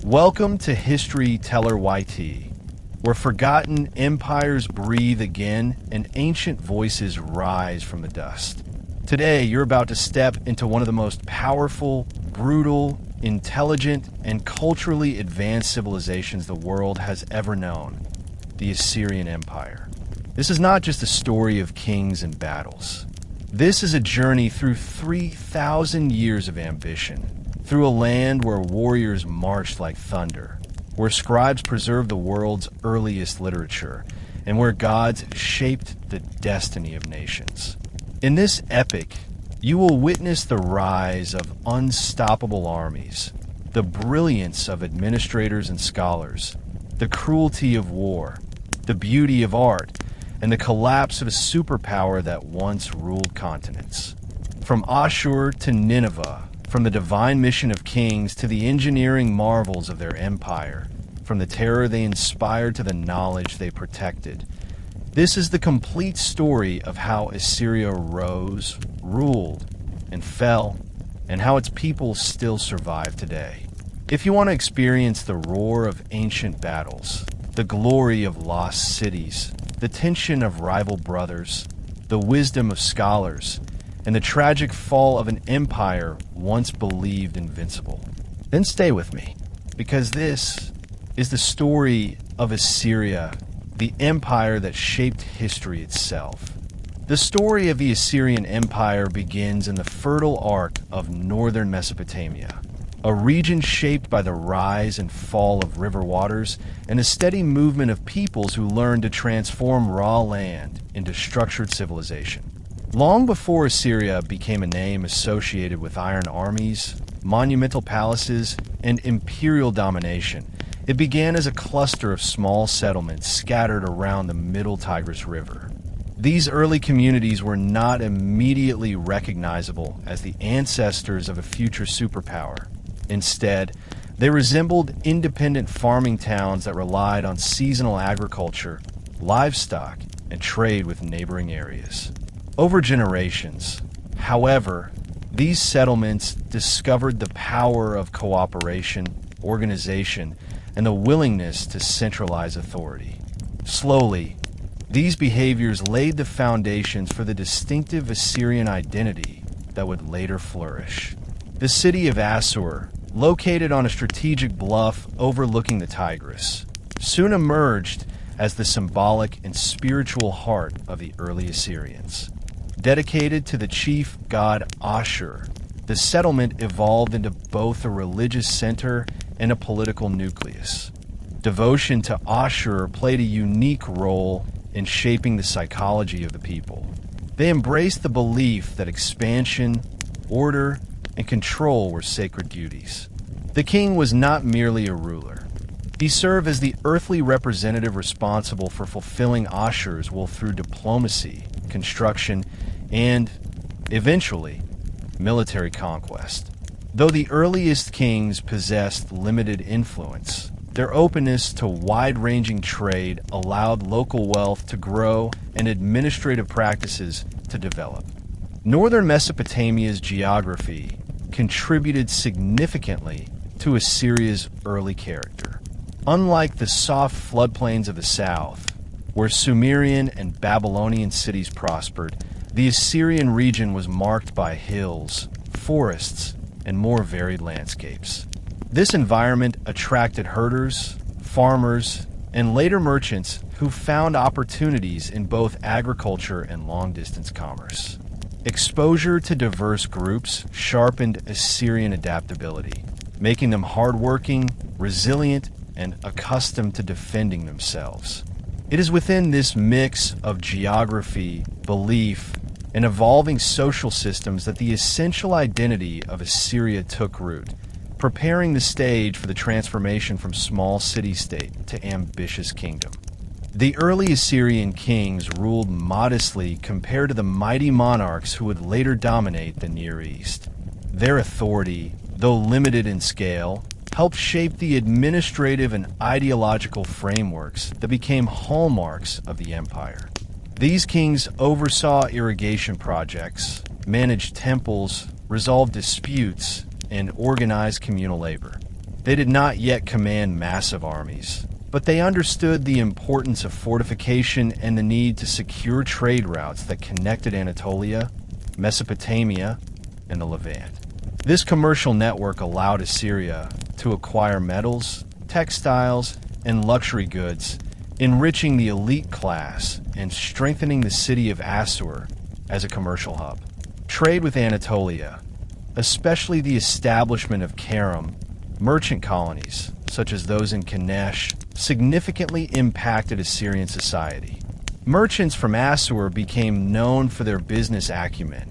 Welcome to History Teller YT, where forgotten empires breathe again and ancient voices rise from the dust. Today, you're about to step into one of the most powerful, brutal, intelligent, and culturally advanced civilizations the world has ever known, the Assyrian Empire. This is not just a story of kings and battles. This is a journey through 3,000 years of ambition, through a land where warriors marched like thunder, where scribes preserved the world's earliest literature, and where gods shaped the destiny of nations. In this epic, you will witness the rise of unstoppable armies, the brilliance of administrators and scholars, the cruelty of war, the beauty of art, and the collapse of a superpower that once ruled continents. From Ashur to Nineveh, from the divine mission of kings to the engineering marvels of their empire, from the terror they inspired to the knowledge they protected. This is the complete story of how Assyria rose, ruled, and fell, and how its people still survive today. If you want to experience the roar of ancient battles, the glory of lost cities, the tension of rival brothers, the wisdom of scholars, and the tragic fall of an empire once believed invincible, then stay with me, because this is the story of Assyria, the empire that shaped history itself. The story of the Assyrian Empire begins in the fertile arc of northern Mesopotamia, a region shaped by the rise and fall of river waters and a steady movement of peoples who learned to transform raw land into structured civilization. Long before Assyria became a name associated with iron armies, monumental palaces, and imperial domination, it began as a cluster of small settlements scattered around the middle Tigris River. These early communities were not immediately recognizable as the ancestors of a future superpower. Instead, they resembled independent farming towns that relied on seasonal agriculture, livestock, and trade with neighboring areas. Over generations, however, these settlements discovered the power of cooperation, organization, and the willingness to centralize authority. Slowly, these behaviors laid the foundations for the distinctive Assyrian identity that would later flourish. The city of Assur, located on a strategic bluff overlooking the Tigris, soon emerged as the symbolic and spiritual heart of the early Assyrians. Dedicated to the chief god Ashur, the settlement evolved into both a religious center and a political nucleus. Devotion to Ashur played a unique role in shaping the psychology of the people. They embraced the belief that expansion, order, and control were sacred duties. The king was not merely a ruler. He served as the earthly representative responsible for fulfilling Ashur's will through diplomacy, construction, and, eventually, military conquest. Though the earliest kings possessed limited influence, their openness to wide-ranging trade allowed local wealth to grow and administrative practices to develop. Northern Mesopotamia's geography contributed significantly to Assyria's early character. Unlike the soft floodplains of the south, where Sumerian and Babylonian cities prospered, the Assyrian region was marked by hills, forests, and more varied landscapes. This environment attracted herders, farmers, and later merchants who found opportunities in both agriculture and long-distance commerce. Exposure to diverse groups sharpened Assyrian adaptability, making them hardworking, resilient, and accustomed to defending themselves. It is within this mix of geography, belief, and evolving social systems that the essential identity of Assyria took root, preparing the stage for the transformation from small city-state to ambitious kingdom. The early Assyrian kings ruled modestly compared to the mighty monarchs who would later dominate the Near East. Their authority, though limited in scale, helped shape the administrative and ideological frameworks that became hallmarks of the empire. These kings oversaw irrigation projects, managed temples, resolved disputes, and organized communal labor. They did not yet command massive armies, but they understood the importance of fortification and the need to secure trade routes that connected Anatolia, Mesopotamia, and the Levant. This commercial network allowed Assyria to acquire metals, textiles, and luxury goods, enriching the elite class and strengthening the city of Assur as a commercial hub. Trade with Anatolia, especially the establishment of Karam, merchant colonies, such as those in Kanesh, significantly impacted Assyrian society. Merchants from Assur became known for their business acumen,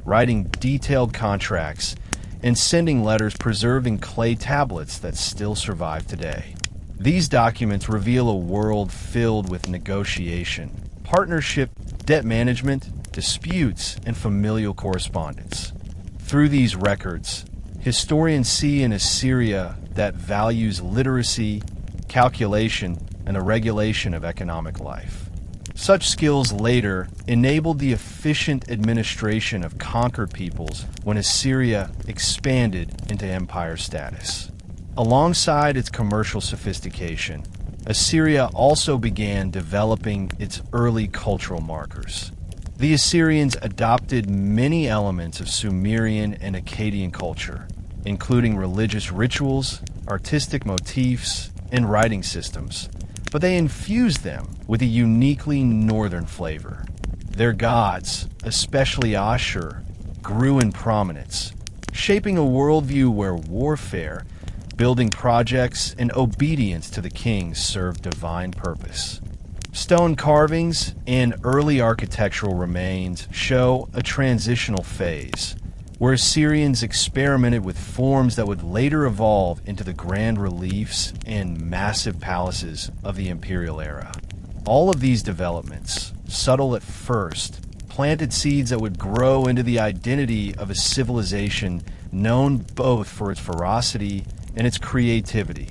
writing detailed contracts and sending letters preserving clay tablets that still survive today. These documents reveal a world filled with negotiation, partnership, debt management, disputes, and familial correspondence. Through these records, historians see an Assyria that values literacy, calculation, and the regulation of economic life. Such skills later enabled the efficient administration of conquered peoples when Assyria expanded into empire status. Alongside its commercial sophistication, Assyria also began developing its early cultural markers. The Assyrians adopted many elements of Sumerian and Akkadian culture, including religious rituals, artistic motifs, and writing systems, but they infused them with a uniquely northern flavor. Their gods, especially Ashur, grew in prominence, shaping a worldview where warfare, building projects, and obedience to the kings served divine purpose. Stone carvings and early architectural remains show a transitional phase, where Assyrians experimented with forms that would later evolve into the grand reliefs and massive palaces of the imperial era. All of these developments, subtle at first, planted seeds that would grow into the identity of a civilization known both for its ferocity and its creativity.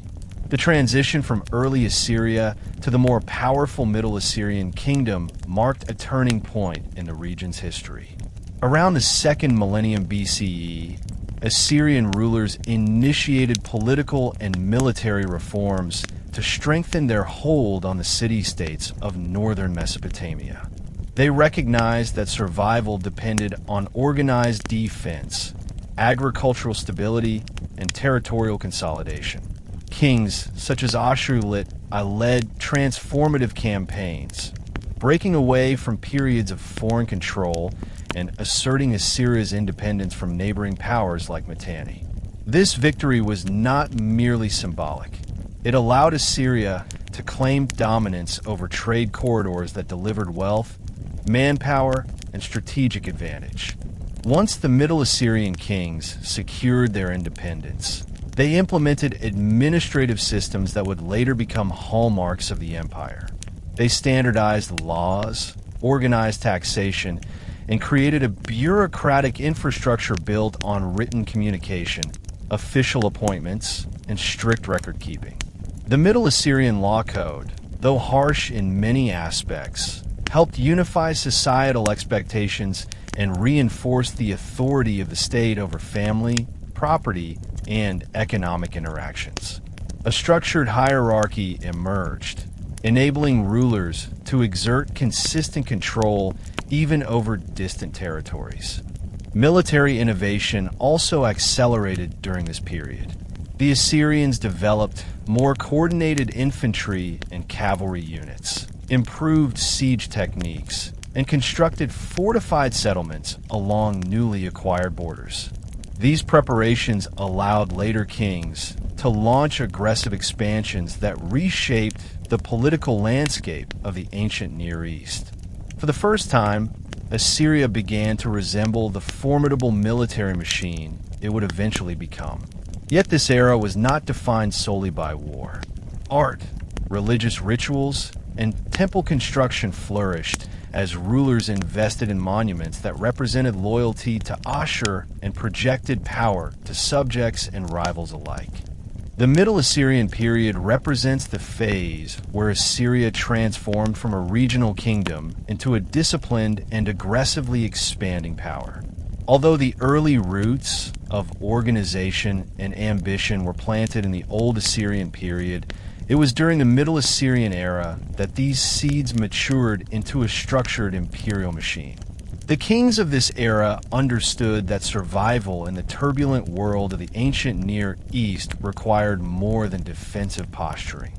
The transition from early Assyria to the more powerful Middle Assyrian kingdom marked a turning point in the region's history. Around the 2nd millennium BCE, Assyrian rulers initiated political and military reforms to strengthen their hold on the city-states of northern Mesopotamia. They recognized that survival depended on organized defense, agricultural stability, and territorial consolidation. Kings such as Ashur led transformative campaigns, breaking away from periods of foreign control and asserting Assyria's independence from neighboring powers like Mitanni. This victory was not merely symbolic. It allowed Assyria to claim dominance over trade corridors that delivered wealth, manpower, and strategic advantage. Once the Middle Assyrian kings secured their independence, they implemented administrative systems that would later become hallmarks of the empire. They standardized laws, organized taxation, and created a bureaucratic infrastructure built on written communication, official appointments, and strict record-keeping. The Middle Assyrian law code, though harsh in many aspects, helped unify societal expectations and reinforce the authority of the state over family, property, and economic interactions. A structured hierarchy emerged, enabling rulers to exert consistent control even over distant territories. Military innovation also accelerated during this period. The Assyrians developed more coordinated infantry and cavalry units, improved siege techniques, and constructed fortified settlements along newly acquired borders. These preparations allowed later kings to launch aggressive expansions that reshaped the political landscape of the ancient Near East. For the first time, Assyria began to resemble the formidable military machine it would eventually become. Yet this era was not defined solely by war. Art, religious rituals, and temple construction flourished as rulers invested in monuments that represented loyalty to Ashur and projected power to subjects and rivals alike. The Middle Assyrian period represents the phase where Assyria transformed from a regional kingdom into a disciplined and aggressively expanding power. Although the early roots of organization and ambition were planted in the Old Assyrian period, it was during the Middle Assyrian era that these seeds matured into a structured imperial machine. The kings of this era understood that survival in the turbulent world of the ancient Near East required more than defensive posturing.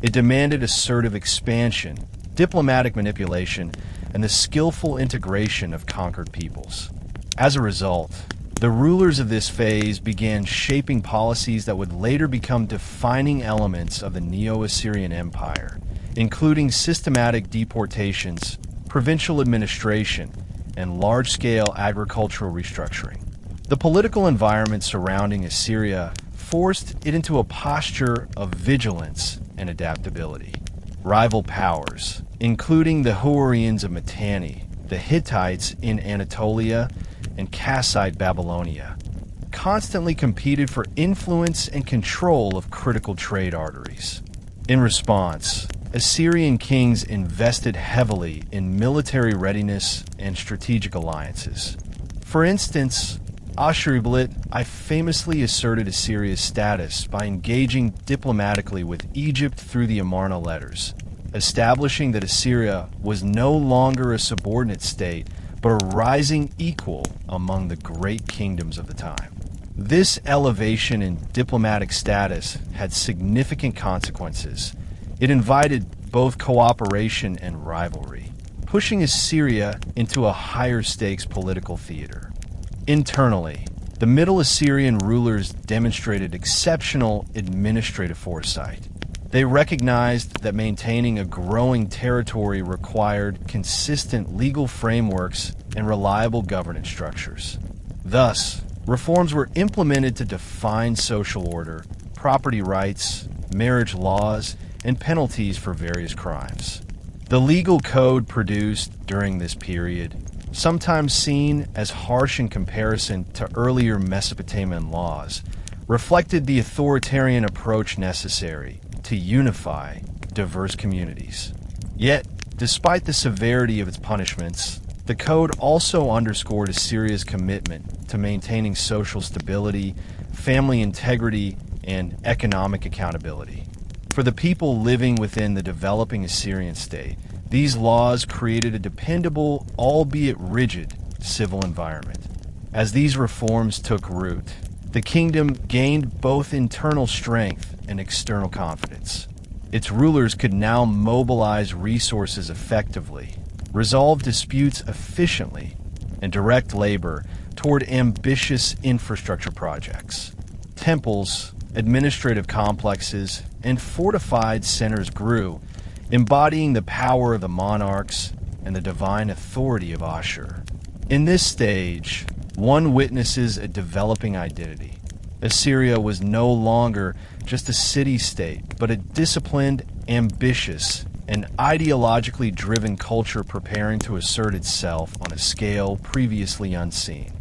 It demanded assertive expansion, diplomatic manipulation, and the skillful integration of conquered peoples. As a result, the rulers of this phase began shaping policies that would later become defining elements of the Neo-Assyrian Empire, including systematic deportations, provincial administration, and large-scale agricultural restructuring. The political environment surrounding Assyria forced it into a posture of vigilance and adaptability. Rival powers, including the Hurrians of Mitanni, the Hittites in Anatolia, and Kassite Babylonia, constantly competed for influence and control of critical trade arteries. In response, Assyrian kings invested heavily in military readiness and strategic alliances. For instance, Ashurbanipal famously asserted Assyria's status by engaging diplomatically with Egypt through the Amarna letters, establishing that Assyria was no longer a subordinate state, but a rising equal among the great kingdoms of the time. This elevation in diplomatic status had significant consequences. It invited both cooperation and rivalry, pushing Assyria into a higher stakes political theater. Internally, the Middle Assyrian rulers demonstrated exceptional administrative foresight. They recognized that maintaining a growing territory required consistent legal frameworks and reliable governance structures. Thus, reforms were implemented to define social order, property rights, marriage laws, and penalties for various crimes. The legal code produced during this period, sometimes seen as harsh in comparison to earlier Mesopotamian laws, reflected the authoritarian approach necessary to unify diverse communities. Yet, despite the severity of its punishments, the code also underscored Assyria's commitment to maintaining social stability, family integrity, and economic accountability. For the people living within the developing Assyrian state, these laws created a dependable, albeit rigid, civil environment. As these reforms took root, the kingdom gained both internal strength and external confidence. Its rulers could now mobilize resources effectively, resolve disputes efficiently, and direct labor toward ambitious infrastructure projects. Temples, administrative complexes, and fortified centers grew, embodying the power of the monarchs and the divine authority of Ashur. In this stage, one witnesses a developing identity. Assyria was no longer just a city-state, but a disciplined, ambitious, and ideologically driven culture preparing to assert itself on a scale previously unseen.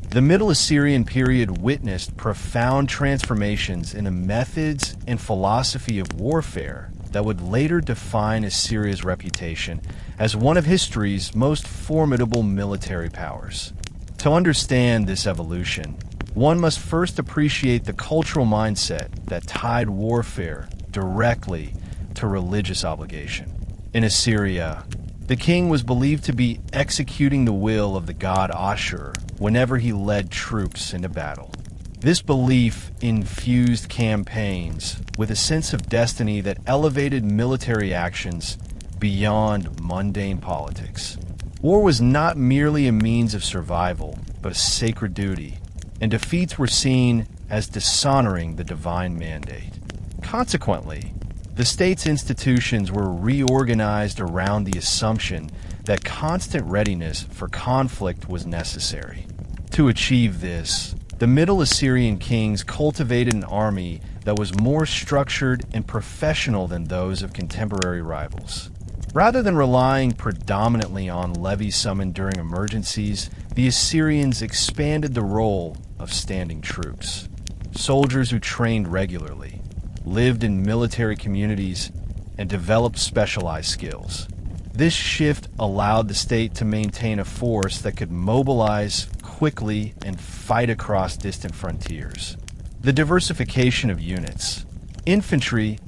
The Middle Assyrian period witnessed profound transformations in the methods and philosophy of warfare that would later define Assyria's reputation as one of history's most formidable military powers. To understand this evolution, one must first appreciate the cultural mindset that tied warfare directly to religious obligation. In Assyria, the king was believed to be executing the will of the god Ashur whenever he led troops into battle. This belief infused campaigns with a sense of destiny that elevated military actions beyond mundane politics. War was not merely a means of survival, but a sacred duty, and defeats were seen as dishonoring the divine mandate. Consequently, the state's institutions were reorganized around the assumption that constant readiness for conflict was necessary. To achieve this, the Middle Assyrian kings cultivated an army that was more structured and professional than those of contemporary rivals. Rather than relying predominantly on levies summoned during emergencies, the Assyrians expanded the role of standing troops. Soldiers who trained regularly, lived in military communities, and developed specialized skills. This shift allowed the state to maintain a force that could mobilize quickly and fight across distant frontiers. The diversification of units: infantry,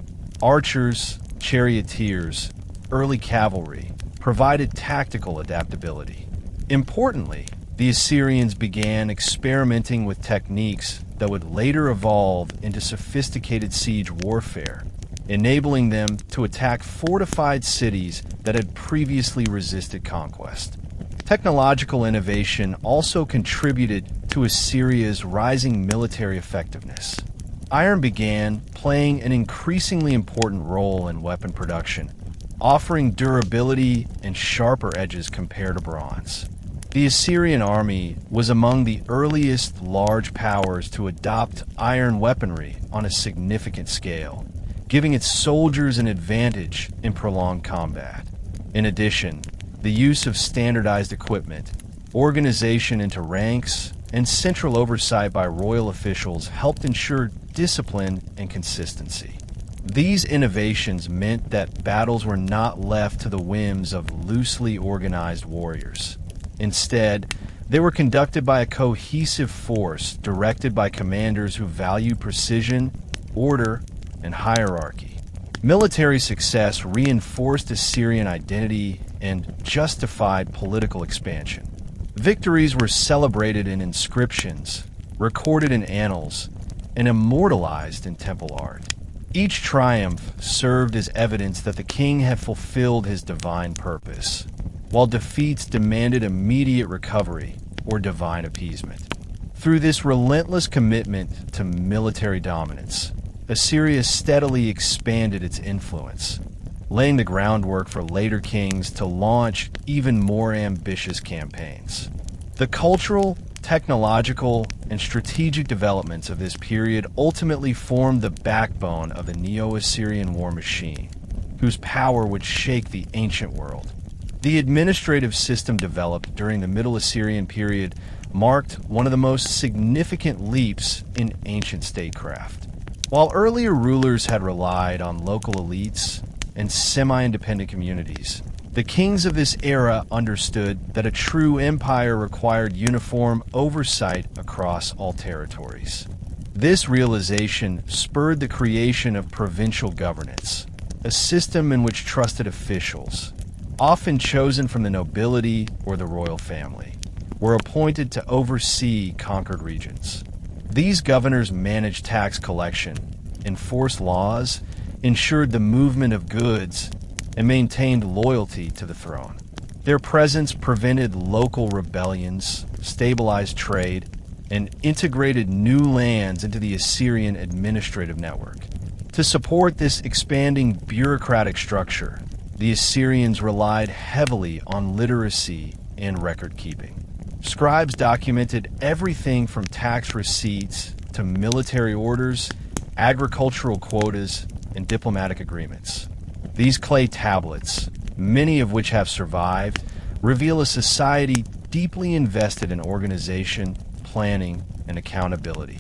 archers, charioteers, early cavalry, provided tactical adaptability. Importantly, the Assyrians began experimenting with techniques that would later evolve into sophisticated siege warfare, enabling them to attack fortified cities that had previously resisted conquest. Technological innovation also contributed to Assyria's rising military effectiveness. Iron began playing an increasingly important role in weapon production, offering durability and sharper edges compared to bronze. The Assyrian army was among the earliest large powers to adopt iron weaponry on a significant scale, giving its soldiers an advantage in prolonged combat. In addition, the use of standardized equipment, organization into ranks, and central oversight by royal officials helped ensure discipline and consistency. These innovations meant that battles were not left to the whims of loosely organized warriors. Instead, they were conducted by a cohesive force directed by commanders who valued precision, order, and hierarchy. Military success reinforced Assyrian identity and justified political expansion. Victories were celebrated in inscriptions, recorded in annals, and immortalized in temple art. Each triumph served as evidence that the king had fulfilled his divine purpose, while defeats demanded immediate recovery or divine appeasement. Through this relentless commitment to military dominance, Assyria steadily expanded its influence, laying the groundwork for later kings to launch even more ambitious campaigns. The cultural, technological, and strategic developments of this period ultimately formed the backbone of the Neo-Assyrian war machine, whose power would shake the ancient world. The administrative system developed during the Middle Assyrian period marked one of the most significant leaps in ancient statecraft. While earlier rulers had relied on local elites and semi-independent communities, the kings of this era understood that a true empire required uniform oversight across all territories. This realization spurred the creation of provincial governance, a system in which trusted officials, often chosen from the nobility or the royal family, were appointed to oversee conquered regions. These governors managed tax collection, enforced laws, ensured the movement of goods, and maintained loyalty to the throne. Their presence prevented local rebellions, stabilized trade, and integrated new lands into the Assyrian administrative network. To support this expanding bureaucratic structure, the Assyrians relied heavily on literacy and record-keeping. Scribes documented everything from tax receipts to military orders, agricultural quotas, and diplomatic agreements. These clay tablets, many of which have survived, reveal a society deeply invested in organization, planning, and accountability.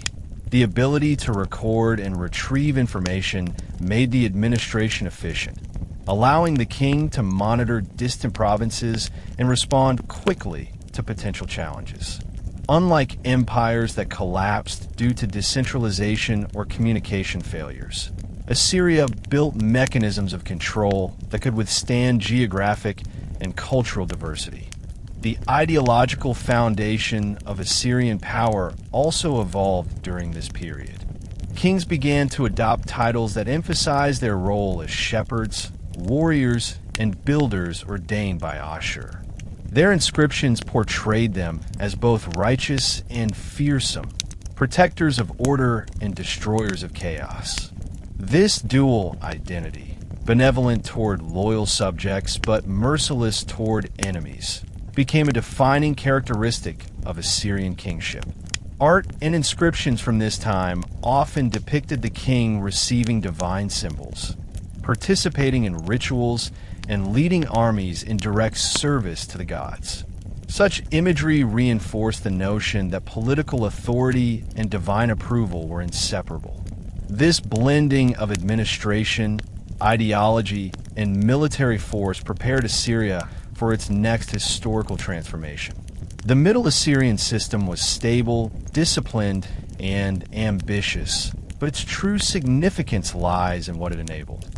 The ability to record and retrieve information made the administration efficient, allowing the king to monitor distant provinces and respond quickly to potential challenges. Unlike empires that collapsed due to decentralization or communication failures, Assyria built mechanisms of control that could withstand geographic and cultural diversity. The ideological foundation of Assyrian power also evolved during this period. Kings began to adopt titles that emphasized their role as shepherds, warriors, and builders ordained by Ashur. Their inscriptions portrayed them as both righteous and fearsome, protectors of order and destroyers of chaos. This dual identity, benevolent toward loyal subjects but merciless toward enemies, became a defining characteristic of Assyrian kingship. Art and inscriptions from this time often depicted the king receiving divine symbols, participating in rituals, and leading armies in direct service to the gods. Such imagery reinforced the notion that political authority and divine approval were inseparable. This blending of administration, ideology, and military force prepared Assyria for its next historical transformation. The Middle Assyrian system was stable, disciplined, and ambitious, but its true significance lies in what it enabled.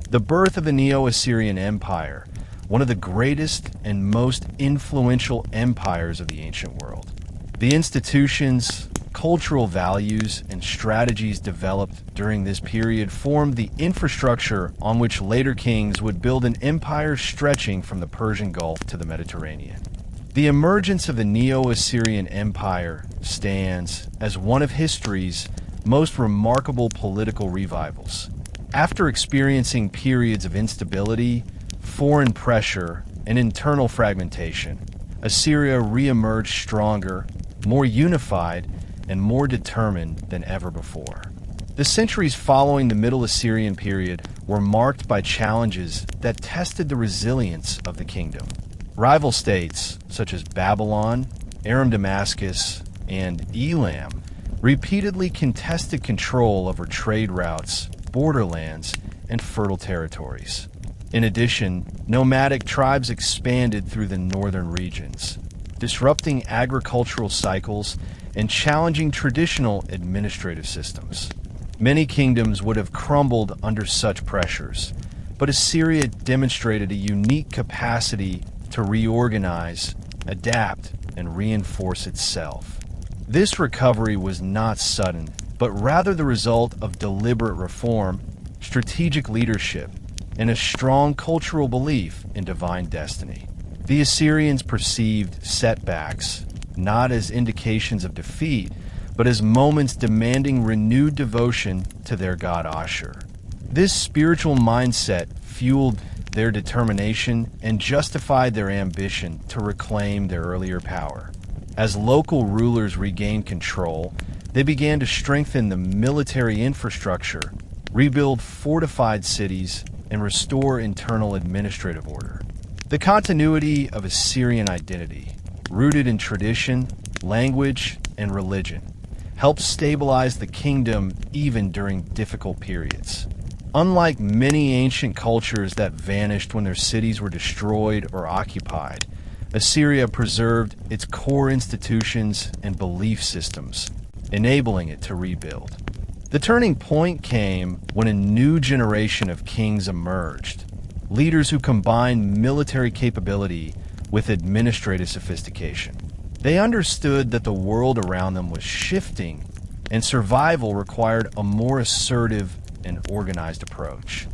The birth of the Neo-Assyrian Empire, one of the greatest and most influential empires of the ancient world. The institutions, cultural values, and strategies developed during this period formed the infrastructure on which later kings would build an empire stretching from the Persian Gulf to the Mediterranean. The emergence of the Neo-Assyrian Empire stands as one of history's most remarkable political revivals. After experiencing periods of instability, foreign pressure, and internal fragmentation, Assyria re-emerged stronger, more unified, and more determined than ever before. The centuries following the Middle Assyrian period were marked by challenges that tested the resilience of the kingdom. Rival states, such as Babylon, Aram Damascus, and Elam, repeatedly contested control over trade routes, borderlands, and fertile territories. In addition, nomadic tribes expanded through the northern regions, disrupting agricultural cycles and challenging traditional administrative systems. Many kingdoms would have crumbled under such pressures, but Assyria demonstrated a unique capacity to reorganize, adapt, and reinforce itself. This recovery was not sudden, but rather the result of deliberate reform, strategic leadership, and a strong cultural belief in divine destiny. The Assyrians perceived setbacks not as indications of defeat, but as moments demanding renewed devotion to their god Ashur. This spiritual mindset fueled their determination and justified their ambition to reclaim their earlier power. As local rulers regained control, they began to strengthen the military infrastructure, rebuild fortified cities, and restore internal administrative order. The continuity of Assyrian identity, rooted in tradition, language, and religion, helped stabilize the kingdom even during difficult periods. Unlike many ancient cultures that vanished when their cities were destroyed or occupied, Assyria preserved its core institutions and belief systems, enabling it to rebuild. The turning point came when a new generation of kings emerged, leaders who combined military capability with administrative sophistication. They understood that the world around them was shifting, and survival required a more assertive and organized approach.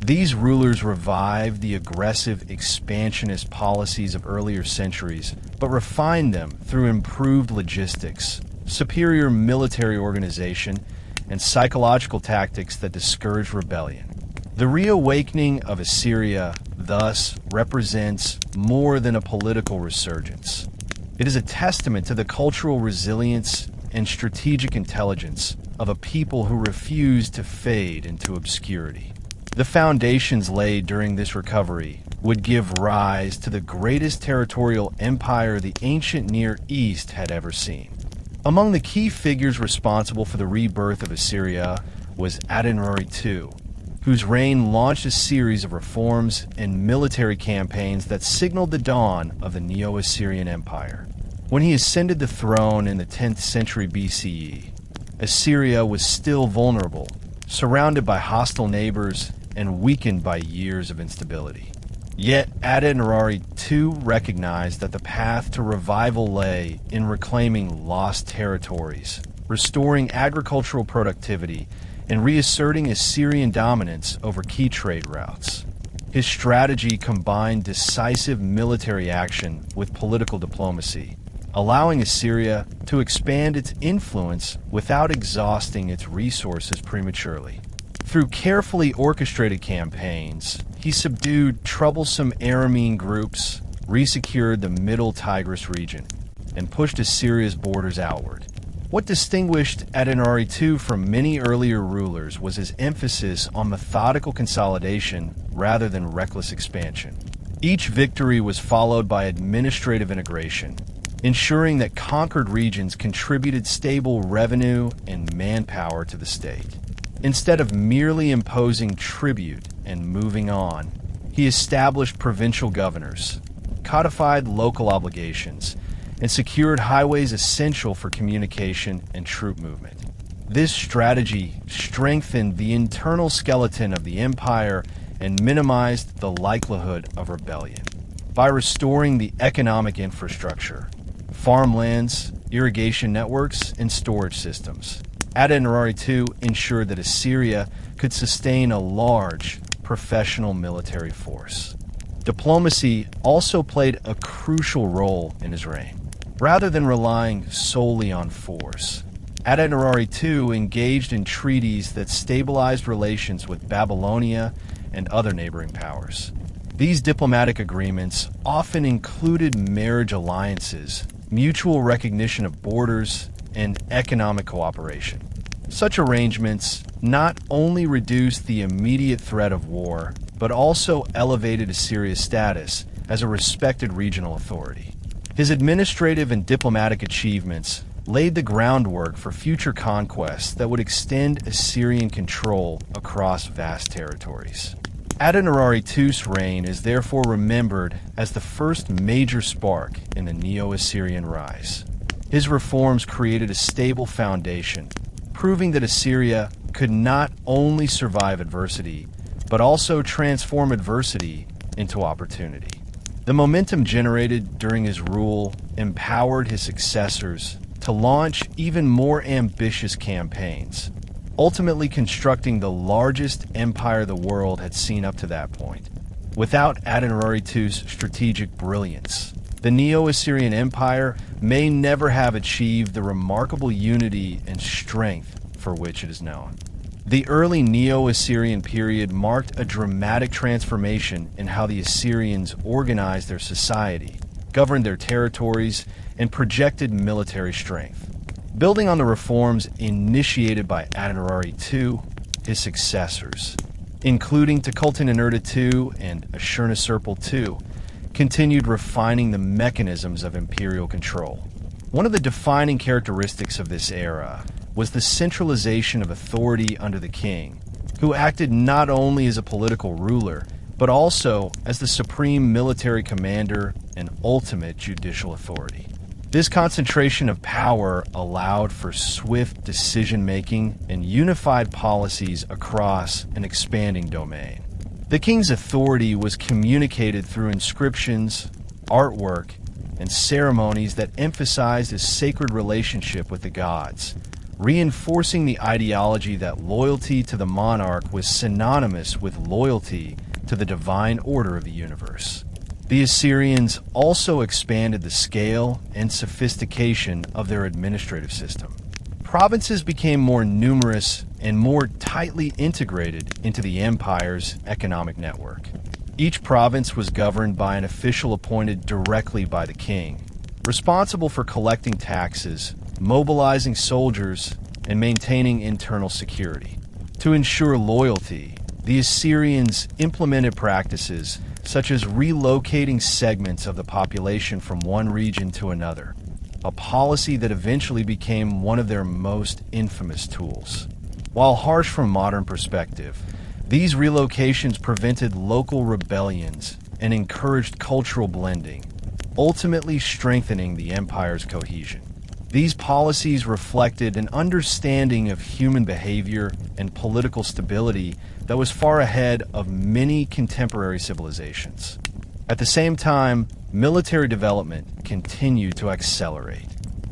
These rulers revived the aggressive expansionist policies of earlier centuries, but refined them through improved logistics, superior military organization, and psychological tactics that discouraged rebellion. The reawakening of Assyria, thus, represents more than a political resurgence. It is a testament to the cultural resilience and strategic intelligence of a people who refused to fade into obscurity. The foundations laid during this recovery would give rise to the greatest territorial empire the ancient Near East had ever seen. Among the key figures responsible for the rebirth of Assyria was Adad-nirari II, whose reign launched a series of reforms and military campaigns that signaled the dawn of the Neo-Assyrian Empire. When he ascended the throne in the 10th century BCE, Assyria was still vulnerable, surrounded by hostile neighbors and weakened by years of instability. Yet Adad-nirari II recognized that the path to revival lay in reclaiming lost territories, restoring agricultural productivity, and reasserting Assyrian dominance over key trade routes. His strategy combined decisive military action with political diplomacy, allowing Assyria to expand its influence without exhausting its resources prematurely. Through carefully orchestrated campaigns, he subdued troublesome Aramean groups, resecured the Middle Tigris region, and pushed Assyria's borders outward. What distinguished Adad-nirari II from many earlier rulers was his emphasis on methodical consolidation rather than reckless expansion. Each victory was followed by administrative integration, ensuring that conquered regions contributed stable revenue and manpower to the state. Instead of merely imposing tribute and moving on, he established provincial governors, codified local obligations, and secured highways essential for communication and troop movement. This strategy strengthened the internal skeleton of the empire and minimized the likelihood of rebellion. By restoring the economic infrastructure, farmlands, irrigation networks, and storage systems, Adad-nirari II ensured that Assyria could sustain a large, professional military force. Diplomacy also played a crucial role in his reign. Rather than relying solely on force, Adad-nirari II engaged in treaties that stabilized relations with Babylonia and other neighboring powers. These diplomatic agreements often included marriage alliances, mutual recognition of borders, and economic cooperation. Such arrangements not only reduced the immediate threat of war, but also elevated Assyria's status as a respected regional authority. His administrative and diplomatic achievements laid the groundwork for future conquests that would extend Assyrian control across vast territories. Adad-nirari II's reign is therefore remembered as the first major spark in the Neo-Assyrian rise. His reforms created a stable foundation, proving that Assyria could not only survive adversity, but also transform adversity into opportunity. The momentum generated during his rule empowered his successors to launch even more ambitious campaigns, ultimately constructing the largest empire the world had seen up to that point. Without Adad-nirari II's strategic brilliance, the Neo-Assyrian Empire may never have achieved the remarkable unity and strength for which it is known. The early Neo-Assyrian period marked a dramatic transformation in how the Assyrians organized their society, governed their territories, and projected military strength. Building on the reforms initiated by Adad-nirari II, his successors, including Tukulti-Ninurta II and Ashur-Nisirpal II, continued refining the mechanisms of imperial control. One of the defining characteristics of this era was the centralization of authority under the king, who acted not only as a political ruler, but also as the supreme military commander and ultimate judicial authority. This concentration of power allowed for swift decision-making and unified policies across an expanding domain. The king's authority was communicated through inscriptions, artwork, and ceremonies that emphasized his sacred relationship with the gods, reinforcing the ideology that loyalty to the monarch was synonymous with loyalty to the divine order of the universe. The Assyrians also expanded the scale and sophistication of their administrative system. Provinces became more numerous and more tightly integrated into the empire's economic network. Each province was governed by an official appointed directly by the king, responsible for collecting taxes, mobilizing soldiers, and maintaining internal security. To ensure loyalty, the Assyrians implemented practices such as relocating segments of the population from one region to another, a policy that eventually became one of their most infamous tools. While harsh from modern perspective, these relocations prevented local rebellions and encouraged cultural blending, ultimately strengthening the empire's cohesion. These policies reflected an understanding of human behavior and political stability that was far ahead of many contemporary civilizations. At the same time, military development continued to accelerate.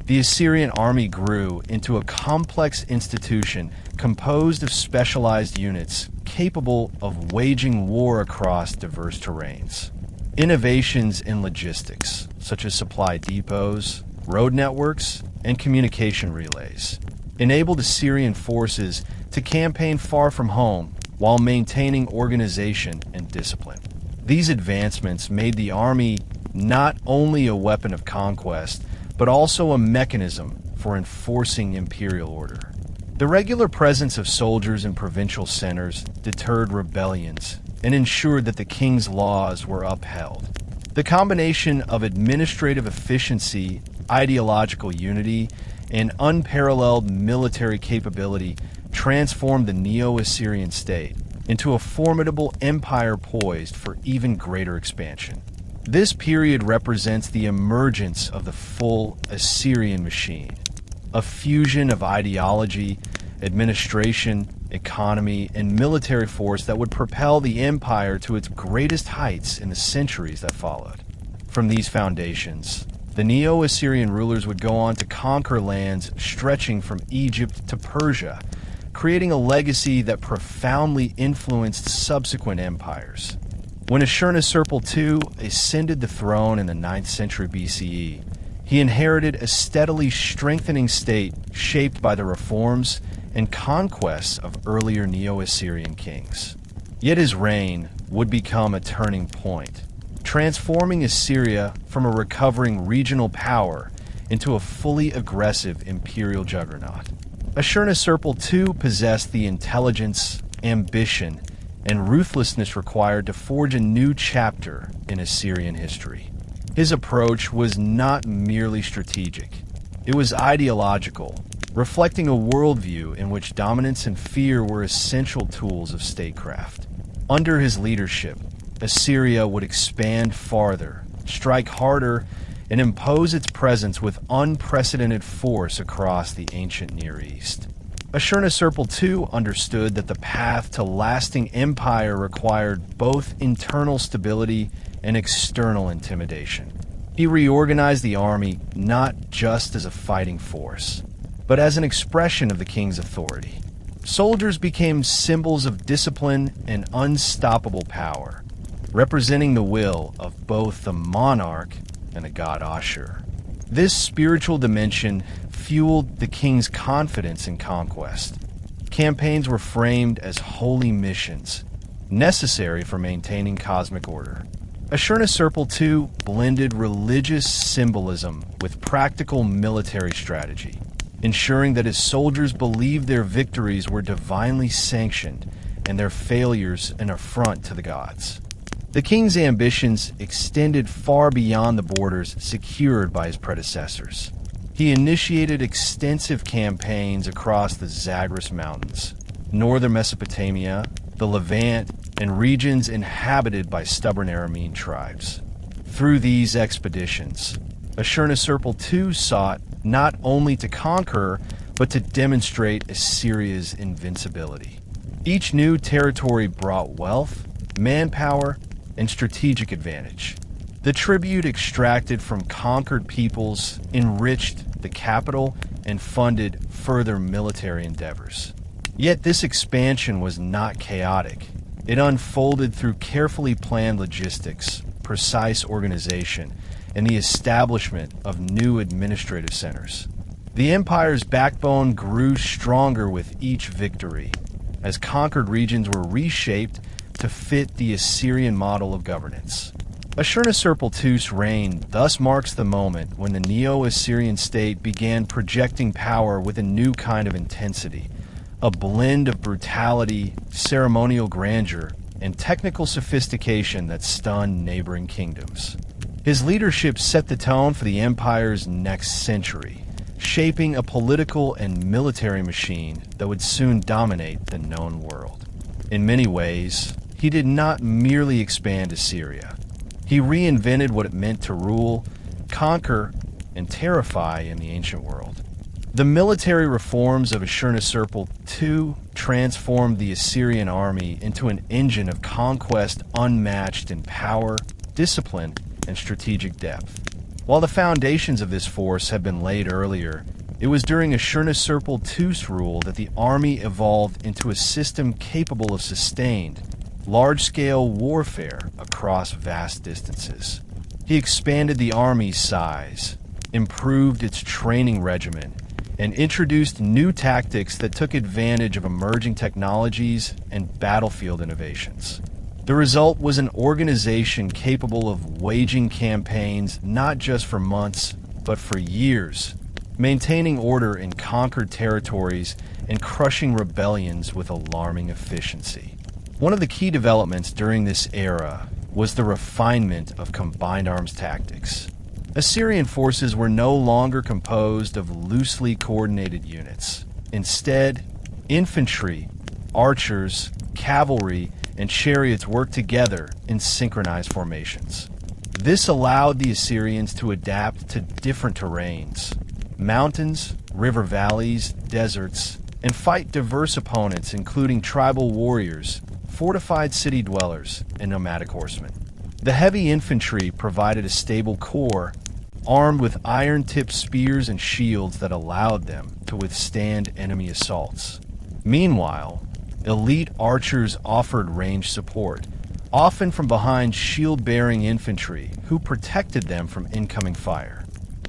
The Assyrian army grew into a complex institution composed of specialized units capable of waging war across diverse terrains. Innovations in logistics, such as supply depots, road networks, and communication relays, enabled Assyrian forces to campaign far from home while maintaining organization and discipline. These advancements made the army not only a weapon of conquest, but also a mechanism for enforcing imperial order. The regular presence of soldiers in provincial centers deterred rebellions and ensured that the king's laws were upheld. The combination of administrative efficiency, ideological unity, and unparalleled military capability transformed the Neo-Assyrian state into a formidable empire poised for even greater expansion. This period represents the emergence of the full Assyrian machine, a fusion of ideology, administration, economy, and military force that would propel the empire to its greatest heights in the centuries that followed. From these foundations, the Neo-Assyrian rulers would go on to conquer lands stretching from Egypt to Persia, creating a legacy that profoundly influenced subsequent empires. When Ashurbanipal II ascended the throne in the 9th century BCE, he inherited a steadily strengthening state shaped by the reforms and conquests of earlier Neo-Assyrian kings. Yet his reign would become a turning point, transforming Assyria from a recovering regional power into a fully aggressive imperial juggernaut. Ashurbanipal II possessed the intelligence, ambition, and ruthlessness required to forge a new chapter in Assyrian history. His approach was not merely strategic, it was ideological, reflecting a worldview in which dominance and fear were essential tools of statecraft. Under his leadership, Assyria would expand farther, strike harder, and impose its presence with unprecedented force across the ancient Near East. Ashurbanipal II understood that the path to lasting empire required both internal stability and external intimidation. He reorganized the army not just as a fighting force, but as an expression of the king's authority. Soldiers became symbols of discipline and unstoppable power, representing the will of both the monarch and the god Ashur. This spiritual dimension fueled the king's confidence in conquest. Campaigns were framed as holy missions, necessary for maintaining cosmic order. Ashurbanipal II blended religious symbolism with practical military strategy, ensuring that his soldiers believed their victories were divinely sanctioned and their failures an affront to the gods. The king's ambitions extended far beyond the borders secured by his predecessors. He initiated extensive campaigns across the Zagros Mountains, northern Mesopotamia, the Levant, and regions inhabited by stubborn Aramean tribes. Through these expeditions, Ashurbanipal II sought not only to conquer, but to demonstrate Assyria's invincibility. Each new territory brought wealth, manpower, and strategic advantage. The tribute extracted from conquered peoples enriched the capital and funded further military endeavors. Yet this expansion was not chaotic. It unfolded through carefully planned logistics, precise organization, and the establishment of new administrative centers. The empire's backbone grew stronger with each victory, as conquered regions were reshaped to fit the Assyrian model of governance. Ashurbanipal II's reign thus marks the moment when the Neo-Assyrian state began projecting power with a new kind of intensity, a blend of brutality, ceremonial grandeur, and technical sophistication that stunned neighboring kingdoms. His leadership set the tone for the empire's next century, shaping a political and military machine that would soon dominate the known world. In many ways, he did not merely expand Assyria. He reinvented what it meant to rule, conquer, and terrify in the ancient world. The military reforms of Ashurbanipal II transformed the Assyrian army into an engine of conquest unmatched in power, discipline, and strategic depth. While the foundations of this force had been laid earlier, it was during Ashurbanipal II's rule that the army evolved into a system capable of sustained, large-scale warfare across vast distances. He expanded the army's size, improved its training regimen, and introduced new tactics that took advantage of emerging technologies and battlefield innovations. The result was an organization capable of waging campaigns not just for months, but for years, maintaining order in conquered territories and crushing rebellions with alarming efficiency. One of the key developments during this era was the refinement of combined arms tactics. Assyrian forces were no longer composed of loosely coordinated units. Instead, infantry, archers, cavalry, and chariots worked together in synchronized formations. This allowed the Assyrians to adapt to different terrains, mountains, river valleys, deserts, and fight diverse opponents including tribal warriors, fortified city dwellers, and nomadic horsemen. The heavy infantry provided a stable core, armed with iron-tipped spears and shields that allowed them to withstand enemy assaults. Meanwhile, elite archers offered range support, often from behind shield-bearing infantry who protected them from incoming fire.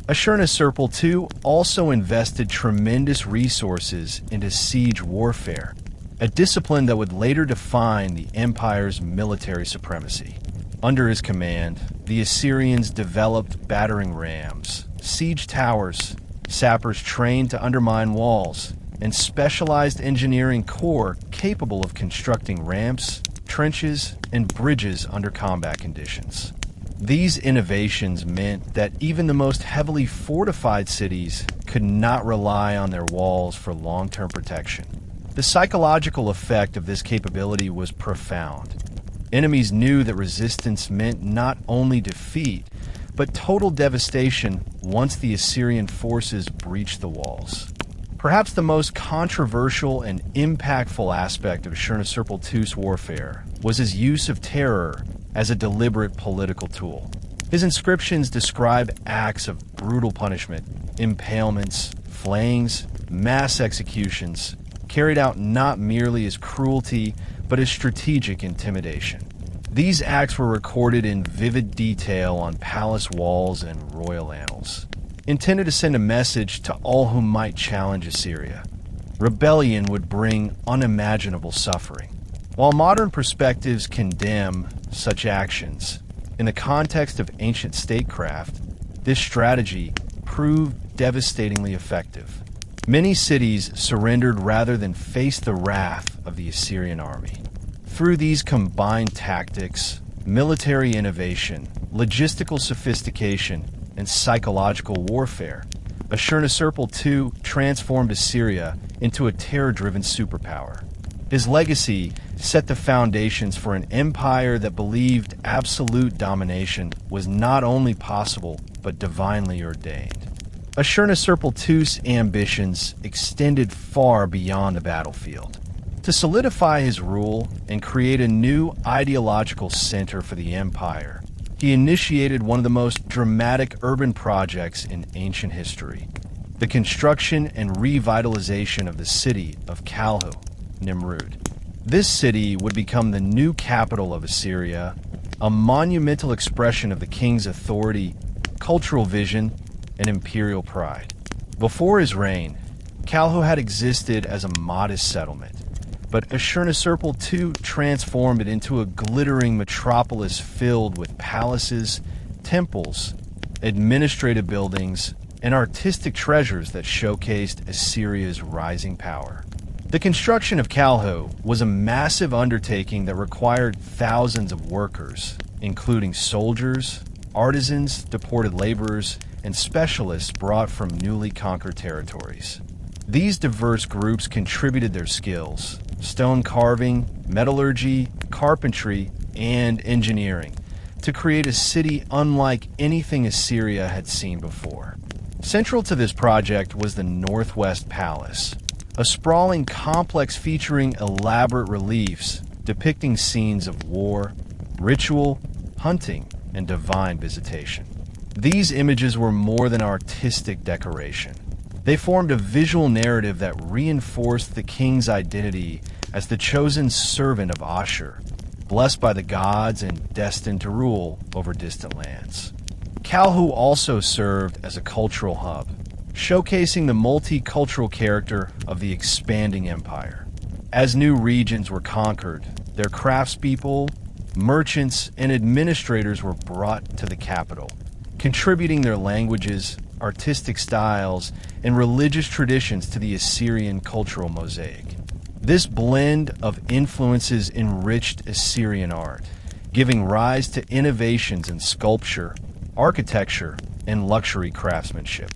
Ashurbanipal II also invested tremendous resources into siege warfare, a discipline that would later define the empire's military supremacy. Under his command, the Assyrians developed battering rams, siege towers, sappers trained to undermine walls, and specialized engineering corps capable of constructing ramps, trenches, and bridges under combat conditions. These innovations meant that even the most heavily fortified cities could not rely on their walls for long-term protection. The psychological effect of this capability was profound. Enemies knew that resistance meant not only defeat, but total devastation once the Assyrian forces breached the walls. Perhaps the most controversial and impactful aspect of Ashurbanipal II's warfare was his use of terror as a deliberate political tool. His inscriptions describe acts of brutal punishment, impalements, flayings, mass executions, carried out not merely as cruelty, but as strategic intimidation. These acts were recorded in vivid detail on palace walls and royal annals, intended to send a message to all who might challenge Assyria. Rebellion would bring unimaginable suffering. While modern perspectives condemn such actions, in the context of ancient statecraft, this strategy proved devastatingly effective. Many cities surrendered rather than face the wrath of the Assyrian army. Through these combined tactics, military innovation, logistical sophistication, and psychological warfare, Ashurbanipal II transformed Assyria into a terror-driven superpower. His legacy set the foundations for an empire that believed absolute domination was not only possible, but divinely ordained. Ashurbanipal II's ambitions extended far beyond the battlefield. To solidify his rule and create a new ideological center for the empire, he initiated one of the most dramatic urban projects in ancient history: the construction and revitalization of the city of Kalhu, Nimrud. This city would become the new capital of Assyria, a monumental expression of the king's authority, cultural vision, and imperial pride. Before his reign, Kalhu had existed as a modest settlement, but Ashurbanipal II transformed it into a glittering metropolis filled with palaces, temples, administrative buildings, and artistic treasures that showcased Assyria's rising power. The construction of Kalhu was a massive undertaking that required thousands of workers, including soldiers, artisans, deported laborers, and specialists brought from newly conquered territories. These diverse groups contributed their skills: stone carving, metallurgy, carpentry, and engineering, to create a city unlike anything Assyria had seen before. Central to this project was the Northwest Palace, a sprawling complex featuring elaborate reliefs depicting scenes of war, ritual, hunting, and divine visitation. These images were more than artistic decoration. They formed a visual narrative that reinforced the king's identity as the chosen servant of Ashur, blessed by the gods and destined to rule over distant lands. Kalhu also served as a cultural hub, showcasing the multicultural character of the expanding empire. As new regions were conquered, their craftspeople, merchants, and administrators were brought to the capital, contributing their languages, artistic styles, and religious traditions to the Assyrian cultural mosaic. This blend of influences enriched Assyrian art, giving rise to innovations in sculpture, architecture, and luxury craftsmanship.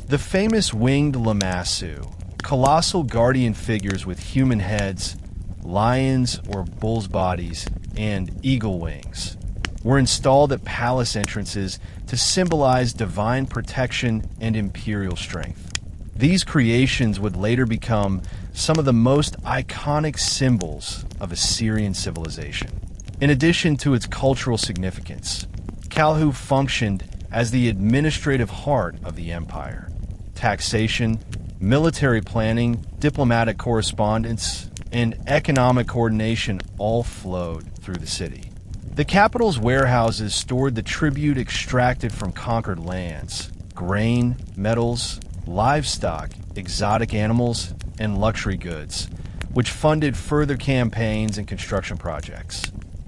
The famous winged lamassu, colossal guardian figures with human heads, lions or bulls' bodies, and eagle wings, were installed at palace entrances to symbolize divine protection and imperial strength. These creations would later become some of the most iconic symbols of Assyrian civilization. In addition to its cultural significance, Kalhu functioned as the administrative heart of the empire. Taxation, military planning, diplomatic correspondence, and economic coordination all flowed through the city. The capital's warehouses stored the tribute extracted from conquered lands: grain, metals, livestock, exotic animals, and luxury goods, which funded further campaigns and construction projects.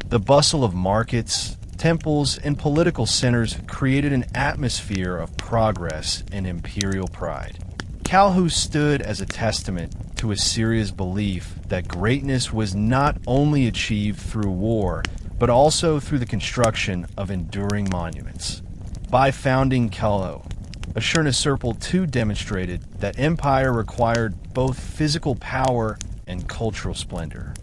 The bustle of markets, temples, and political centers created an atmosphere of progress and imperial pride. Kalhu stood as a testament to Assyria's belief that greatness was not only achieved through war, but also through the construction of enduring monuments. By founding Kalhu, Ashurbanipal II demonstrated that empire required both physical power and cultural splendor.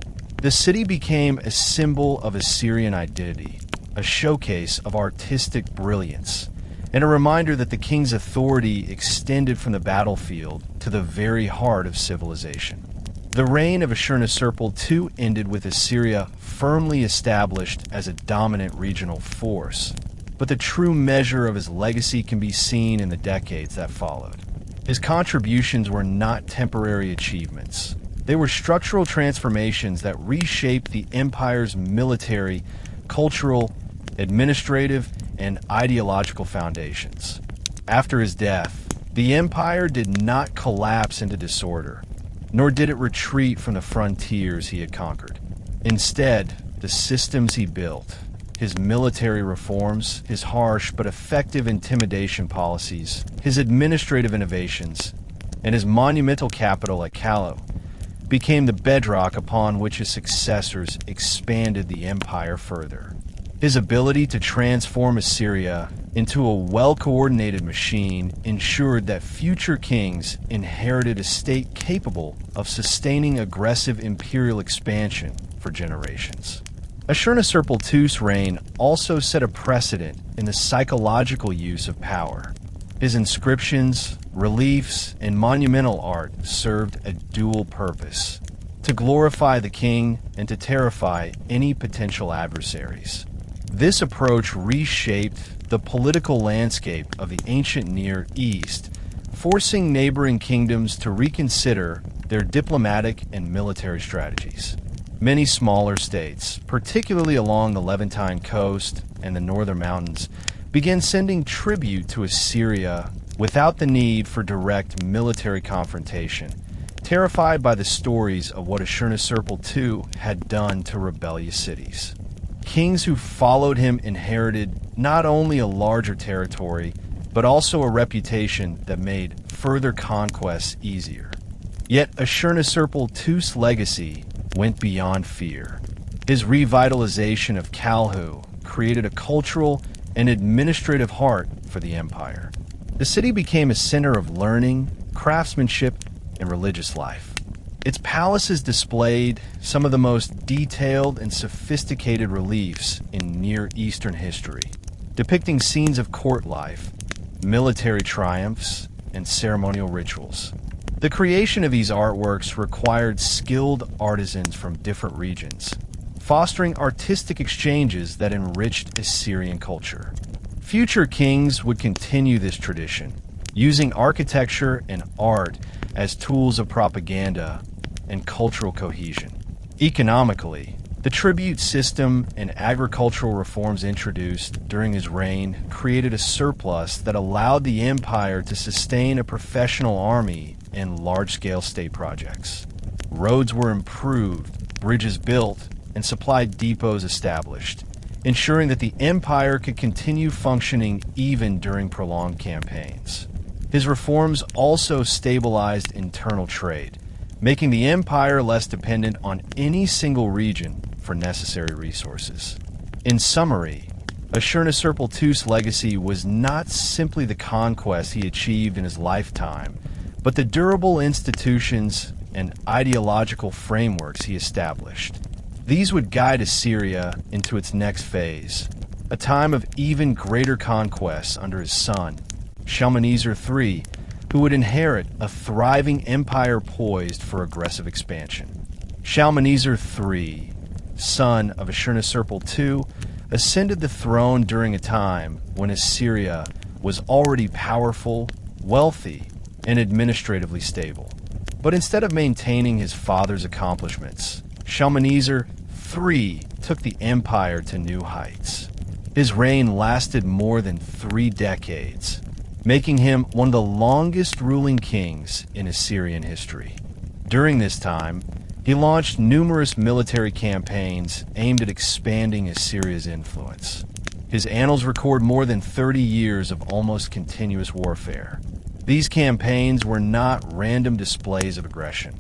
The city became a symbol of Assyrian identity, a showcase of artistic brilliance, and a reminder that the king's authority extended from the battlefield to the very heart of civilization. The reign of Ashurbanipal II ended with Assyria firmly established as a dominant regional force, but the true measure of his legacy can be seen in the decades that followed. His contributions were not temporary achievements. They were structural transformations that reshaped the empire's military, cultural, administrative, and ideological foundations. After his death, the empire did not collapse into disorder, nor did it retreat from the frontiers he had conquered. Instead, the systems he built, his military reforms, his harsh but effective intimidation policies, his administrative innovations, and his monumental capital at Kalhu became the bedrock upon which his successors expanded the empire further. His ability to transform Assyria into a well-coordinated machine ensured that future kings inherited a state capable of sustaining aggressive imperial expansion for generations. Ashurbanipal II's reign also set a precedent in the psychological use of power. His inscriptions, reliefs, and monumental art served a dual purpose: to glorify the king and to terrify any potential adversaries. This approach reshaped the political landscape of the ancient Near East, forcing neighboring kingdoms to reconsider their diplomatic and military strategies. Many smaller states, particularly along the Levantine coast and the northern mountains, began sending tribute to Assyria without the need for direct military confrontation, terrified by the stories of what Ashurbanipal II had done to rebellious cities. Kings who followed him inherited not only a larger territory, but also a reputation that made further conquests easier. Yet Ashurbanipal II's legacy went beyond fear. His revitalization of Kalhu created a cultural and administrative heart for the empire. The city became a center of learning, craftsmanship, and religious life. Its palaces displayed some of the most detailed and sophisticated reliefs in Near Eastern history, depicting scenes of court life, military triumphs, and ceremonial rituals. The creation of these artworks required skilled artisans from different regions, fostering artistic exchanges that enriched Assyrian culture. Future kings would continue this tradition, using architecture and art as tools of propaganda and cultural cohesion. Economically, the tribute system and agricultural reforms introduced during his reign created a surplus that allowed the empire to sustain a professional army and large-scale state projects. Roads were improved, bridges built, and supply depots established, ensuring that the empire could continue functioning even during prolonged campaigns. His reforms also stabilized internal trade, making the empire less dependent on any single region for necessary resources. In summary, Ashurbanipal II's legacy was not simply the conquest he achieved in his lifetime, but the durable institutions and ideological frameworks he established. These would guide Assyria into its next phase, a time of even greater conquests under his son, Shalmaneser III, who would inherit a thriving empire poised for aggressive expansion. Shalmaneser III, son of Ashurbanipal II, ascended the throne during a time when Assyria was already powerful, wealthy, and administratively stable. But instead of maintaining his father's accomplishments, Shalmaneser III took the empire to new heights. His reign lasted more than 3 decades, making him one of the longest ruling kings in Assyrian history. During this time, he launched numerous military campaigns aimed at expanding Assyria's influence. His annals record more than 30 years of almost continuous warfare. These campaigns were not random displays of aggression.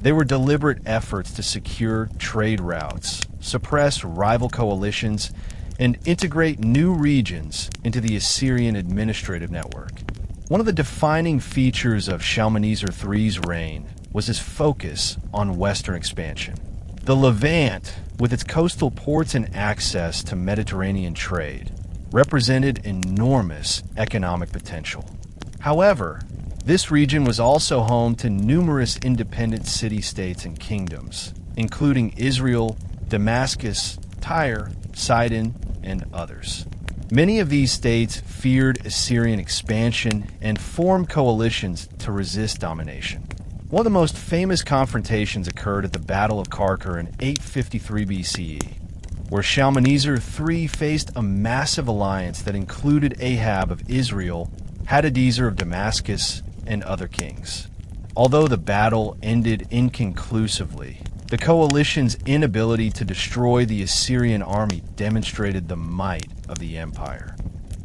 They were deliberate efforts to secure trade routes, suppress rival coalitions, and integrate new regions into the Assyrian administrative network. One of the defining features of Shalmaneser III's reign was his focus on Western expansion. The Levant, with its coastal ports and access to Mediterranean trade, represented enormous economic potential. However, this region was also home to numerous independent city-states and kingdoms, including Israel, Damascus, Tyre, Sidon, and others. Many of these states feared Assyrian expansion and formed coalitions to resist domination. One of the most famous confrontations occurred at the Battle of Karkar in 853 BCE, where Shalmaneser III faced a massive alliance that included Ahab of Israel, Hadadezer of Damascus, and other kings. Although the battle ended inconclusively, the coalition's inability to destroy the Assyrian army demonstrated the might of the empire.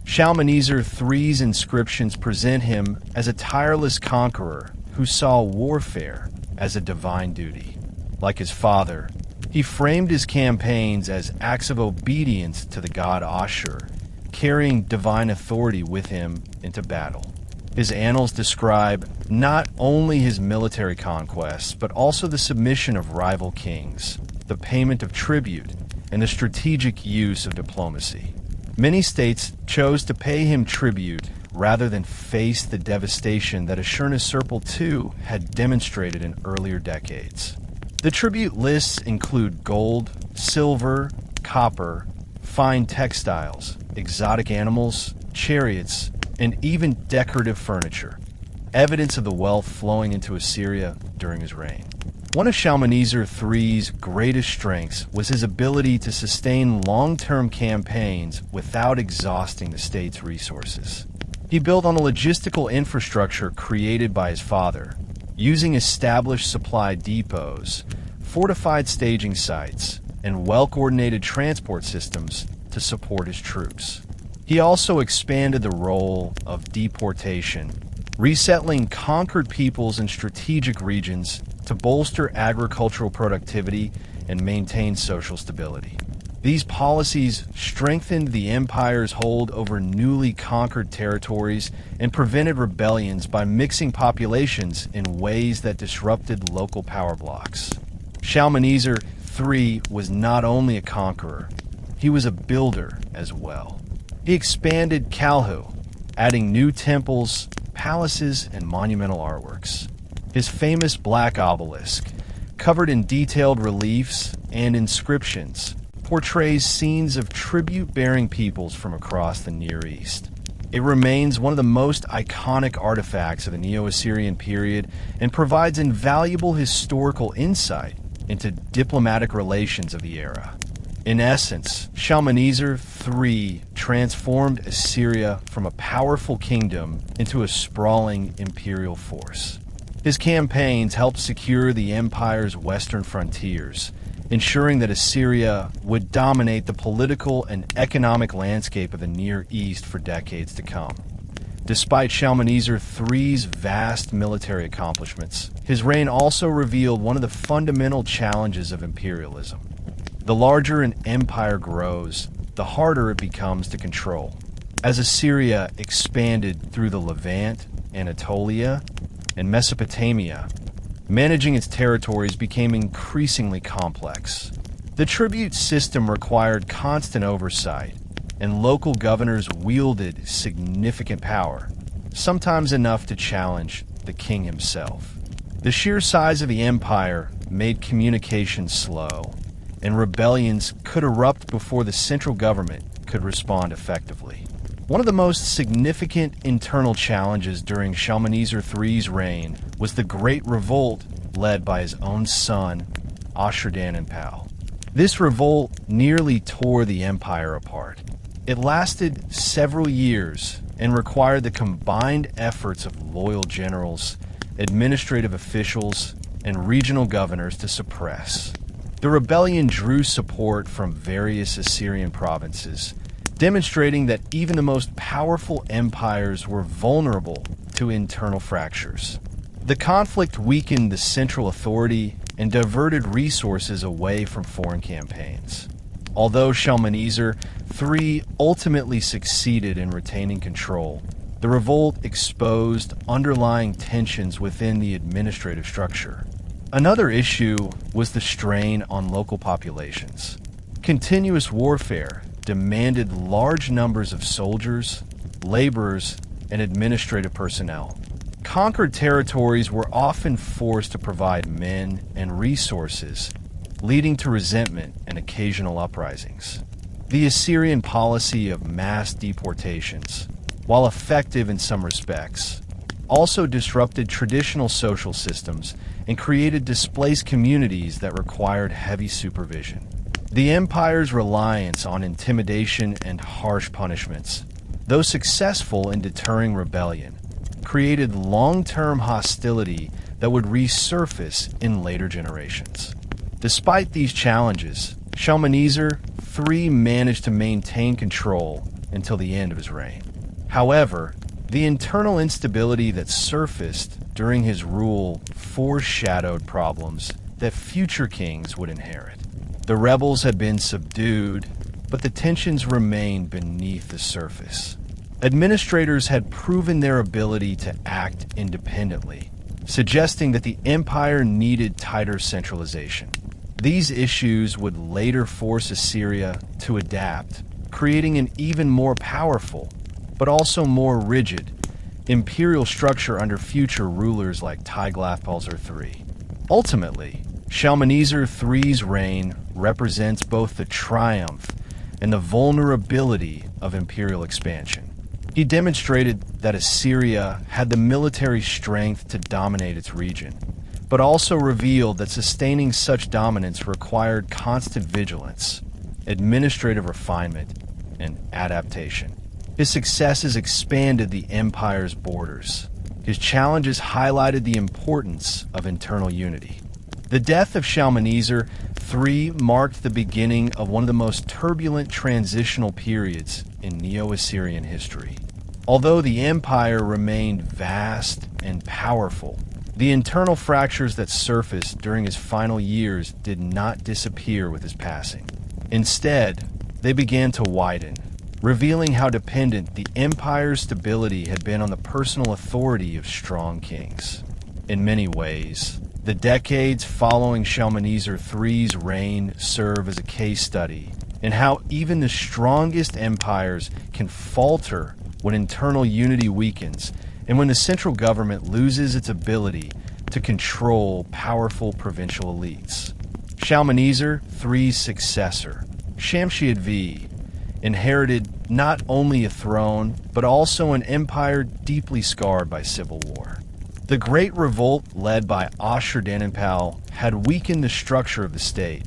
Shalmaneser III's inscriptions present him as a tireless conqueror who saw warfare as a divine duty. Like his father, he framed his campaigns as acts of obedience to the god Ashur, carrying divine authority with him into battle. His annals describe not only his military conquests, but also the submission of rival kings, the payment of tribute, and the strategic use of diplomacy. Many states chose to pay him tribute rather than face the devastation that Ashurbanipal II had demonstrated in earlier decades. The tribute lists include gold, silver, copper, fine textiles, exotic animals, chariots, and even decorative furniture, evidence of the wealth flowing into Assyria during his reign. One of Shalmaneser III's greatest strengths was his ability to sustain long-term campaigns without exhausting the state's resources. He built on a logistical infrastructure created by his father, using established supply depots, fortified staging sites, and well-coordinated transport systems to support his troops. He also expanded the role of deportation, resettling conquered peoples in strategic regions to bolster agricultural productivity and maintain social stability. These policies strengthened the empire's hold over newly conquered territories and prevented rebellions by mixing populations in ways that disrupted local power blocks. Shalmaneser III was not only a conqueror, he was a builder as well. He expanded Kalhu, adding new temples, palaces, and monumental artworks. His famous black obelisk, covered in detailed reliefs and inscriptions, portrays scenes of tribute-bearing peoples from across the Near East. It remains one of the most iconic artifacts of the Neo-Assyrian period and provides invaluable historical insight into diplomatic relations of the era. In essence, Shalmaneser III transformed Assyria from a powerful kingdom into a sprawling imperial force. His campaigns helped secure the empire's western frontiers, ensuring that Assyria would dominate the political and economic landscape of the Near East for decades to come. Despite Shalmaneser III's vast military accomplishments, his reign also revealed one of the fundamental challenges of imperialism. The larger an empire grows, the harder it becomes to control. As Assyria expanded through the Levant, Anatolia, and Mesopotamia, managing its territories became increasingly complex. The tribute system required constant oversight, and local governors wielded significant power, sometimes enough to challenge the king himself. The sheer size of the empire made communication slow, and rebellions could erupt before the central government could respond effectively. One of the most significant internal challenges during Shalmaneser III's reign was the Great Revolt led by his own son, Ashurbanipal. This revolt nearly tore the empire apart. It lasted several years and required the combined efforts of loyal generals, administrative officials, and regional governors to suppress. The rebellion drew support from various Assyrian provinces, demonstrating that even the most powerful empires were vulnerable to internal fractures. The conflict weakened the central authority and diverted resources away from foreign campaigns. Although Shalmaneser III ultimately succeeded in retaining control, the revolt exposed underlying tensions within the administrative structure. Another issue was the strain on local populations. Continuous warfare demanded large numbers of soldiers, laborers, and administrative personnel. Conquered territories were often forced to provide men and resources, leading to resentment and occasional uprisings. The Assyrian policy of mass deportations, while effective in some respects, also disrupted traditional social systems and created displaced communities that required heavy supervision. The empire's reliance on intimidation and harsh punishments, though successful in deterring rebellion, created long-term hostility that would resurface in later generations. Despite these challenges, Shalmaneser III managed to maintain control until the end of his reign. However, the internal instability that surfaced during his rule foreshadowed problems that future kings would inherit. The rebels had been subdued, but the tensions remained beneath the surface. Administrators had proven their ability to act independently, suggesting that the empire needed tighter centralization. These issues would later force Assyria to adapt, creating an even more powerful, but also more rigid, imperial structure under future rulers like Tiglath-Pileser III. Ultimately, Shalmaneser III's reign represents both the triumph and the vulnerability of imperial expansion. He demonstrated that Assyria had the military strength to dominate its region, but also revealed that sustaining such dominance required constant vigilance, administrative refinement, and adaptation. His successes expanded the empire's borders. His challenges highlighted the importance of internal unity. The death of Shalmaneser III marked the beginning of one of the most turbulent transitional periods in Neo-Assyrian history. Although the empire remained vast and powerful, the internal fractures that surfaced during his final years did not disappear with his passing. Instead, they began to widen, revealing how dependent the empire's stability had been on the personal authority of strong kings. In many ways, the decades following Shalmaneser III's reign serve as a case study in how even the strongest empires can falter when internal unity weakens and when the central government loses its ability to control powerful provincial elites. Shalmaneser III's successor, Shamshi-Advi, inherited not only a throne, but also an empire deeply scarred by civil war. The Great Revolt led by Ashurbanipal had weakened the structure of the state,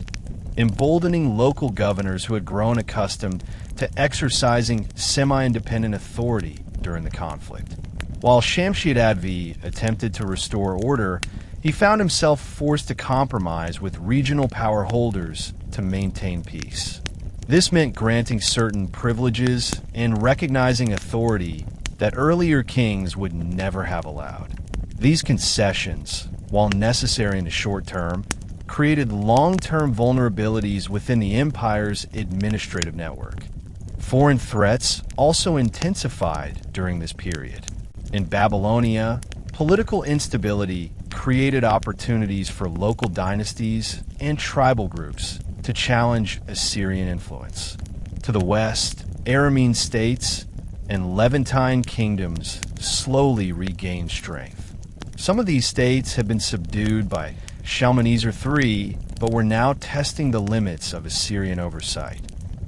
emboldening local governors who had grown accustomed to exercising semi-independent authority during the conflict. While Shamshi-Advi attempted to restore order, he found himself forced to compromise with regional power holders to maintain peace. This meant granting certain privileges and recognizing authority that earlier kings would never have allowed. These concessions, while necessary in the short term, created long-term vulnerabilities within the empire's administrative network. Foreign threats also intensified during this period. In Babylonia, political instability created opportunities for local dynasties and tribal groups to challenge Assyrian influence. To the west, Aramean states and Levantine kingdoms slowly regained strength. Some of these states had been subdued by Shalmaneser III, but were now testing the limits of Assyrian oversight.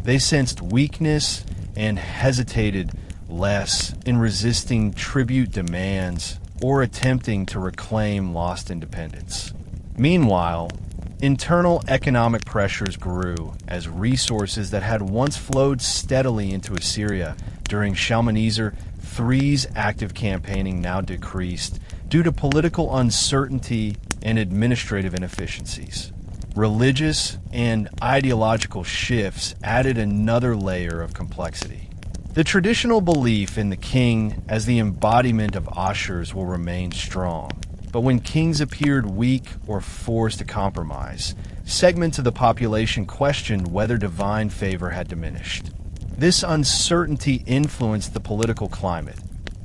They sensed weakness and hesitated less in resisting tribute demands or attempting to reclaim lost independence. Meanwhile, internal economic pressures grew as resources that had once flowed steadily into Assyria during Shalmaneser III's active campaigning now decreased due to political uncertainty and administrative inefficiencies. Religious and ideological shifts added another layer of complexity. The traditional belief in the king as the embodiment of Ashurs will remain strong, but when kings appeared weak or forced to compromise, segments of the population questioned whether divine favor had diminished. This uncertainty influenced the political climate,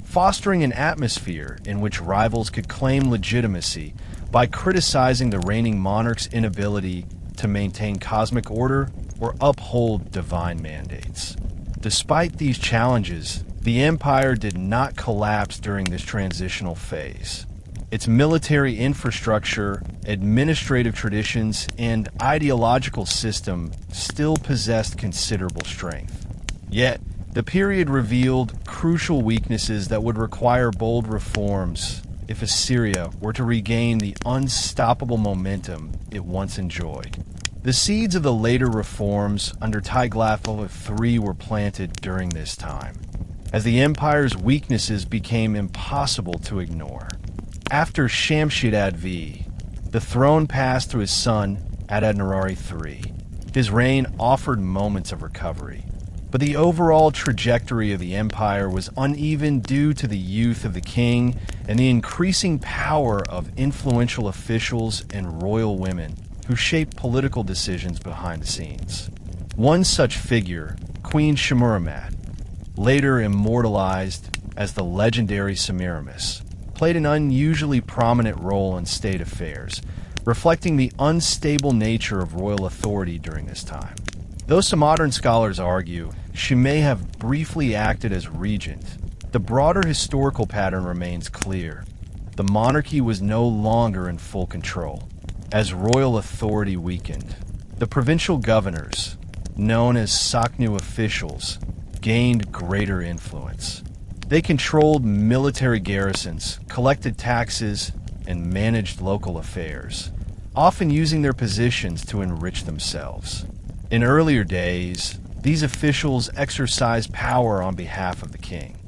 fostering an atmosphere in which rivals could claim legitimacy by criticizing the reigning monarch's inability to maintain cosmic order or uphold divine mandates. Despite these challenges, the empire did not collapse during this transitional phase. Its military infrastructure, administrative traditions, and ideological system still possessed considerable strength. Yet, the period revealed crucial weaknesses that would require bold reforms if Assyria were to regain the unstoppable momentum it once enjoyed. The seeds of the later reforms under Tiglath-Pileser III were planted during this time, as the empire's weaknesses became impossible to ignore. After Shamshi-Adad V, the throne passed to his son, Adad-Nirari III. His reign offered moments of recovery, but the overall trajectory of the empire was uneven due to the youth of the king and the increasing power of influential officials and royal women who shaped political decisions behind the scenes. One such figure, Queen Shemuramat, later immortalized as the legendary Semiramis, played an unusually prominent role in state affairs, reflecting the unstable nature of royal authority during this time. Though some modern scholars argue she may have briefly acted as regent, the broader historical pattern remains clear. The monarchy was no longer in full control. As royal authority weakened, the provincial governors, known as Saknu officials, gained greater influence. They controlled military garrisons, collected taxes, and managed local affairs, often using their positions to enrich themselves. In earlier days, these officials exercised power on behalf of the king.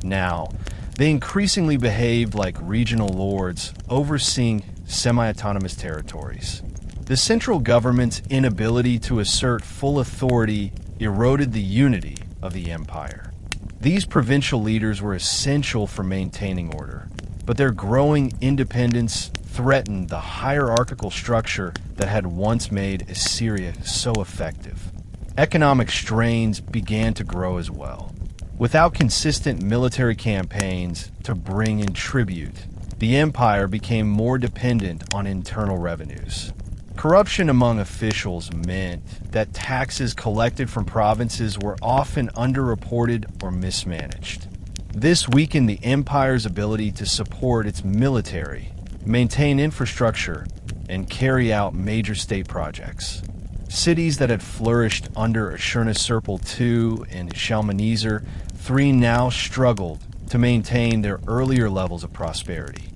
Now, they increasingly behaved like regional lords overseeing semi-autonomous territories. The central government's inability to assert full authority eroded the unity of the empire. These provincial leaders were essential for maintaining order, but their growing independence threatened the hierarchical structure that had once made Assyria so effective. Economic strains began to grow as well. Without consistent military campaigns to bring in tribute, the empire became more dependent on internal revenues. Corruption among officials meant that taxes collected from provinces were often underreported or mismanaged. This weakened the empire's ability to support its military, maintain infrastructure, and carry out major state projects. Cities that had flourished under Ashurbanipal II and Shalmaneser III now struggled to maintain their earlier levels of prosperity.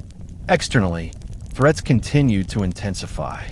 Externally, threats continued to intensify.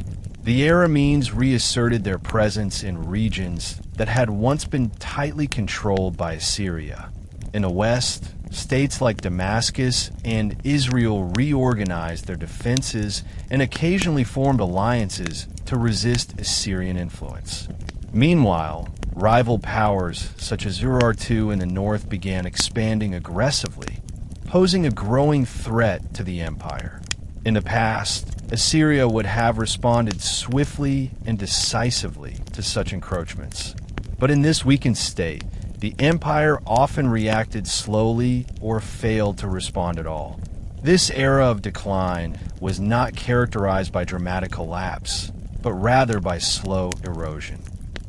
The Arameans reasserted their presence in regions that had once been tightly controlled by Assyria. In the west, states like Damascus and Israel reorganized their defenses and occasionally formed alliances to resist Assyrian influence. Meanwhile, rival powers such as Ur II in the north began expanding aggressively, posing a growing threat to the empire. In the past, Assyria would have responded swiftly and decisively to such encroachments. But in this weakened state, the empire often reacted slowly or failed to respond at all. This era of decline was not characterized by dramatic collapse, but rather by slow erosion.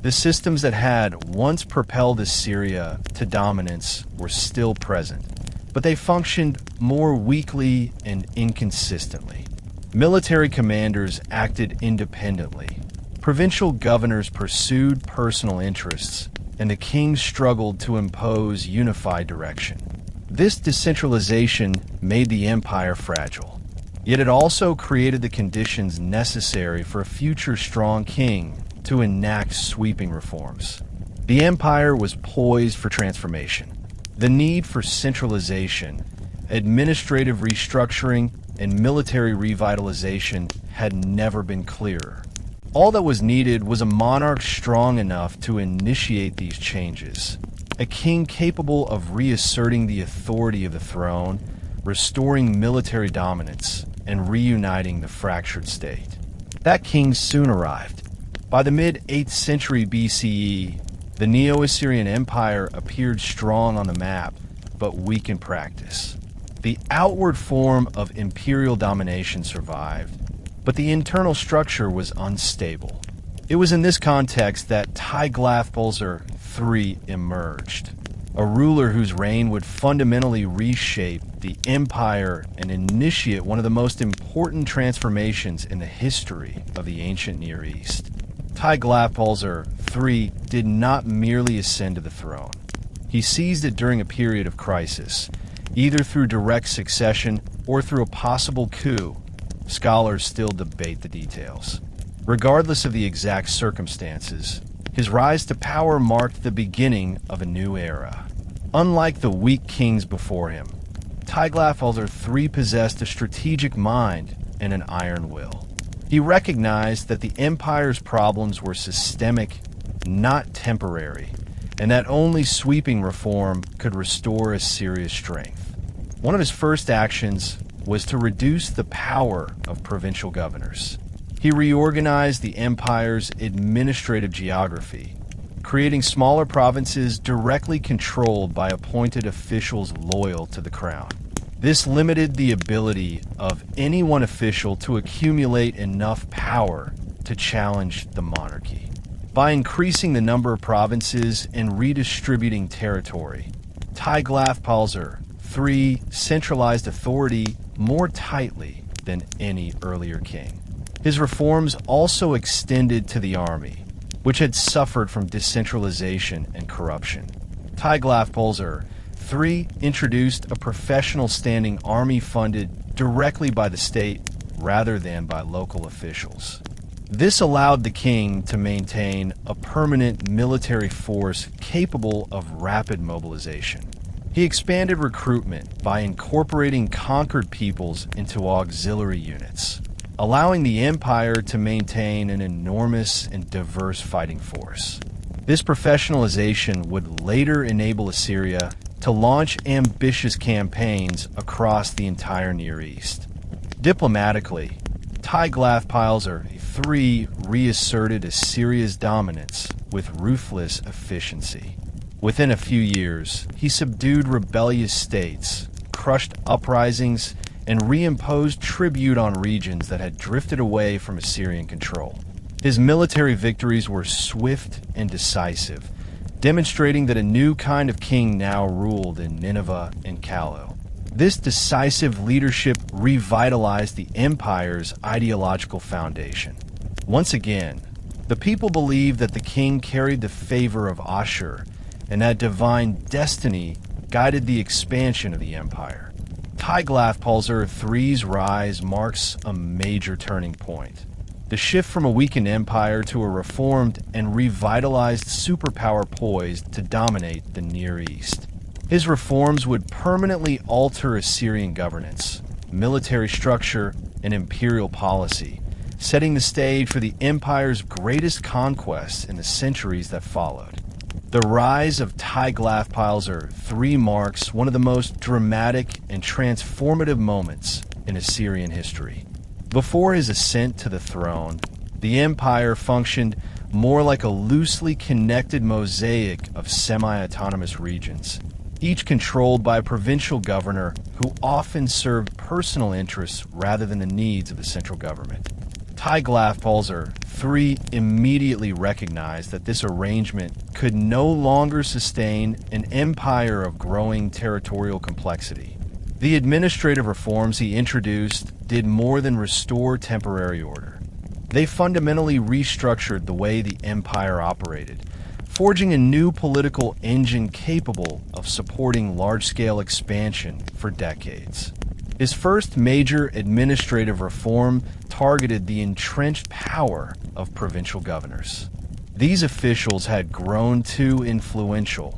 The systems that had once propelled Assyria to dominance were still present, but they functioned more weakly and inconsistently. Military commanders acted independently. Provincial governors pursued personal interests, and the king struggled to impose unified direction. This decentralization made the empire fragile, yet it also created the conditions necessary for a future strong king to enact sweeping reforms. The empire was poised for transformation. The need for centralization, administrative restructuring, and military revitalization had never been clearer. All that was needed was a monarch strong enough to initiate these changes, a king capable of reasserting the authority of the throne, restoring military dominance, and reuniting the fractured state. That king soon arrived. By the mid-8th century BCE, the Neo-Assyrian Empire appeared strong on the map, but weak in practice. The outward form of imperial domination survived, but the internal structure was unstable. It was in this context that Tiglath-Pileser III emerged, a ruler whose reign would fundamentally reshape the empire and initiate one of the most important transformations in the history of the ancient Near East. Tiglath-Pileser III did not merely ascend to the throne. He seized it during a period of crisis, either through direct succession or through a possible coup. Scholars still debate the details. Regardless of the exact circumstances, his rise to power marked the beginning of a new era. Unlike the weak kings before him, Tiglath-Pileser III possessed a strategic mind and an iron will. He recognized that the empire's problems were systemic, not temporary, and that only sweeping reform could restore Assyria's strength. One of his first actions was to reduce the power of provincial governors. He reorganized the empire's administrative geography, creating smaller provinces directly controlled by appointed officials loyal to the crown. This limited the ability of any one official to accumulate enough power to challenge the monarchy. By increasing the number of provinces and redistributing territory, Tiglath-Pileser III centralized authority more tightly than any earlier king. His reforms also extended to the army, which had suffered from decentralization and corruption. Tiglath-Pileser III introduced a professional standing army funded directly by the state rather than by local officials. This allowed the king to maintain a permanent military force capable of rapid mobilization. He expanded recruitment by incorporating conquered peoples into auxiliary units, allowing the empire to maintain an enormous and diverse fighting force. This professionalization would later enable Assyria to launch ambitious campaigns across the entire Near East. Diplomatically, Tiglath-Pileser III reasserted Assyria's dominance with ruthless efficiency. Within a few years, he subdued rebellious states, crushed uprisings, and reimposed tribute on regions that had drifted away from Assyrian control. His military victories were swift and decisive, demonstrating that a new kind of king now ruled in Nineveh and Kalhu. This decisive leadership revitalized the empire's ideological foundation. Once again, the people believed that the king carried the favor of Ashur, and that divine destiny guided the expansion of the empire. Tiglath-Pileser III's rise marks a major turning point. The shift from a weakened empire to a reformed and revitalized superpower poised to dominate the Near East. His reforms would permanently alter Assyrian governance, military structure, and imperial policy, setting the stage for the empire's greatest conquests in the centuries that followed. The rise of Tiglath-Pileser III marks one of the most dramatic and transformative moments in Assyrian history. Before his ascent to the throne, the empire functioned more like a loosely connected mosaic of semi-autonomous regions, each controlled by a provincial governor who often served personal interests rather than the needs of the central government. Tiglath-Pileser III immediately recognized that this arrangement could no longer sustain an empire of growing territorial complexity. The administrative reforms he introduced did more than restore temporary order. They fundamentally restructured the way the empire operated, forging a new political engine capable of supporting large-scale expansion for decades. His first major administrative reform targeted the entrenched power of provincial governors. These officials had grown too influential,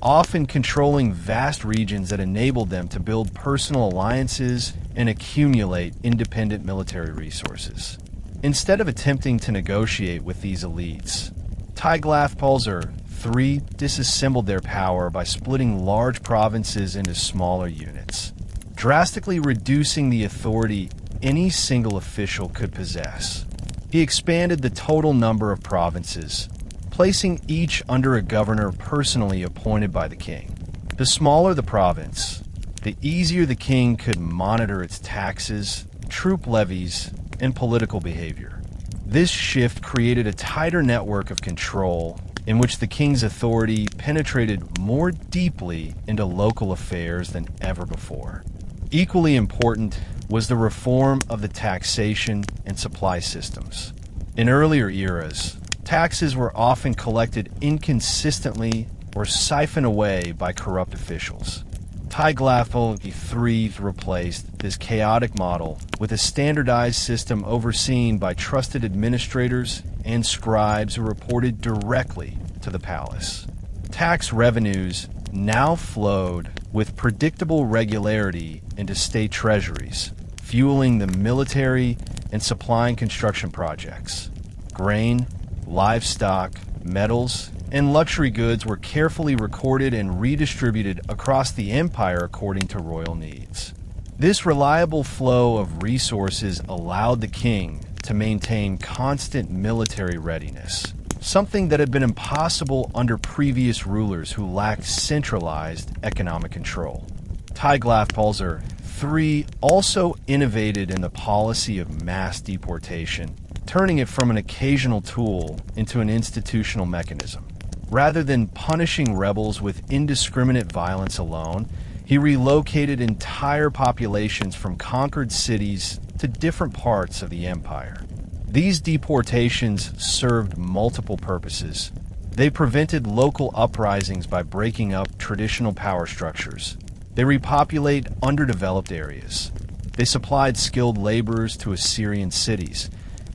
often controlling vast regions that enabled them to build personal alliances and accumulate independent military resources. Instead of attempting to negotiate with these elites, Tiglath-Pileser III disassembled their power by splitting large provinces into smaller units, drastically reducing the authority any single official could possess. He expanded the total number of provinces, placing each under a governor personally appointed by the king. The smaller the province, the easier the king could monitor its taxes, troop levies, and political behavior. This shift created a tighter network of control in which the king's authority penetrated more deeply into local affairs than ever before. Equally important was the reform of the taxation and supply systems. In earlier eras, taxes were often collected inconsistently or siphoned away by corrupt officials. Tiglath-Pileser III replaced this chaotic model with a standardized system overseen by trusted administrators and scribes who reported directly to the palace. Tax revenues now flowed with predictable regularity into state treasuries, fueling the military and supplying construction projects. Grain, livestock, metals, and luxury goods were carefully recorded and redistributed across the empire according to royal needs. This reliable flow of resources allowed the king to maintain constant military readiness, something that had been impossible under previous rulers who lacked centralized economic control. Tiglath-Pileser III also innovated in the policy of mass deportation, turning it from an occasional tool into an institutional mechanism. Rather than punishing rebels with indiscriminate violence alone, he relocated entire populations from conquered cities to different parts of the empire. These deportations served multiple purposes. They prevented local uprisings by breaking up traditional power structures. They repopulate underdeveloped areas. They supplied skilled laborers to Assyrian cities,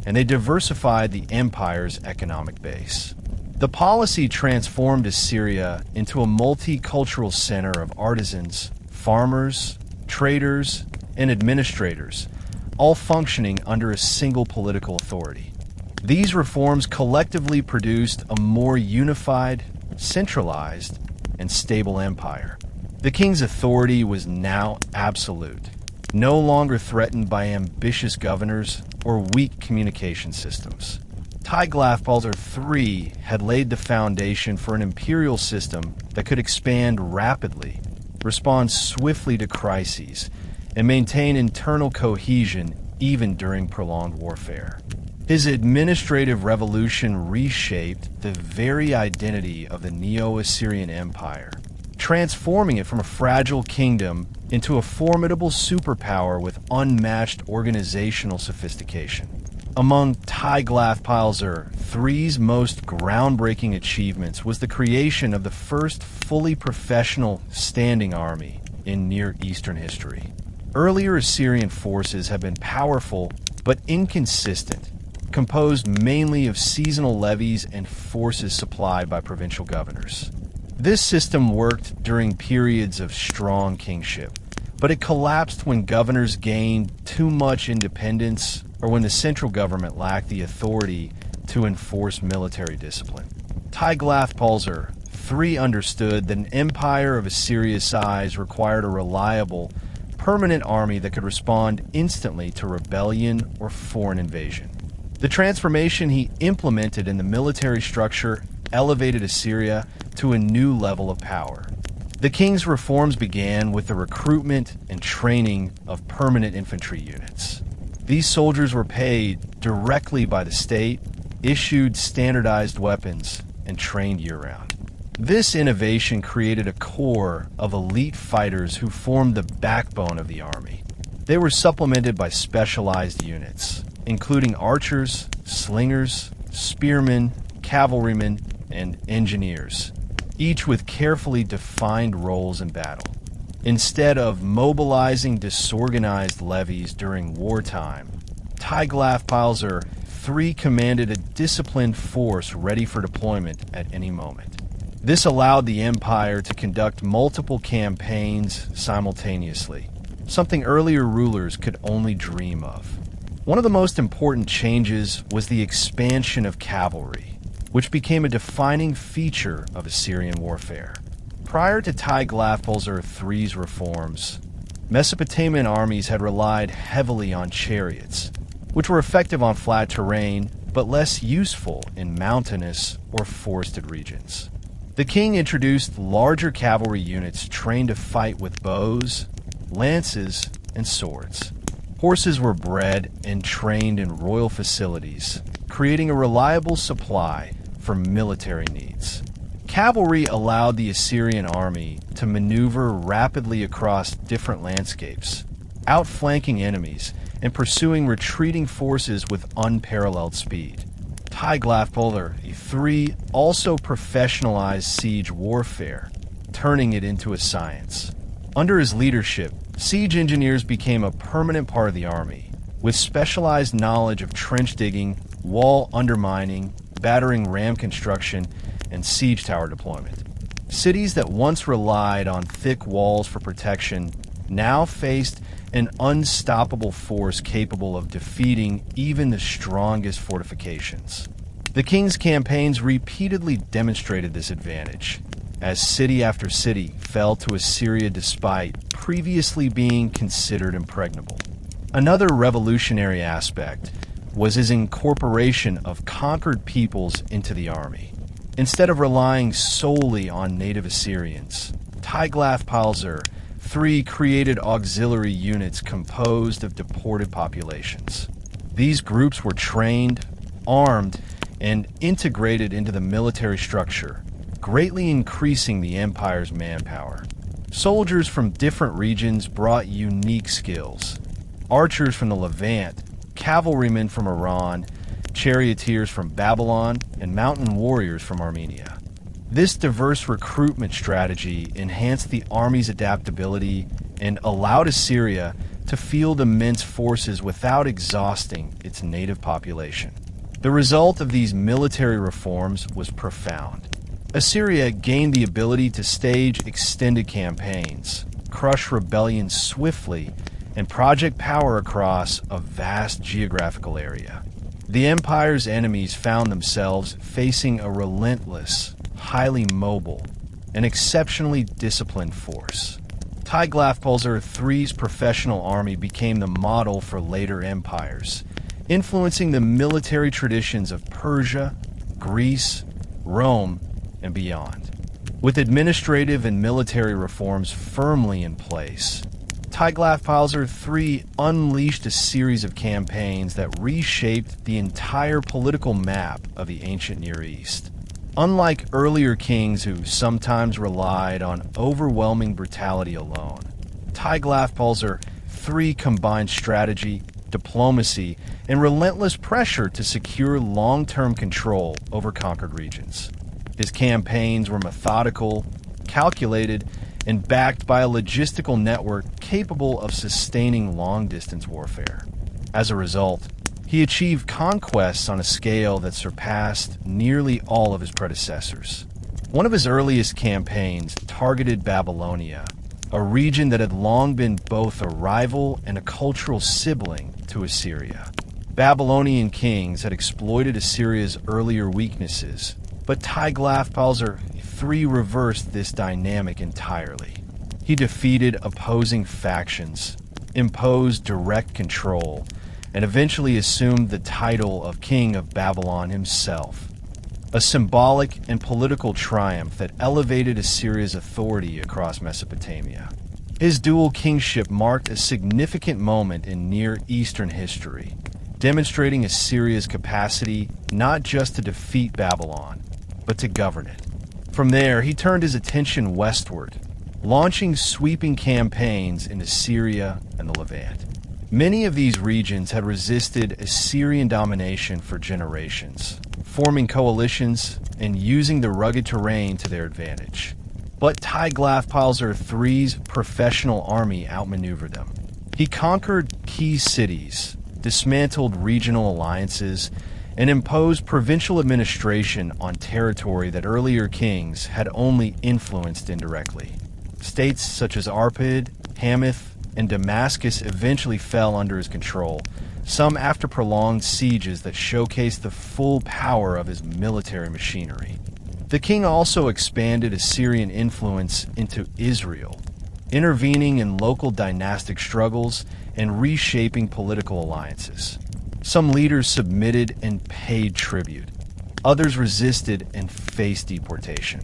and they diversified the empire's economic base. The policy transformed Assyria into a multicultural center of artisans, farmers, traders, and administrators, all functioning under a single political authority. These reforms collectively produced a more unified, centralized, and stable empire. The king's authority was now absolute, no longer threatened by ambitious governors or weak communication systems. Tiglath-Pileser III had laid the foundation for an imperial system that could expand rapidly, respond swiftly to crises, and maintain internal cohesion even during prolonged warfare. His administrative revolution reshaped the very identity of the Neo-Assyrian Empire, transforming it from a fragile kingdom into a formidable superpower with unmatched organizational sophistication. Among Tiglath-Pileser III's most groundbreaking achievements was the creation of the first fully professional standing army in Near Eastern history. Earlier Assyrian forces had been powerful but inconsistent, composed mainly of seasonal levies and forces supplied by provincial governors. This system worked during periods of strong kingship, but it collapsed when governors gained too much independence or when the central government lacked the authority to enforce military discipline. Tiglath-Pileser III understood that an empire of Assyria's size required a reliable, permanent army that could respond instantly to rebellion or foreign invasion. The transformation he implemented in the military structure elevated Assyria to a new level of power. The king's reforms began with the recruitment and training of permanent infantry units. These soldiers were paid directly by the state, issued standardized weapons, and trained year-round. This innovation created a core of elite fighters who formed the backbone of the army. They were supplemented by specialized units, including archers, slingers, spearmen, cavalrymen, and engineers, each with carefully defined roles in battle. Instead of mobilizing disorganized levies during wartime, Tiglath-Pileser III commanded a disciplined force ready for deployment at any moment. This allowed the empire to conduct multiple campaigns simultaneously, something earlier rulers could only dream of. One of the most important changes was the expansion of cavalry, which became a defining feature of Assyrian warfare. Prior to Tiglath-Pileser III's reforms, Mesopotamian armies had relied heavily on chariots, which were effective on flat terrain but less useful in mountainous or forested regions. The king introduced larger cavalry units trained to fight with bows, lances, and swords. Horses were bred and trained in royal facilities, creating a reliable supply for military needs. Cavalry allowed the Assyrian army to maneuver rapidly across different landscapes, outflanking enemies and pursuing retreating forces with unparalleled speed. Tiglath-Pileser III also professionalized siege warfare, turning it into a science. Under his leadership, siege engineers became a permanent part of the army, with specialized knowledge of trench digging, wall undermining, battering ram construction, and siege tower deployment. Cities that once relied on thick walls for protection now faced an unstoppable force capable of defeating even the strongest fortifications. The king's campaigns repeatedly demonstrated this advantage, as city after city fell to Assyria despite previously being considered impregnable. Another revolutionary aspect was his incorporation of conquered peoples into the army. Instead of relying solely on native Assyrians, Tiglath-Pileser III created auxiliary units composed of deported populations. These groups were trained, armed, and integrated into the military structure, greatly increasing the empire's manpower. Soldiers from different regions brought unique skills. Archers from the Levant, cavalrymen from Iran, charioteers from Babylon, and mountain warriors from Armenia. This diverse recruitment strategy enhanced the army's adaptability and allowed Assyria to field immense forces without exhausting its native population. The result of these military reforms was profound. Assyria gained the ability to stage extended campaigns, crush rebellions swiftly, and project power across a vast geographical area. The empire's enemies found themselves facing a relentless, highly mobile, and exceptionally disciplined force. Tiglath-Pileser III's professional army became the model for later empires, influencing the military traditions of Persia, Greece, Rome, and beyond. With administrative and military reforms firmly in place, Tiglath-Pileser III unleashed a series of campaigns that reshaped the entire political map of the ancient Near East. Unlike earlier kings who sometimes relied on overwhelming brutality alone, Tiglath-Pileser III combined strategy, diplomacy, and relentless pressure to secure long-term control over conquered regions. His campaigns were methodical, calculated, and backed by a logistical network capable of sustaining long-distance warfare. As a result, he achieved conquests on a scale that surpassed nearly all of his predecessors. One of his earliest campaigns targeted Babylonia, a region that had long been both a rival and a cultural sibling to Assyria. Babylonian kings had exploited Assyria's earlier weaknesses, but Tiglath-Pileser III reversed this dynamic entirely. He defeated opposing factions, imposed direct control, and eventually assumed the title of King of Babylon himself, a symbolic and political triumph that elevated Assyria's authority across Mesopotamia. His dual kingship marked a significant moment in Near Eastern history, demonstrating Assyria's capacity not just to defeat Babylon, but to govern it. From there, he turned his attention westward, launching sweeping campaigns into Syria and the Levant. Many of these regions had resisted Assyrian domination for generations, forming coalitions and using the rugged terrain to their advantage. But Tiglath-Pileser III's professional army outmaneuvered them. He conquered key cities, dismantled regional alliances, and imposed provincial administration on territory that earlier kings had only influenced indirectly. States such as Arpad, Hamath, and Damascus eventually fell under his control, some after prolonged sieges that showcased the full power of his military machinery. The king also expanded Assyrian influence into Israel, intervening in local dynastic struggles and reshaping political alliances. Some leaders submitted and paid tribute. Others resisted and faced deportation.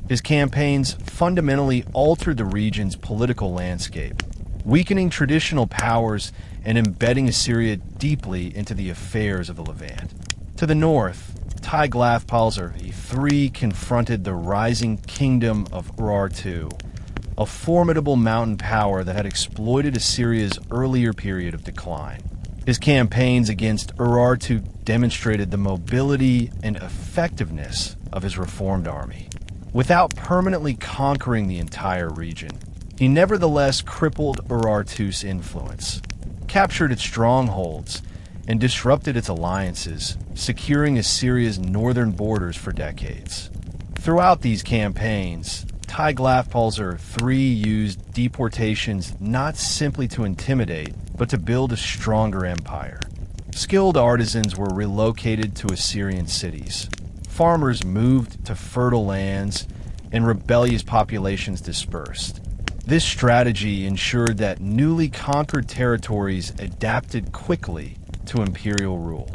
His campaigns fundamentally altered the region's political landscape, weakening traditional powers and embedding Assyria deeply into the affairs of the Levant. To the north, Tiglath-Pileser III confronted the rising kingdom of Ur-II, a formidable mountain power that had exploited Assyria's earlier period of decline. His campaigns against Ur-II demonstrated the mobility and effectiveness of his reformed army. Without permanently conquering the entire region, he nevertheless crippled Ur-II's influence, captured its strongholds, and disrupted its alliances, securing Assyria's northern borders for decades. Throughout these campaigns, Tiglath-Pileser III used deportations not simply to intimidate, but to build a stronger empire. Skilled artisans were relocated to Assyrian cities. Farmers moved to fertile lands, and rebellious populations dispersed. This strategy ensured that newly conquered territories adapted quickly to imperial rule.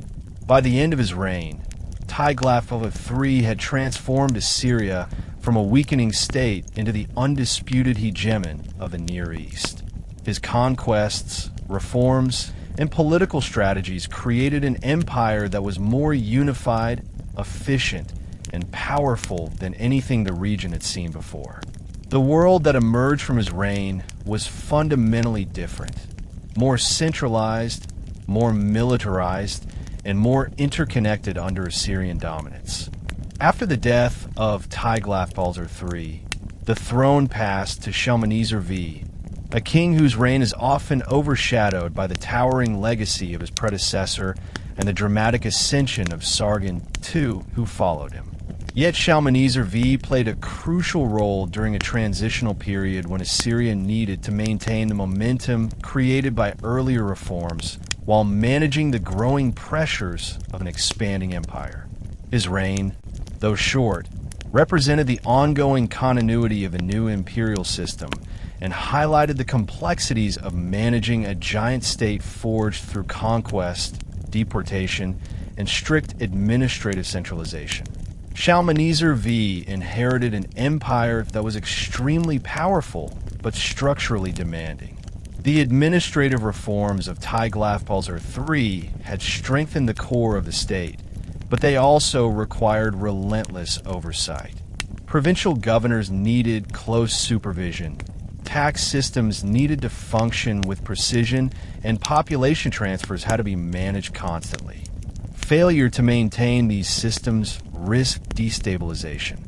By the end of his reign, Tiglath-Pileser III had transformed Assyria from a weakening state into the undisputed hegemon of the Near East. His conquests, reforms, and political strategies created an empire that was more unified, efficient, and powerful than anything the region had seen before. The world that emerged from his reign was fundamentally different, more centralized, more militarized, and more interconnected under Assyrian dominance. After the death of Tiglath-Pileser III, the throne passed to Shalmaneser V, a king whose reign is often overshadowed by the towering legacy of his predecessor and the dramatic ascension of Sargon II, who followed him. Yet Shalmaneser V played a crucial role during a transitional period when Assyria needed to maintain the momentum created by earlier reforms while managing the growing pressures of an expanding empire. His reign, though short, represented the ongoing continuity of a new imperial system and highlighted the complexities of managing a giant state forged through conquest, deportation, and strict administrative centralization. Shalmaneser V inherited an empire that was extremely powerful but structurally demanding. The administrative reforms of Tiglath-Pileser III had strengthened the core of the state, but they also required relentless oversight. Provincial governors needed close supervision, tax systems needed to function with precision, and population transfers had to be managed constantly. Failure to maintain these systems risked destabilization.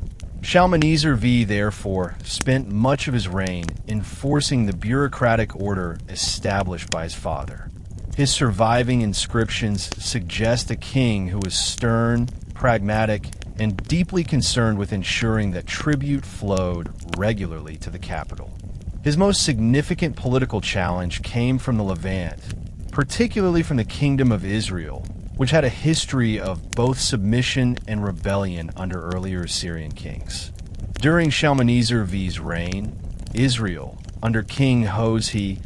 Shalmaneser V, therefore, spent much of his reign enforcing the bureaucratic order established by his father. His surviving inscriptions suggest a king who was stern, pragmatic, and deeply concerned with ensuring that tribute flowed regularly to the capital. His most significant political challenge came from the Levant, particularly from the Kingdom of Israel, which had a history of both submission and rebellion under earlier Assyrian kings. During Shalmaneser V's reign, Israel, under King Hoshea,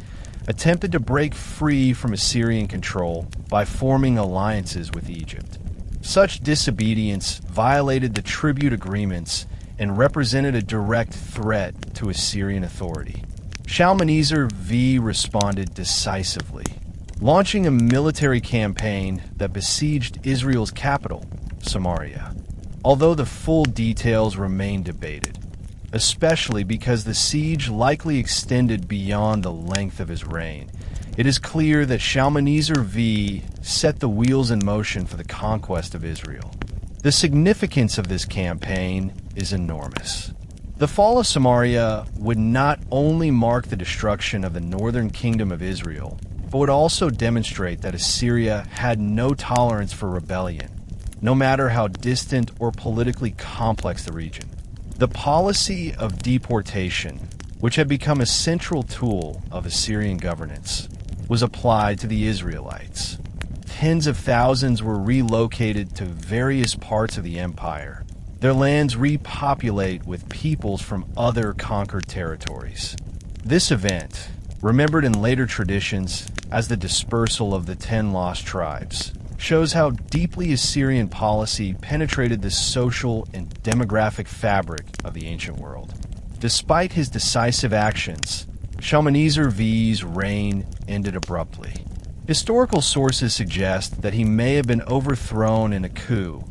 attempted to break free from Assyrian control by forming alliances with Egypt. Such disobedience violated the tribute agreements and represented a direct threat to Assyrian authority. Shalmaneser V responded decisively, launching a military campaign that besieged Israel's capital, Samaria, although the full details remain debated, especially because the siege likely extended beyond the length of his reign. It is clear that Shalmaneser V set the wheels in motion for the conquest of Israel. The significance of this campaign is enormous. The fall of Samaria would not only mark the destruction of the northern kingdom of Israel, but would also demonstrate that Assyria had no tolerance for rebellion, no matter how distant or politically complex the region. The policy of deportation, which had become a central tool of Assyrian governance, was applied to the Israelites. Tens of thousands were relocated to various parts of the empire, their lands repopulate with peoples from other conquered territories. This event, remembered in later traditions as the dispersal of the 10 lost tribes, shows how deeply Assyrian policy penetrated the social and demographic fabric of the ancient world. Despite his decisive actions, Shalmaneser V's reign ended abruptly. Historical sources suggest that he may have been overthrown in a coup,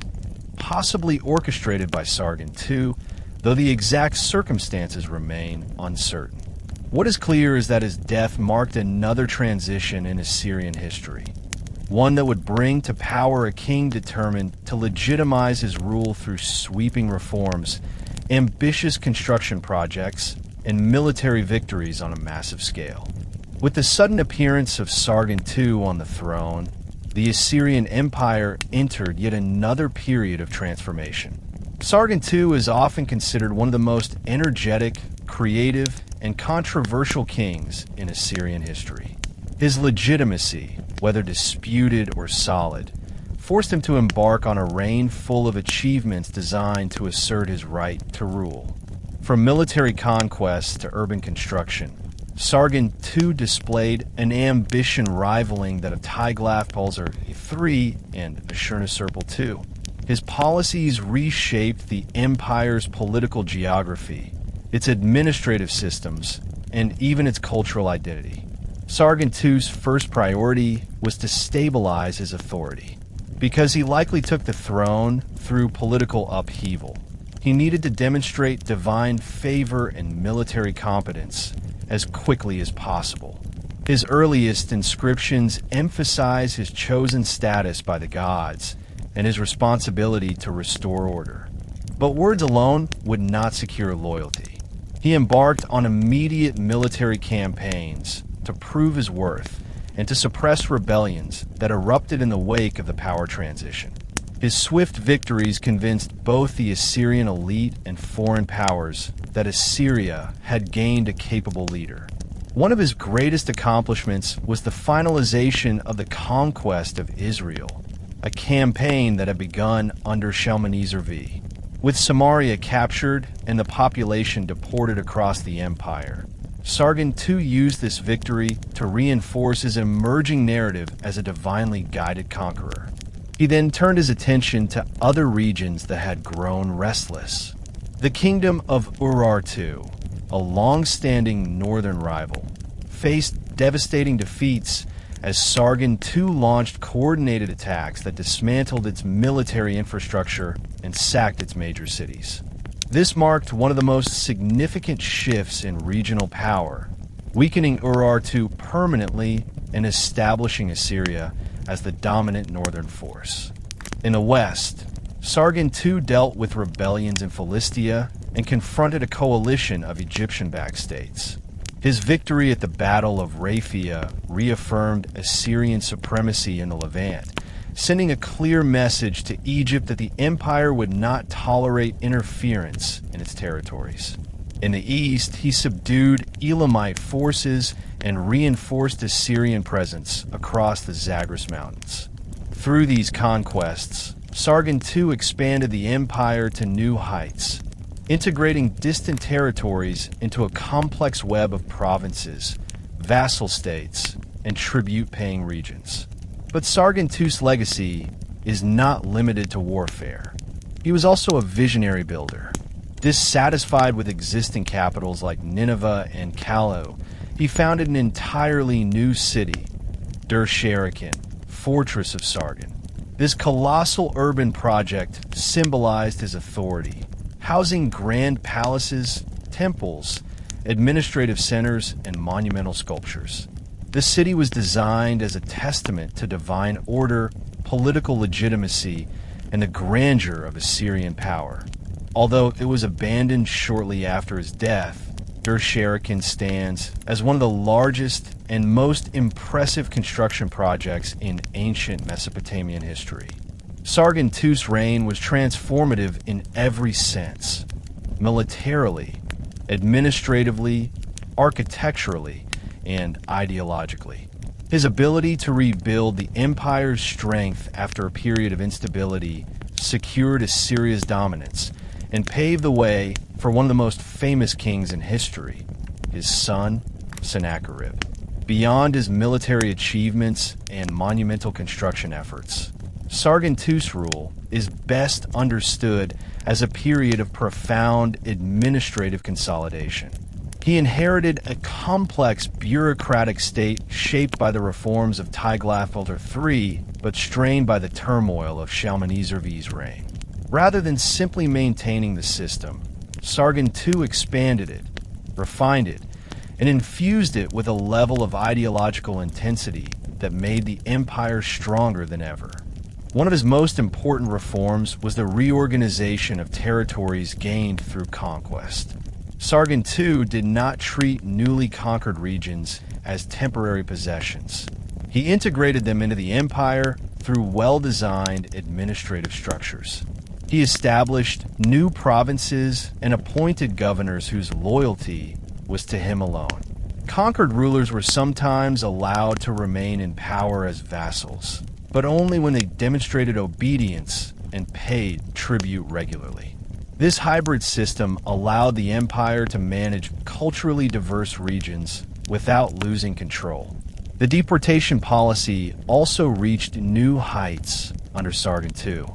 possibly orchestrated by Sargon II, though the exact circumstances remain uncertain. What is clear is that his death marked another transition in Assyrian history, one that would bring to power a king determined to legitimize his rule through sweeping reforms, ambitious construction projects, and military victories on a massive scale. With the sudden appearance of Sargon II on the throne, the Assyrian Empire entered yet another period of transformation. Sargon II is often considered one of the most energetic, creative, and controversial kings in Assyrian history. His legitimacy, whether disputed or solid, forced him to embark on a reign full of achievements designed to assert his right to rule. From military conquests to urban construction, Sargon II displayed an ambition rivaling that of Tiglath-Pileser III and Ashurbanipal II. His policies reshaped the empire's political geography, its administrative systems, and even its cultural identity. Sargon II's first priority was to stabilize his authority. Because he likely took the throne through political upheaval, he needed to demonstrate divine favor and military competence as quickly as possible. His earliest inscriptions emphasize his chosen status by the gods and his responsibility to restore order. But words alone would not secure loyalty. He embarked on immediate military campaigns to prove his worth and to suppress rebellions that erupted in the wake of the power transition. His swift victories convinced both the Assyrian elite and foreign powers that Assyria had gained a capable leader. One of his greatest accomplishments was the finalization of the conquest of Israel, a campaign that had begun under Shalmaneser V. With Samaria captured and the population deported across the empire, Sargon II used this victory to reinforce his emerging narrative as a divinely guided conqueror. He then turned his attention to other regions that had grown restless. The kingdom of Urartu, a long-standing northern rival, faced devastating defeats as Sargon II launched coordinated attacks that dismantled its military infrastructure and sacked its major cities. This marked one of the most significant shifts in regional power, weakening Urartu permanently and establishing Assyria as the dominant northern force. In the west, Sargon II dealt with rebellions in Philistia and confronted a coalition of Egyptian-backed states. His victory at the Battle of Raphia reaffirmed Assyrian supremacy in the Levant, sending a clear message to Egypt that the empire would not tolerate interference in its territories. In the east, he subdued Elamite forces and reinforced Assyrian presence across the Zagros Mountains. Through these conquests, Sargon II expanded the empire to new heights, integrating distant territories into a complex web of provinces, vassal states, and tribute-paying regions. But Sargon II's legacy is not limited to warfare. He was also a visionary builder. Dissatisfied with existing capitals like Nineveh and Kalhu, he founded an entirely new city, Dur-Sharrukin, fortress of Sargon. This colossal urban project symbolized his authority, housing grand palaces, temples, administrative centers, and monumental sculptures. The city was designed as a testament to divine order, political legitimacy, and the grandeur of Assyrian power. Although it was abandoned shortly after his death, Dur-Sharrukin stands as one of the largest and most impressive construction projects in ancient Mesopotamian history. Sargon II's reign was transformative in every sense: militarily, administratively, architecturally, and ideologically. His ability to rebuild the empire's strength after a period of instability secured Assyria's dominance and paved the way for one of the most famous kings in history, his son, Sennacherib. Beyond his military achievements and monumental construction efforts, Sargon II's rule is best understood as a period of profound administrative consolidation. He inherited a complex bureaucratic state shaped by the reforms of Tiglath-Pileser III, but strained by the turmoil of Shalmaneser V's reign. Rather than simply maintaining the system, Sargon II expanded it, refined it, and infused it with a level of ideological intensity that made the empire stronger than ever. One of his most important reforms was the reorganization of territories gained through conquest. Sargon II did not treat newly conquered regions as temporary possessions. He integrated them into the empire through well-designed administrative structures. He established new provinces and appointed governors whose loyalty was to him alone. Conquered rulers were sometimes allowed to remain in power as vassals, but only when they demonstrated obedience and paid tribute regularly. This hybrid system allowed the empire to manage culturally diverse regions without losing control. The deportation policy also reached new heights under Sargon II.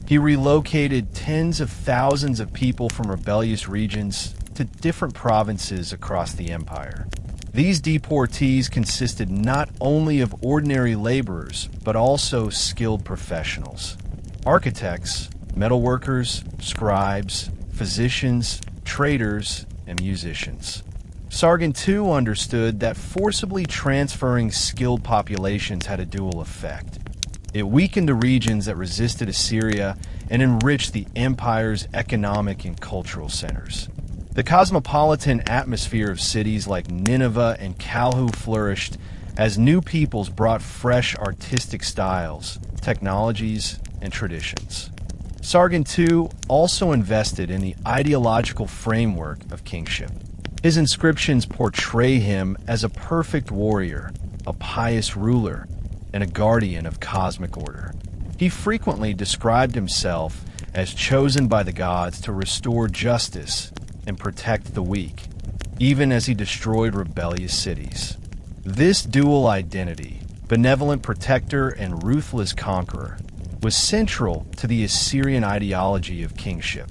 He relocated tens of thousands of people from rebellious regions to different provinces across the empire. These deportees consisted not only of ordinary laborers, but also skilled professionals: architects, metalworkers, scribes, physicians, traders, and musicians. Sargon II understood that forcibly transferring skilled populations had a dual effect. It weakened the regions that resisted Assyria and enriched the empire's economic and cultural centers. The cosmopolitan atmosphere of cities like Nineveh and Kalhu flourished as new peoples brought fresh artistic styles, technologies, and traditions. Sargon II also invested in the ideological framework of kingship. His inscriptions portray him as a perfect warrior, a pious ruler, and a guardian of cosmic order. He frequently described himself as chosen by the gods to restore justice and protect the weak, even as he destroyed rebellious cities. This dual identity, benevolent protector and ruthless conqueror, was central to the Assyrian ideology of kingship.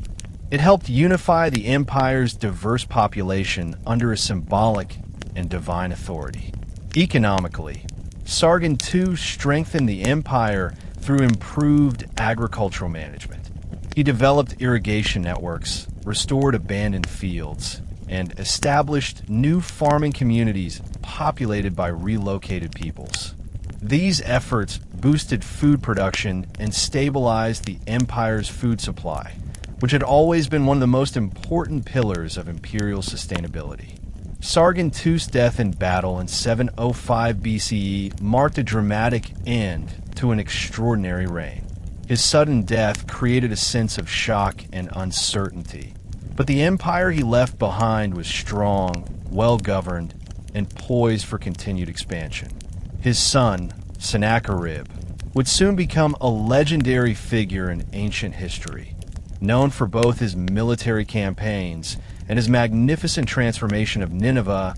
It helped unify the empire's diverse population under a symbolic and divine authority. Economically, Sargon II strengthened the empire through improved agricultural management. He developed irrigation networks, restored abandoned fields, and established new farming communities populated by relocated peoples. These efforts boosted food production and stabilized the empire's food supply, which had always been one of the most important pillars of imperial sustainability. Sargon II's death in battle in 705 BCE marked a dramatic end to an extraordinary reign. His sudden death created a sense of shock and uncertainty, but the empire he left behind was strong, well-governed, and poised for continued expansion. His son, Sennacherib, would soon become a legendary figure in ancient history, known for both his military campaigns and his magnificent transformation of Nineveh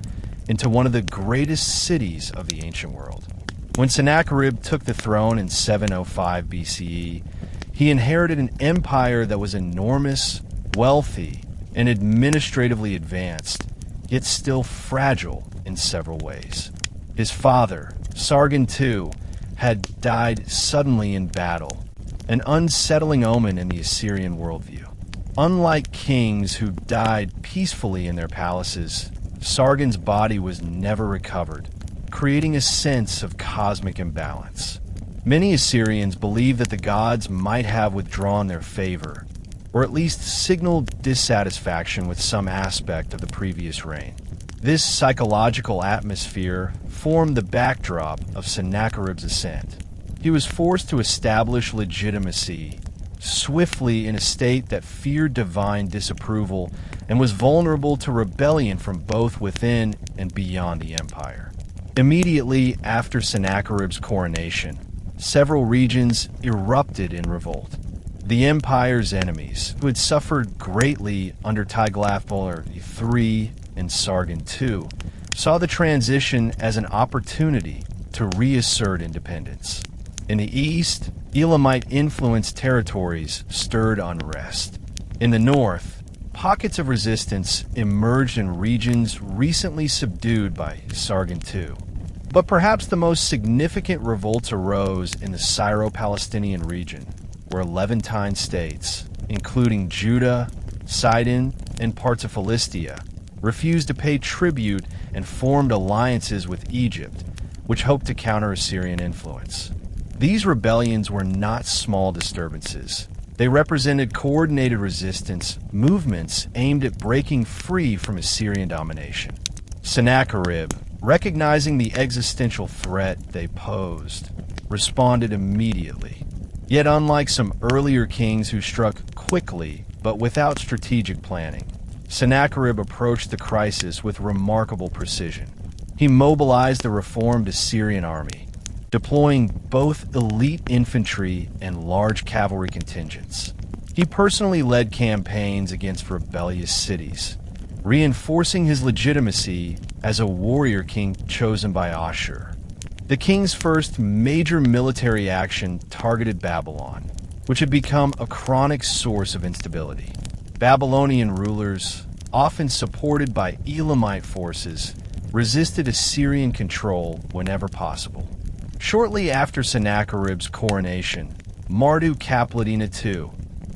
into one of the greatest cities of the ancient world. When Sennacherib took the throne in 705 BCE, he inherited an empire that was enormous, wealthy, and administratively advanced, yet still fragile in several ways. His father, Sargon II, had died suddenly in battle, an unsettling omen in the Assyrian worldview. Unlike kings who died peacefully in their palaces, Sargon's body was never recovered, creating a sense of cosmic imbalance. Many Assyrians believed that the gods might have withdrawn their favor, or at least signaled dissatisfaction with some aspect of the previous reign. This psychological atmosphere formed the backdrop of Sennacherib's ascent. He was forced to establish legitimacy swiftly in a state that feared divine disapproval and was vulnerable to rebellion from both within and beyond the empire. Immediately after Sennacherib's coronation, several regions erupted in revolt. The empire's enemies, who had suffered greatly under Tiglath-Pileser III and Sargon II, saw the transition as an opportunity to reassert independence. In the east, Elamite-influenced territories stirred unrest. In the north, pockets of resistance emerged in regions recently subdued by Sargon II. But perhaps the most significant revolts arose in the Syro-Palestinian region, where Levantine states, including Judah, Sidon, and parts of Philistia, refused to pay tribute and formed alliances with Egypt, which hoped to counter Assyrian influence. These rebellions were not small disturbances. They represented coordinated resistance movements aimed at breaking free from Assyrian domination. Sennacherib, recognizing the existential threat they posed, responded immediately. Yet unlike some earlier kings who struck quickly but without strategic planning, Sennacherib approached the crisis with remarkable precision. He mobilized the reformed Assyrian army, deploying both elite infantry and large cavalry contingents. He personally led campaigns against rebellious cities, reinforcing his legitimacy as a warrior king chosen by Ashur. The king's first major military action targeted Babylon, which had become a chronic source of instability. Babylonian rulers, often supported by Elamite forces, resisted Assyrian control whenever possible. Shortly after Sennacherib's coronation, Dur-Sharrukin II,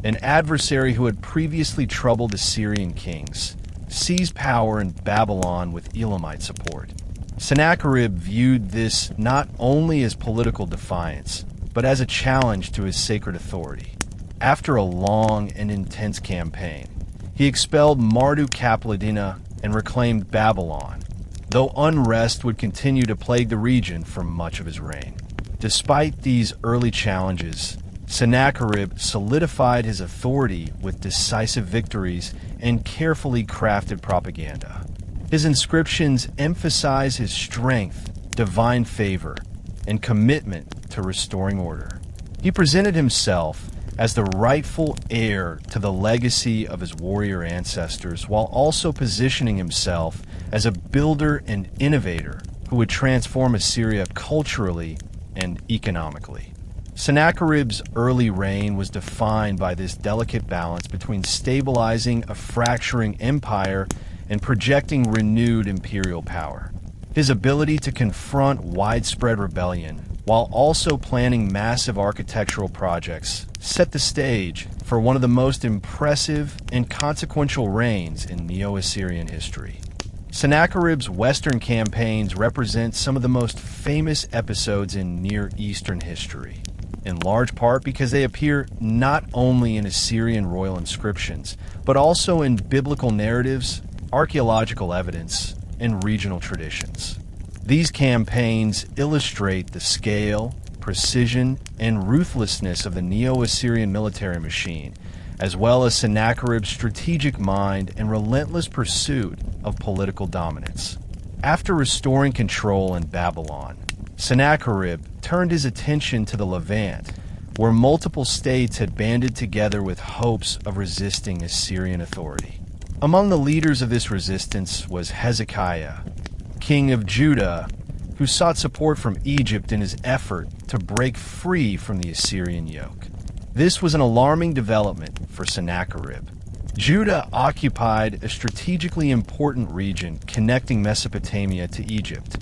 an adversary who had previously troubled Assyrian kings, seized power in Babylon with Elamite support. Sennacherib viewed this not only as political defiance, but as a challenge to his sacred authority. After a long and intense campaign, he expelled Dur-Sharrukin and reclaimed Babylon, though unrest would continue to plague the region for much of his reign. Despite these early challenges, Sennacherib solidified his authority with decisive victories and carefully crafted propaganda. His inscriptions emphasize his strength, divine favor, and commitment to restoring order. He presented himself as the rightful heir to the legacy of his warrior ancestors, while also positioning himself as a builder and innovator who would transform Assyria culturally and economically. Sennacherib's early reign was defined by this delicate balance between stabilizing a fracturing empire and projecting renewed imperial power. His ability to confront widespread rebellion while also planning massive architectural projects set the stage for one of the most impressive and consequential reigns in Neo-Assyrian history. Sennacherib's western campaigns represent some of the most famous episodes in Near Eastern history, in large part because they appear not only in Assyrian royal inscriptions, but also in biblical narratives, archaeological evidence, and regional traditions. These campaigns illustrate the scale, precision, and ruthlessness of the Neo-Assyrian military machine, as well as Sennacherib's strategic mind and relentless pursuit of political dominance. After restoring control in Babylon, Sennacherib turned his attention to the Levant, where multiple states had banded together with hopes of resisting Assyrian authority. Among the leaders of this resistance was Hezekiah, king of Judah, who sought support from Egypt in his effort to break free from the Assyrian yoke. This was an alarming development for Sennacherib, Judah occupied a strategically important region connecting Mesopotamia to Egypt,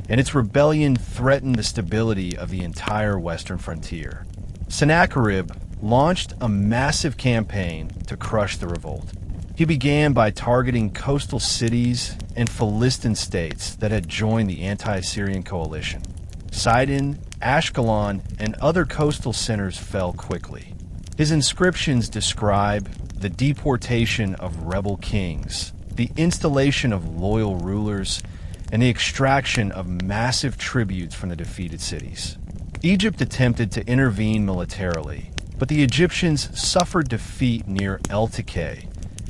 and its rebellion threatened the stability of the entire western frontier. Sennacherib launched a massive campaign to crush the revolt. He began by targeting coastal cities and Philistine states that had joined the anti-Assyrian coalition. Sidon, Ashkelon, and other coastal centers fell quickly. His inscriptions describe the deportation of rebel kings, the installation of loyal rulers, and the extraction of massive tributes from the defeated cities. Egypt attempted to intervene militarily, but the Egyptians suffered defeat near El Tekeh,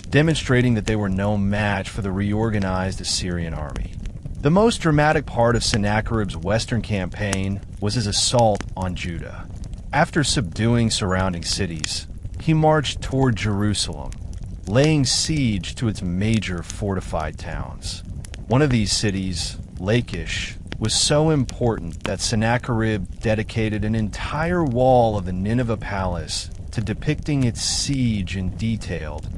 demonstrating that they were no match for the reorganized Assyrian army. The most dramatic part of Sennacherib's western campaign was his assault on Judah. After subduing surrounding cities, he marched toward Jerusalem, laying siege to its major fortified towns. One of these cities, Lachish, was so important that Sennacherib dedicated an entire wall of the Nineveh palace to depicting its siege in detailed,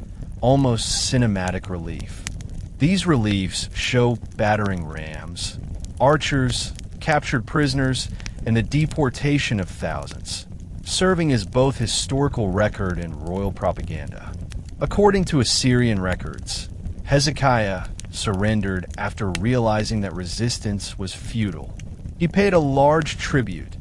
almost cinematic relief. These reliefs show battering rams, archers, captured prisoners, and the deportation of thousands, serving as both historical record and royal propaganda. According to Assyrian records, Hezekiah surrendered after realizing that resistance was futile. He paid a large tribute: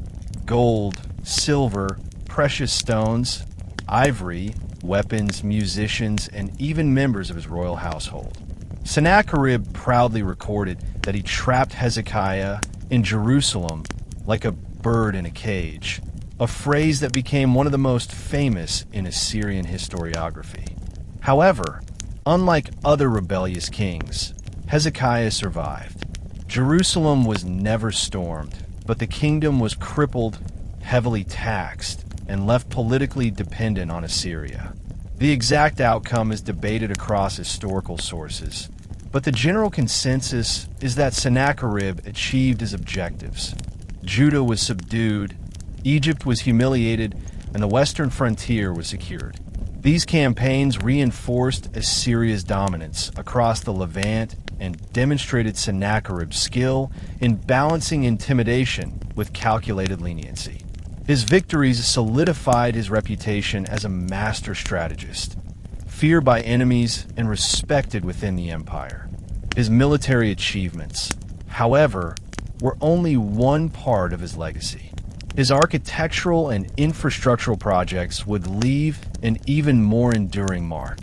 gold, silver, precious stones, ivory, weapons, musicians, and even members of his royal household. Sennacherib proudly recorded that he trapped Hezekiah in Jerusalem like a bird in a cage, a phrase that became one of the most famous in Assyrian historiography. However, unlike other rebellious kings, Hezekiah survived. Jerusalem was never stormed, but the kingdom was crippled, heavily taxed, and left politically dependent on Assyria. The exact outcome is debated across historical sources, but the general consensus is that Sennacherib achieved his objectives. Judah was subdued, Egypt was humiliated, and the western frontier was secured. These campaigns reinforced Assyria's dominance across the Levant and demonstrated Sennacherib's skill in balancing intimidation with calculated leniency. His victories solidified his reputation as a master strategist, feared by enemies and respected within the empire. His military achievements, however, were only one part of his legacy. His architectural and infrastructural projects would leave an even more enduring mark.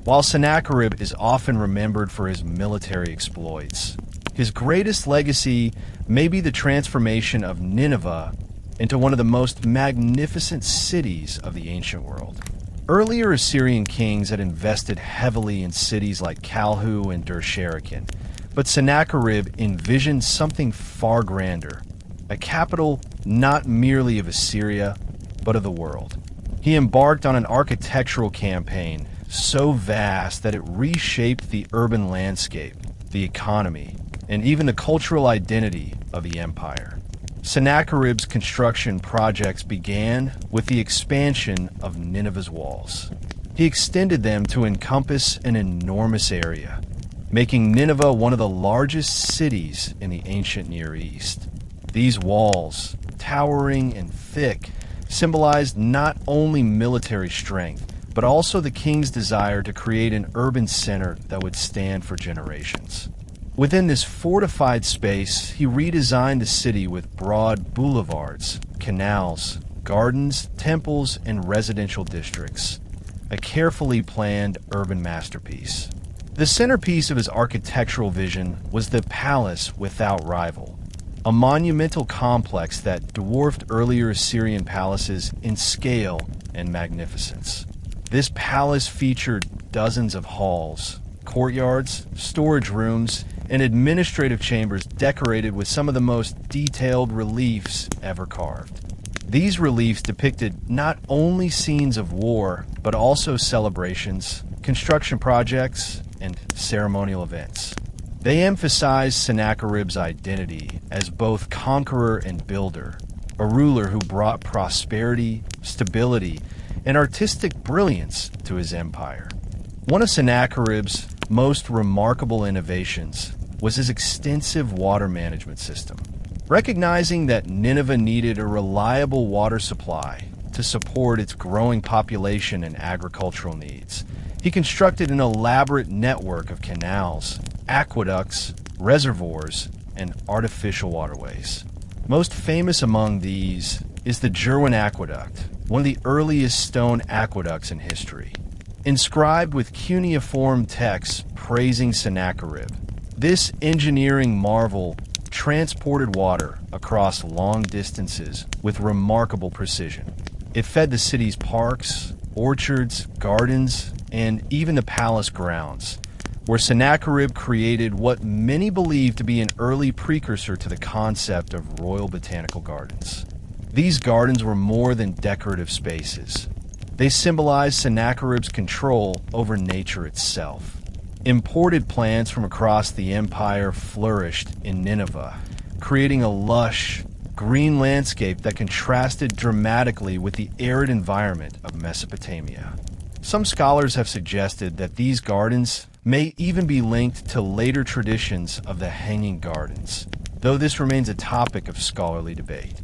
While Sennacherib is often remembered for his military exploits, his greatest legacy may be the transformation of Nineveh into one of the most magnificent cities of the ancient world. Earlier Assyrian kings had invested heavily in cities like Kalhu and Dur-Sharrukin, but Sennacherib envisioned something far grander, a capital not merely of Assyria, but of the world. He embarked on an architectural campaign so vast that it reshaped the urban landscape, the economy, and even the cultural identity of the empire. Sennacherib's construction projects began with the expansion of Nineveh's walls. He extended them to encompass an enormous area, making Nineveh one of the largest cities in the ancient Near East. These walls, towering and thick, symbolized not only military strength, but also the king's desire to create an urban center that would stand for generations. Within this fortified space, he redesigned the city with broad boulevards, canals, gardens, temples, and residential districts, a carefully planned urban masterpiece. The centerpiece of his architectural vision was the palace without rival, a monumental complex that dwarfed earlier Assyrian palaces in scale and magnificence. This palace featured dozens of halls, courtyards, storage rooms, and administrative chambers decorated with some of the most detailed reliefs ever carved. These reliefs depicted not only scenes of war, but also celebrations, construction projects, and ceremonial events. They emphasized Sennacherib's identity as both conqueror and builder, a ruler who brought prosperity, stability, and artistic brilliance to his empire. One of Sennacherib's most remarkable innovations was his extensive water management system. Recognizing that Nineveh needed a reliable water supply to support its growing population and agricultural needs, he constructed an elaborate network of canals, aqueducts, reservoirs, and artificial waterways. Most famous among these is the Jerwin Aqueduct, one of the earliest stone aqueducts in history. Inscribed with cuneiform texts praising Sennacherib, this engineering marvel transported water across long distances with remarkable precision. It fed the city's parks, orchards, gardens, and even the palace grounds, where Sennacherib created what many believe to be an early precursor to the concept of royal botanical gardens. These gardens were more than decorative spaces. They symbolized Sennacherib's control over nature itself. Imported plants from across the empire flourished in Nineveh, creating a lush, green landscape that contrasted dramatically with the arid environment of Mesopotamia. Some scholars have suggested that these gardens may even be linked to later traditions of the Hanging Gardens, though this remains a topic of scholarly debate.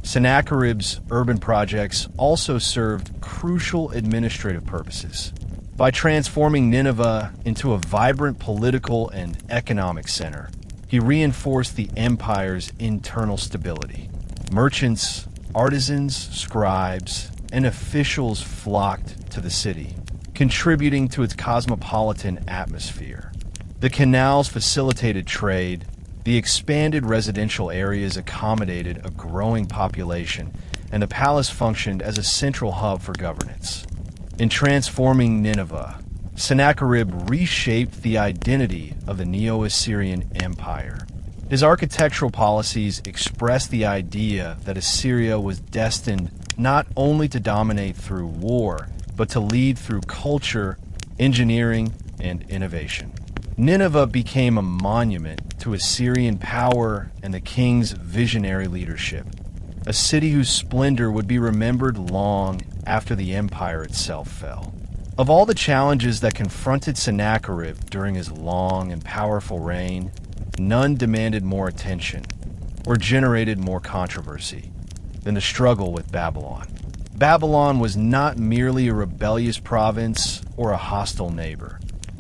Sennacherib's urban projects also served crucial administrative purposes. By transforming Nineveh into a vibrant political and economic center, he reinforced the empire's internal stability. Merchants, artisans, scribes, and officials flocked to the city, contributing to its cosmopolitan atmosphere. The canals facilitated trade, the expanded residential areas accommodated a growing population, and the palace functioned as a central hub for governance. In transforming Nineveh, Sennacherib reshaped the identity of the Neo-Assyrian Empire. His architectural policies expressed the idea that Assyria was destined not only to dominate through war, but to lead through culture, engineering, and innovation. Nineveh became a monument to Assyrian power and the king's visionary leadership, a city whose splendor would be remembered long after the empire itself fell. Of all the challenges that confronted Sennacherib during his long and powerful reign, none demanded more attention or generated more controversy than the struggle with Babylon. Babylon was not merely a rebellious province or a hostile neighbor.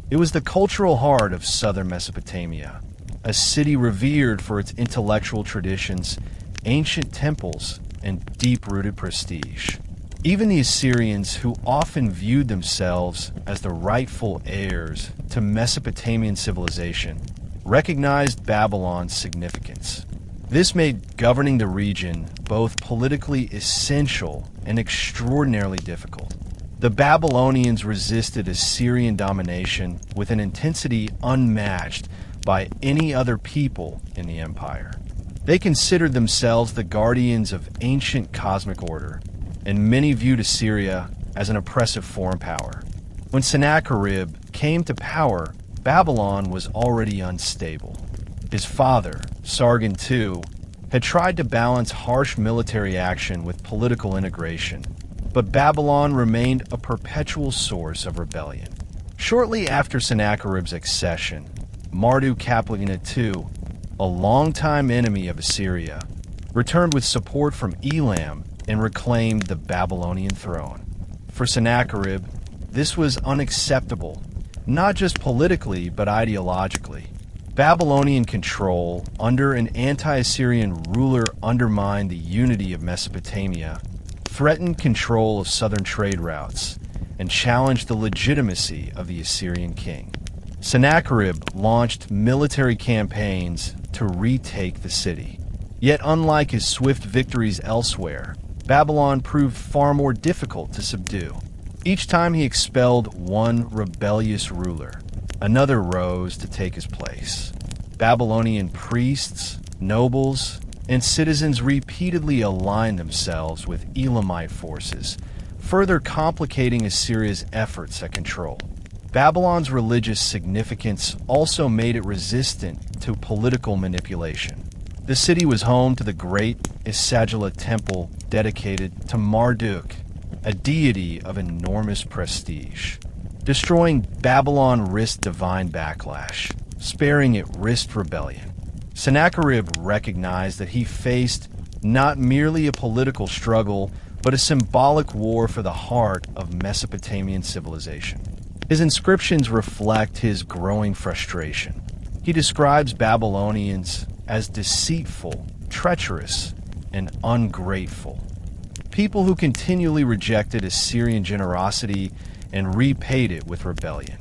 It was the cultural heart of southern Mesopotamia, a city revered for its intellectual traditions, ancient temples, and deep-rooted prestige. Even the Assyrians, who often viewed themselves as the rightful heirs to Mesopotamian civilization, recognized Babylon's significance. This made governing the region both politically essential and extraordinarily difficult. The Babylonians resisted Assyrian domination with an intensity unmatched by any other people in the empire. They considered themselves the guardians of ancient cosmic order, and many viewed Assyria as an oppressive foreign power. When Sennacherib came to power, Babylon was already unstable. His father, Sargon II, had tried to balance harsh military action with political integration, but Babylon remained a perpetual source of rebellion. Shortly after Sennacherib's accession, Marduk-Kaplan II, a longtime enemy of Assyria, returned with support from Elam and reclaimed the Babylonian throne. For Sennacherib, this was unacceptable, not just politically but ideologically. Babylonian control under an anti-Assyrian ruler undermined the unity of Mesopotamia, threatened control of southern trade routes, and challenged the legitimacy of the Assyrian king. Sennacherib launched military campaigns to retake the city. Yet unlike his swift victories elsewhere, Babylon proved far more difficult to subdue. Each time he expelled one rebellious ruler, another rose to take his place. Babylonian priests, nobles, and citizens repeatedly aligned themselves with Elamite forces, further complicating Assyria's efforts at control. Babylon's religious significance also made it resistant to political manipulation. The city was home to the great Esarhaddon temple dedicated to Marduk, a deity of enormous prestige. Destroying Babylon risked divine backlash. Sparing it risked rebellion. Sennacherib recognized that he faced not merely a political struggle, but a symbolic war for the heart of Mesopotamian civilization. His inscriptions reflect his growing frustration. He describes Babylonians as deceitful, treacherous, and ungrateful. People who continually rejected Assyrian generosity and repaid it with rebellion.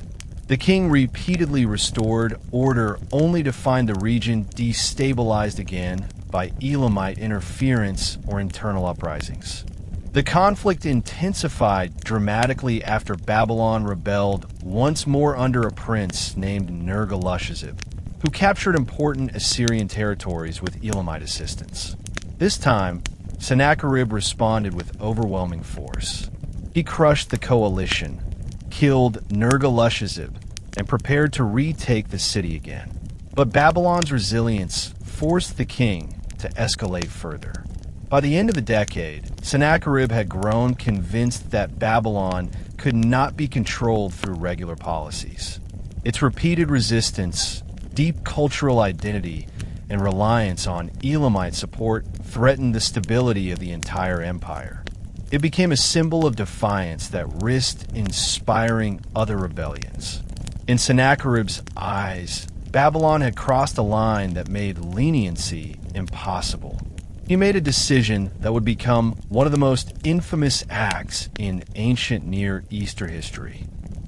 The king repeatedly restored order only to find the region destabilized again by Elamite interference or internal uprisings. The conflict intensified dramatically after Babylon rebelled once more under a prince named Dur-Sharrukin, who captured important Assyrian territories with Elamite assistance. This time, Sennacherib responded with overwhelming force. He crushed the coalition, killed Dur-Sharrukin, and prepared to retake the city again. But Babylon's resilience forced the king to escalate further. By the end of the decade, Sennacherib had grown convinced that Babylon could not be controlled through regular policies. Its repeated resistance, deep cultural identity, and reliance on Elamite support threatened the stability of the entire empire. It became a symbol of defiance that risked inspiring other rebellions. In Sennacherib's eyes, Babylon had crossed a line that made leniency impossible. He made a decision that would become one of the most infamous acts in ancient Near Eastern history.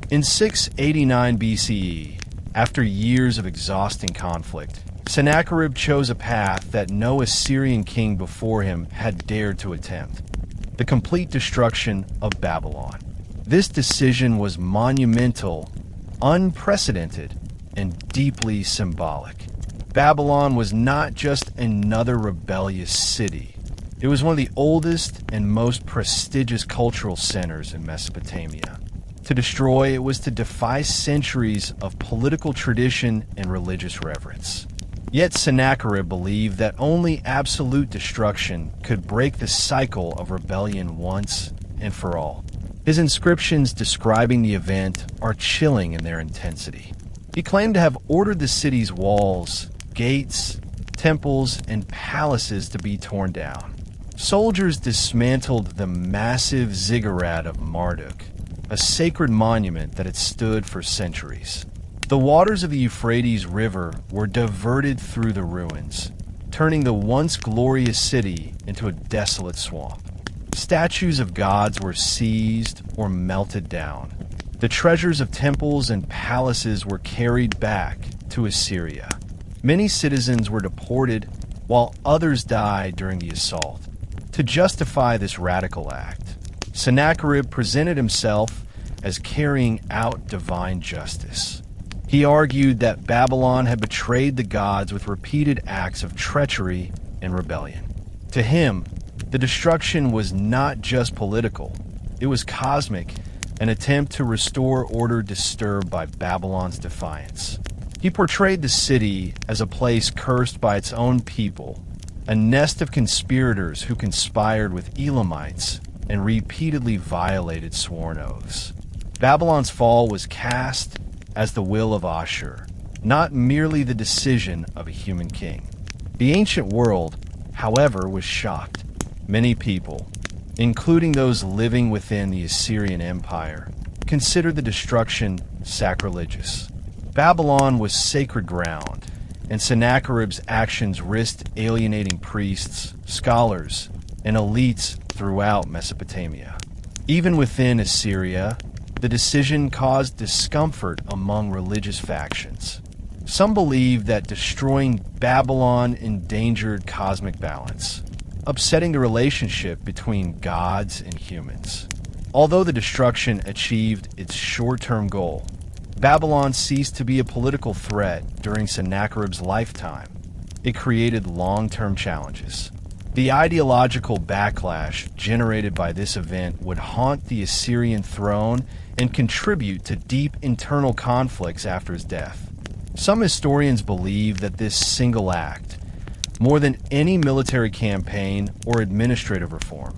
In 689 BCE, after years of exhausting conflict, Sennacherib chose a path that no Assyrian king before him had dared to attempt: the complete destruction of Babylon. This decision was monumental, unprecedented, and deeply symbolic. Babylon was not just another rebellious city. It was one of the oldest and most prestigious cultural centers in Mesopotamia. To destroy it was to defy centuries of political tradition and religious reverence. Yet Sennacherib believed that only absolute destruction could break the cycle of rebellion once and for all. His inscriptions describing the event are chilling in their intensity. He claimed to have ordered the city's walls, gates, temples, and palaces to be torn down. Soldiers dismantled the massive ziggurat of Marduk, a sacred monument that had stood for centuries. The waters of the Euphrates River were diverted through the ruins, turning the once glorious city into a desolate swamp. Statues of gods were seized or melted down. The treasures of temples and palaces were carried back to Assyria. Many citizens were deported, while others died during the assault. To justify this radical act, Sennacherib presented himself as carrying out divine justice. He argued that Babylon had betrayed the gods with repeated acts of treachery and rebellion. To him, the destruction was not just political, it was cosmic, an attempt to restore order disturbed by Babylon's defiance. He portrayed the city as a place cursed by its own people, a nest of conspirators who conspired with Elamites and repeatedly violated sworn oaths. Babylon's fall was cast as the will of Ashur, not merely the decision of a human king. The ancient world, however, was shocked. Many people, including those living within the Assyrian Empire, considered the destruction sacrilegious. Babylon was sacred ground, and Sennacherib's actions risked alienating priests, scholars, and elites throughout Mesopotamia. Even within Assyria, the decision caused discomfort among religious factions. Some believed that destroying Babylon endangered cosmic balance, upsetting the relationship between gods and humans. Although the destruction achieved its short-term goal, Babylon ceased to be a political threat during Sennacherib's lifetime. It created long-term challenges. The ideological backlash generated by this event would haunt the Assyrian throne and contribute to deep internal conflicts after his death. Some historians believe that this single act, more than any military campaign or administrative reform,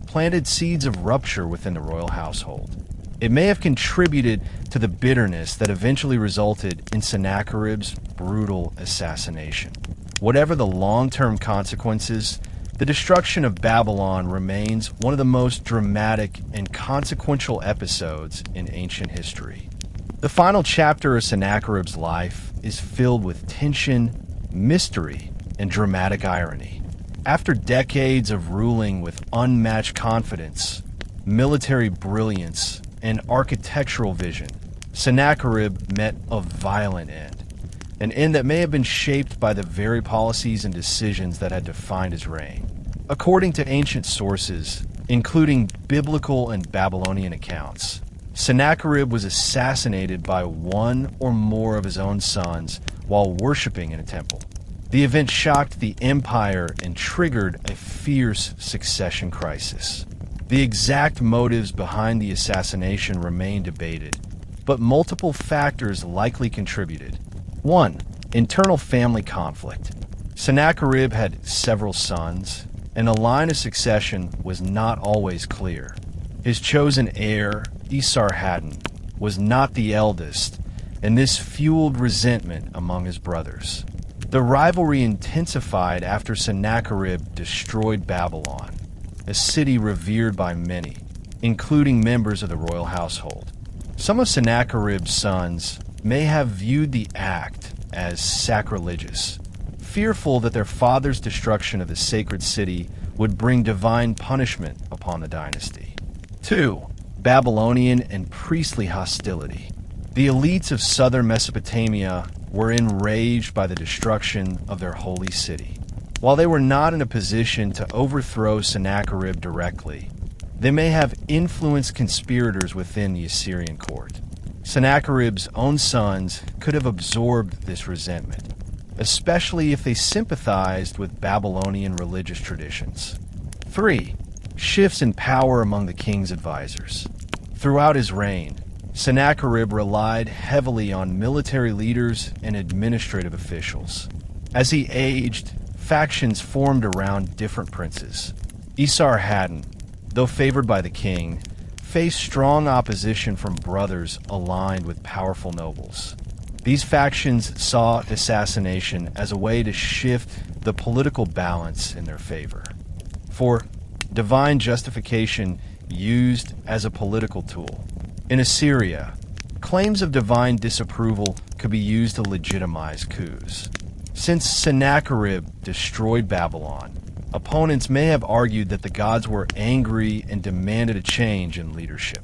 planted seeds of rupture within the royal household. It may have contributed to the bitterness that eventually resulted in Sennacherib's brutal assassination. Whatever the long-term consequences, the destruction of Babylon remains one of the most dramatic and consequential episodes in ancient history. The final chapter of Sennacherib's life is filled with tension, mystery, and dramatic irony. After decades of ruling with unmatched confidence, military brilliance, and architectural vision, Sennacherib met a violent end, an end that may have been shaped by the very policies and decisions that had defined his reign. According to ancient sources, including biblical and Babylonian accounts, Sennacherib was assassinated by one or more of his own sons while worshiping in a temple. The event shocked the empire and triggered a fierce succession crisis. The exact motives behind the assassination remain debated, but multiple factors likely contributed. 1. Internal family conflict. Sennacherib had several sons, and the line of succession was not always clear. His chosen heir, Esarhaddon, was not the eldest, and this fueled resentment among his brothers. The rivalry intensified after Sennacherib destroyed Babylon, a city revered by many, including members of the royal household. Some of Sennacherib's sons may have viewed the act as sacrilegious, fearful that their father's destruction of the sacred city would bring divine punishment upon the dynasty. 2. Babylonian and priestly hostility. The elites of southern Mesopotamia were enraged by the destruction of their holy city. While they were not in a position to overthrow Sennacherib directly, they may have influenced conspirators within the Assyrian court. Sennacherib's own sons could have absorbed this resentment, especially if they sympathized with Babylonian religious traditions. 3. Shifts in power among the king's advisors. Throughout his reign, Sennacherib relied heavily on military leaders and administrative officials. As he aged, factions formed around different princes. Esarhaddon, though favored by the king, faced strong opposition from brothers aligned with powerful nobles. These factions saw assassination as a way to shift the political balance in their favor. 4. Divine justification used as a political tool. In Assyria, claims of divine disapproval could be used to legitimize coups. Since Sennacherib destroyed Babylon, opponents may have argued that the gods were angry and demanded a change in leadership.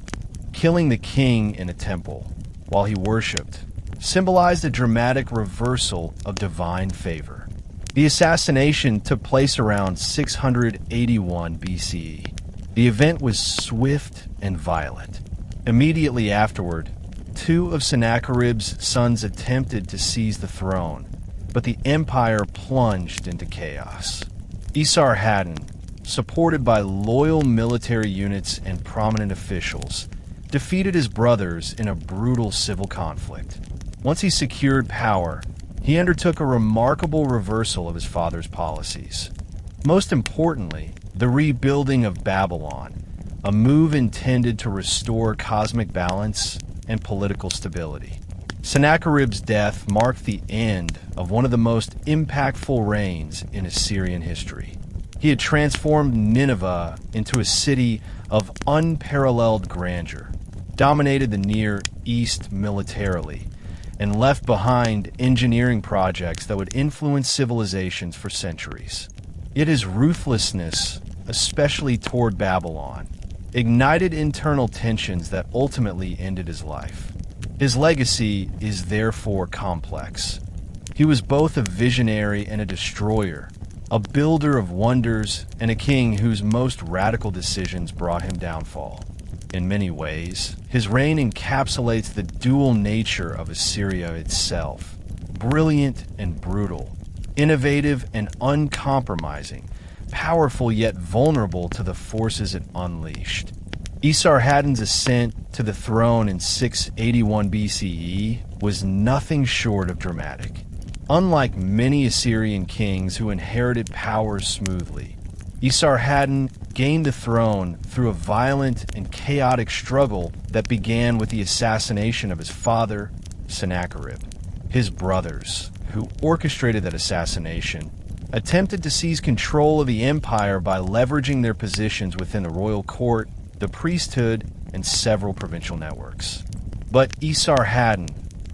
Killing the king in a temple while he worshipped symbolized a dramatic reversal of divine favor. The assassination took place around 681 BCE. The event was swift and violent. Immediately afterward, 2 of Sennacherib's sons attempted to seize the throne, but the empire plunged into chaos. Esarhaddon, supported by loyal military units and prominent officials, defeated his brothers in a brutal civil conflict. Once he secured power, he undertook a remarkable reversal of his father's policies. Most importantly, the rebuilding of Babylon, a move intended to restore cosmic balance and political stability. Sennacherib's death marked the end of one of the most impactful reigns in Assyrian history. He had transformed Nineveh into a city of unparalleled grandeur, dominated the Near East militarily, and left behind engineering projects that would influence civilizations for centuries. Yet his ruthlessness, especially toward Babylon, ignited internal tensions that ultimately ended his life. His legacy is therefore complex. He was both a visionary and a destroyer, a builder of wonders and a king whose most radical decisions brought him downfall. In many ways, his reign encapsulates the dual nature of Assyria itself: brilliant and brutal, innovative and uncompromising, powerful yet vulnerable to the forces it unleashed. Esarhaddon's ascent to the throne in 681 BCE was nothing short of dramatic. Unlike many Assyrian kings who inherited power smoothly, Esarhaddon gained the throne through a violent and chaotic struggle that began with the assassination of his father, Sennacherib. His brothers, who orchestrated that assassination, attempted to seize control of the empire by leveraging their positions within the royal court, the priesthood, and several provincial networks. But Esarhaddon,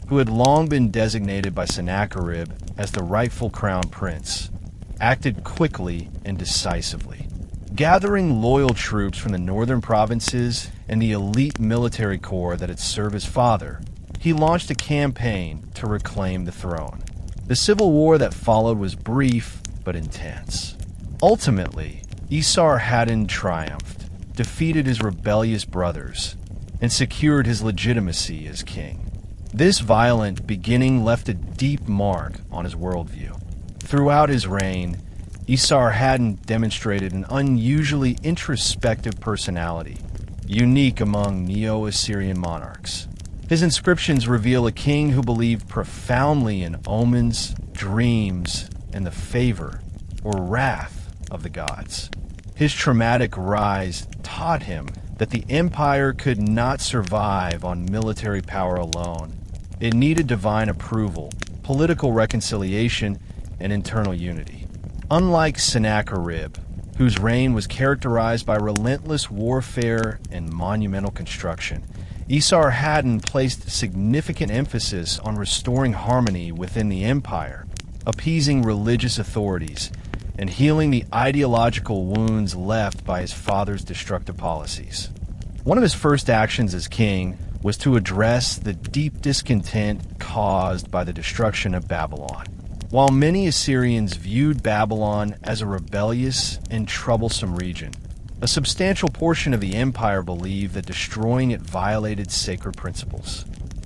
who had long been designated by Sennacherib as the rightful crown prince, acted quickly and decisively. Gathering loyal troops from the northern provinces and the elite military corps that had served his father, he launched a campaign to reclaim the throne. The civil war that followed was brief but intense. Ultimately, Esarhaddon triumphed, defeated his rebellious brothers, and secured his legitimacy as king. This violent beginning left a deep mark on his worldview. Throughout his reign, Esarhaddon demonstrated an unusually introspective personality, unique among Neo-Assyrian monarchs. His inscriptions reveal a king who believed profoundly in omens, dreams, and the favor or wrath of the gods. His traumatic rise taught him that the empire could not survive on military power alone. It needed divine approval, political reconciliation, and internal unity. Unlike Sennacherib, whose reign was characterized by relentless warfare and monumental construction, Esarhaddon placed significant emphasis on restoring harmony within the empire, appeasing religious authorities, and healing the ideological wounds left by his father's destructive policies. One of his first actions as king was to address the deep discontent caused by the destruction of Babylon. While many Assyrians viewed Babylon as a rebellious and troublesome region, a substantial portion of the empire believed that destroying it violated sacred principles.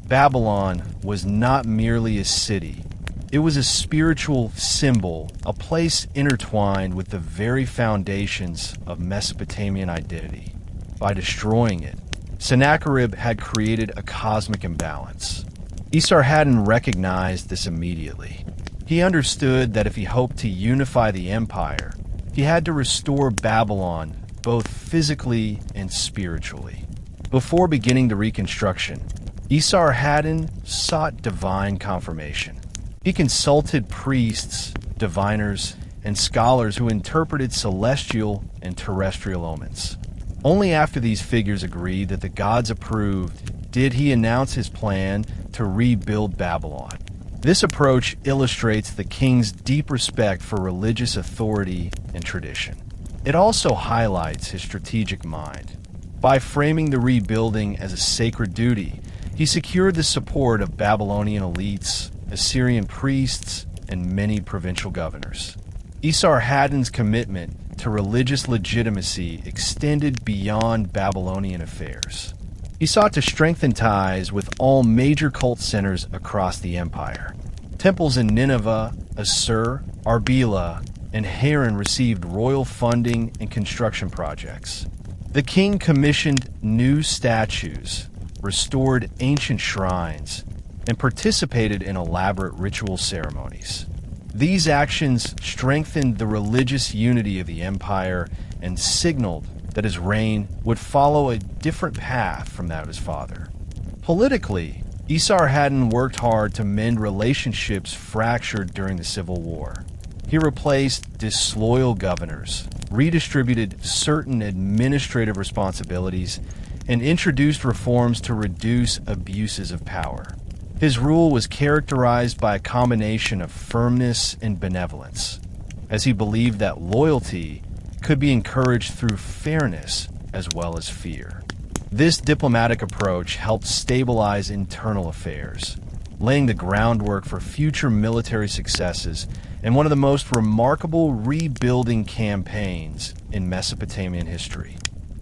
Babylon was not merely a city. It was a spiritual symbol, a place intertwined with the very foundations of Mesopotamian identity. By destroying it, Sennacherib had created a cosmic imbalance. Esarhaddon recognized this immediately. He understood that if he hoped to unify the empire, he had to restore Babylon both physically and spiritually. Before beginning the reconstruction, Esarhaddon sought divine confirmation. He consulted priests, diviners, and scholars who interpreted celestial and terrestrial omens. Only after these figures agreed that the gods approved did he announce his plan to rebuild Babylon. This approach illustrates the king's deep respect for religious authority and tradition. It also highlights his strategic mind. By framing the rebuilding as a sacred duty, he secured the support of Babylonian elites, Assyrian priests, and many provincial governors. Esarhaddon's commitment to religious legitimacy extended beyond Babylonian affairs. He sought to strengthen ties with all major cult centers across the empire. Temples in Nineveh, Ashur, Arbela, and Haran received royal funding and construction projects. The king commissioned new statues, restored ancient shrines, and participated in elaborate ritual ceremonies. These actions strengthened the religious unity of the empire and signaled that his reign would follow a different path from that of his father. Politically, Esarhaddon worked hard to mend relationships fractured during the Civil War. He replaced disloyal governors, redistributed certain administrative responsibilities, and introduced reforms to reduce abuses of power. His rule was characterized by a combination of firmness and benevolence, as he believed that loyalty could be encouraged through fairness as well as fear. This diplomatic approach helped stabilize internal affairs, laying the groundwork for future military successes and one of the most remarkable rebuilding campaigns in Mesopotamian history.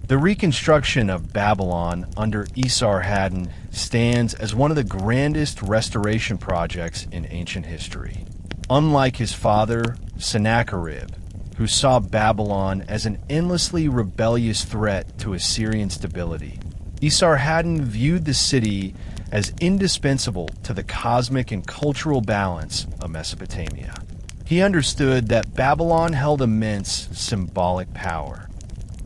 The reconstruction of Babylon under Esarhaddon stands as one of the grandest restoration projects in ancient history. Unlike his father, Sennacherib, who saw Babylon as an endlessly rebellious threat to Assyrian stability, Esarhaddon viewed the city as indispensable to the cosmic and cultural balance of Mesopotamia. He He understood that Babylon held immense symbolic power,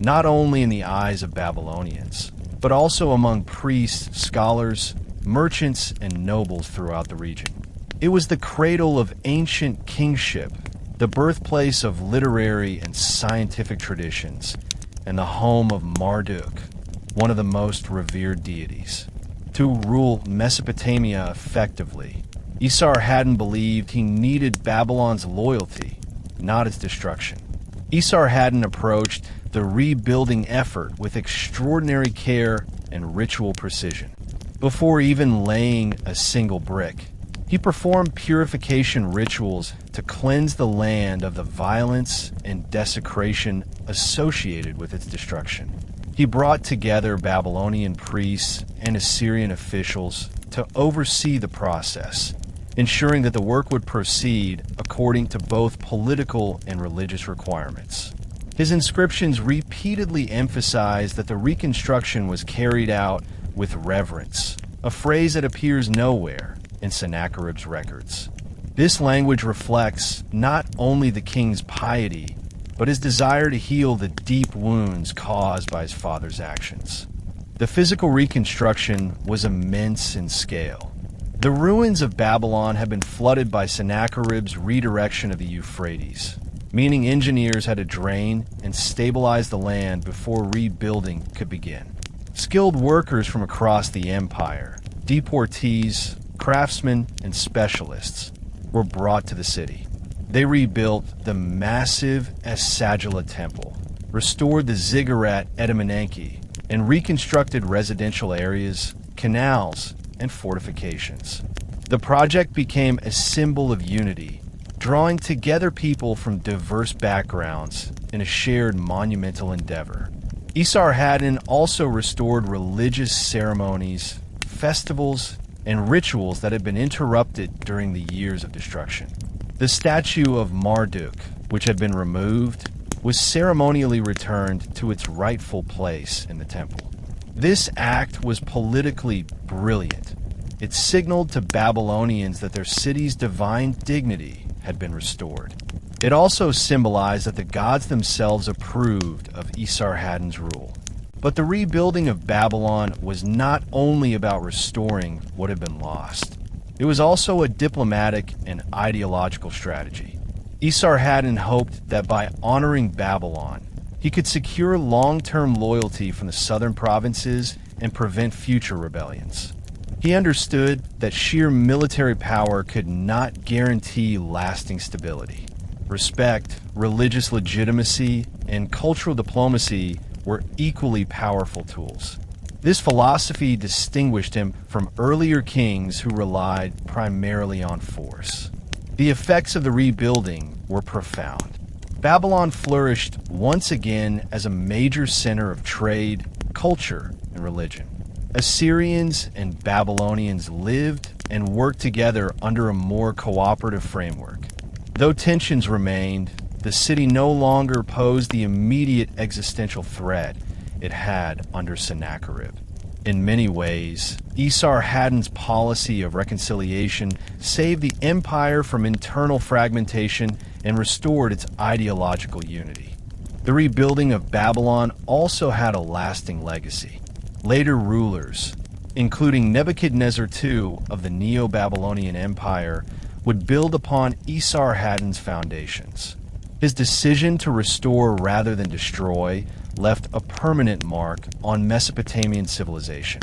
not only in the eyes of Babylonians, but also among priests, scholars, merchants, and nobles throughout the region. It was the cradle of ancient kingship, the birthplace of literary and scientific traditions, and the home of Marduk, one of the most revered deities. To rule Mesopotamia effectively, Esarhaddon believed he needed Babylon's loyalty, not its destruction. Esarhaddon approached the rebuilding effort with extraordinary care and ritual precision. Before even laying a single brick, he performed purification rituals to cleanse the land of the violence and desecration associated with its destruction. He brought together Babylonian priests and Assyrian officials to oversee the process, ensuring that the work would proceed according to both political and religious requirements. His inscriptions repeatedly emphasized that the reconstruction was carried out with reverence, a phrase that appears nowhere in Sennacherib's records. This language reflects not only the king's piety, but his desire to heal the deep wounds caused by his father's actions. The physical reconstruction was immense in scale. The ruins of Babylon had been flooded by Sennacherib's redirection of the Euphrates, meaning engineers had to drain and stabilize the land before rebuilding could begin. Skilled workers from across the empire, deportees, craftsmen, and specialists were brought to the city. They rebuilt the massive Esarhaddon temple, restored the ziggurat Etemenenki, and reconstructed residential areas, canals, and fortifications. The project became a symbol of unity, drawing together people from diverse backgrounds in a shared monumental endeavor. Esarhaddon also restored religious ceremonies, festivals, and rituals that had been interrupted during the years of destruction. The statue of Marduk, which had been removed, was ceremonially returned to its rightful place in the temple. This act was politically brilliant. It signaled to Babylonians that their city's divine dignity had been restored. It also symbolized that the gods themselves approved of Esarhaddon's rule. But the rebuilding of Babylon was not only about restoring what had been lost. It was also a diplomatic and ideological strategy. Esarhaddon hoped that by honoring Babylon, he could secure long-term loyalty from the southern provinces and prevent future rebellions. He understood that sheer military power could not guarantee lasting stability. Respect, religious legitimacy, and cultural diplomacy were equally powerful tools. This philosophy distinguished him from earlier kings who relied primarily on force. The effects of the rebuilding were profound. Babylon flourished once again as a major center of trade, culture, and religion. Assyrians and Babylonians lived and worked together under a more cooperative framework. Though tensions remained, the city no longer posed the immediate existential threat it had under Sennacherib. In many ways, Esarhaddon's policy of reconciliation saved the empire from internal fragmentation and restored its ideological unity. The rebuilding of Babylon also had a lasting legacy. Later rulers, including Nebuchadnezzar II of the Neo-Babylonian Empire, would build upon Esarhaddon's foundations. His decision to restore rather than destroy left a permanent mark on Mesopotamian civilization.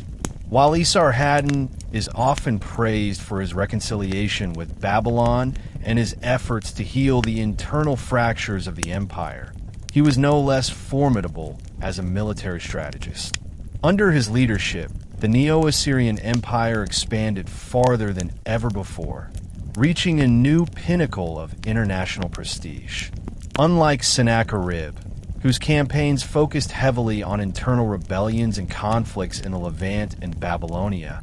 While Esarhaddon is often praised for his reconciliation with Babylon and his efforts to heal the internal fractures of the empire, he was no less formidable as a military strategist. Under his leadership, the Neo-Assyrian Empire expanded farther than ever before, reaching a new pinnacle of international prestige. Unlike Sennacherib, whose campaigns focused heavily on internal rebellions and conflicts in the Levant and Babylonia,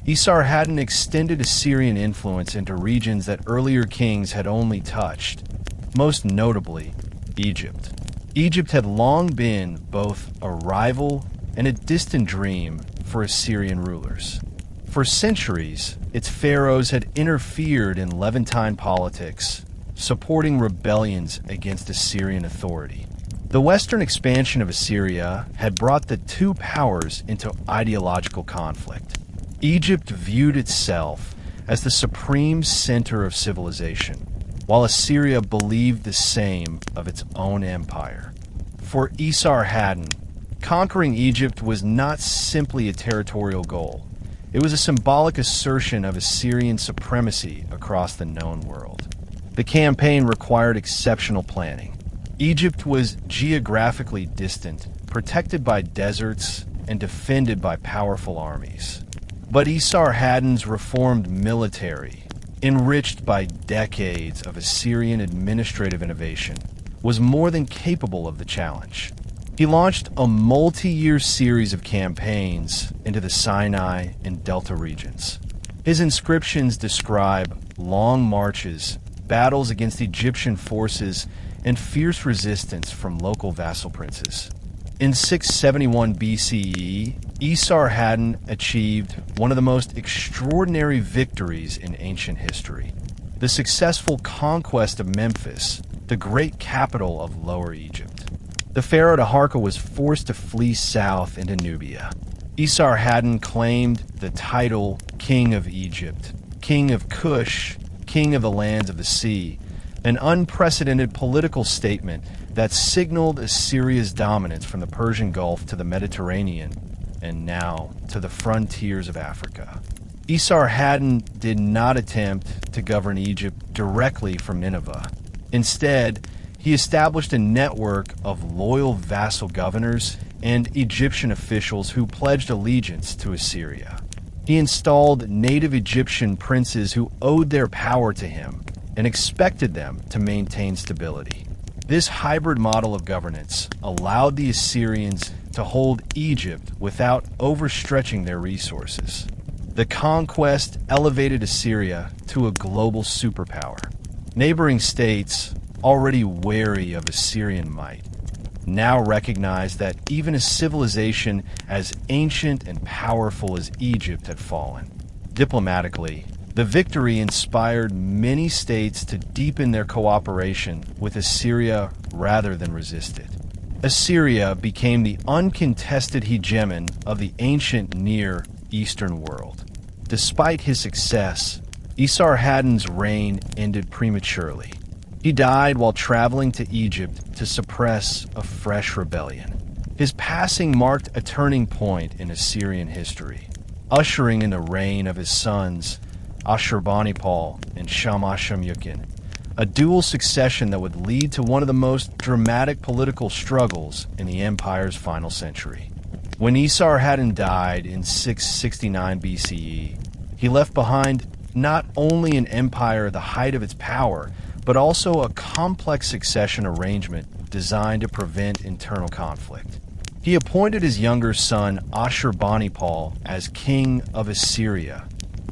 Esarhaddon extended Assyrian influence into regions that earlier kings had only touched, most notably Egypt. Egypt had long been both a rival and a distant dream for Assyrian rulers. For centuries, its pharaohs had interfered in Levantine politics, supporting rebellions against Assyrian authority. The western expansion of Assyria had brought the two powers into ideological conflict. Egypt viewed itself as the supreme center of civilization, while Assyria believed the same of its own empire. For Esarhaddon, conquering Egypt was not simply a territorial goal. It was a symbolic assertion of Assyrian supremacy across the known world. The campaign required exceptional planning. Egypt was geographically distant, protected by deserts, and defended by powerful armies. But Esarhaddon's reformed military, enriched by decades of Assyrian administrative innovation, was more than capable of the challenge. He launched a multi-year series of campaigns into the Sinai and Delta regions. His inscriptions describe long marches, battles against Egyptian forces, and fierce resistance from local vassal princes. In 671 BCE, Esarhaddon achieved one of the most extraordinary victories in ancient history: the successful conquest of Memphis, the great capital of Lower Egypt. The pharaoh Taharqa was forced to flee south into Nubia. Esarhaddon claimed the title King of Egypt, King of Cush, King of the lands of the sea, an unprecedented political statement that signaled Assyria's dominance from the Persian Gulf to the Mediterranean, and now to the frontiers of Africa. Esarhaddon did not attempt to govern Egypt directly from Nineveh. Instead, he established a network of loyal vassal governors and Egyptian officials who pledged allegiance to Assyria. He installed native Egyptian princes who owed their power to him and expected them to maintain stability. This hybrid model of governance allowed the Assyrians to hold Egypt without overstretching their resources. The conquest elevated Assyria to a global superpower. Neighboring states, already wary of Assyrian might, now recognized that even a civilization as ancient and powerful as Egypt had fallen. Diplomatically, the victory inspired many states to deepen their cooperation with Assyria rather than resist it. Assyria became the uncontested hegemon of the ancient Near Eastern world. Despite his success, Esarhaddon's reign ended prematurely. He died while traveling to Egypt to suppress a fresh rebellion. His passing marked a turning point in Assyrian history, ushering in the reign of his sons, Ashurbanipal and Shamash-shum-ukin, a dual succession that would lead to one of the most dramatic political struggles in the empire's final century. When Esarhaddon died in 669 BCE, he left behind not only an empire at the height of its power, but also a complex succession arrangement designed to prevent internal conflict. He appointed his younger son Ashurbanipal as king of Assyria,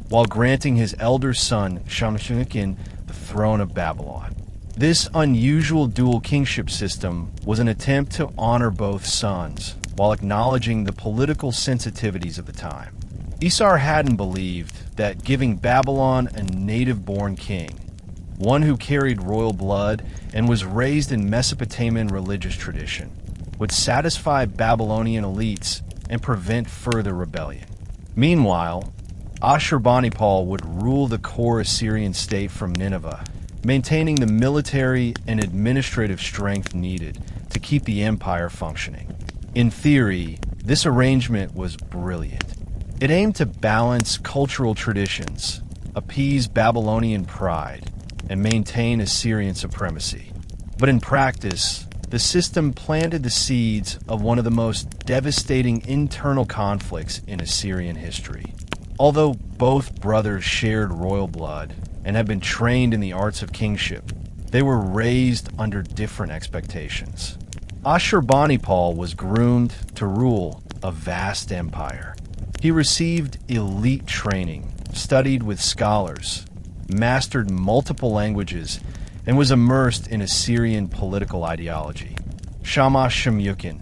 while granting his elder son Shamash-shum-ukin the throne of Babylon. This unusual dual kingship system was an attempt to honor both sons, while acknowledging the political sensitivities of the time. Esarhaddon believed that giving Babylon a native-born king, one who carried royal blood and was raised in Mesopotamian religious tradition, would satisfy Babylonian elites and prevent further rebellion. Meanwhile, Ashurbanipal would rule the core Assyrian state from Nineveh, maintaining the military and administrative strength needed to keep the empire functioning. In theory, this arrangement was brilliant. It aimed to balance cultural traditions, appease Babylonian pride, and maintain Assyrian supremacy. But in practice, the system planted the seeds of one of the most devastating internal conflicts in Assyrian history. Although both brothers shared royal blood and had been trained in the arts of kingship, they were raised under different expectations. Ashurbanipal was groomed to rule a vast empire. He received elite training, studied with scholars, mastered multiple languages, and was immersed in Assyrian political ideology. Shamash-shum-ukin,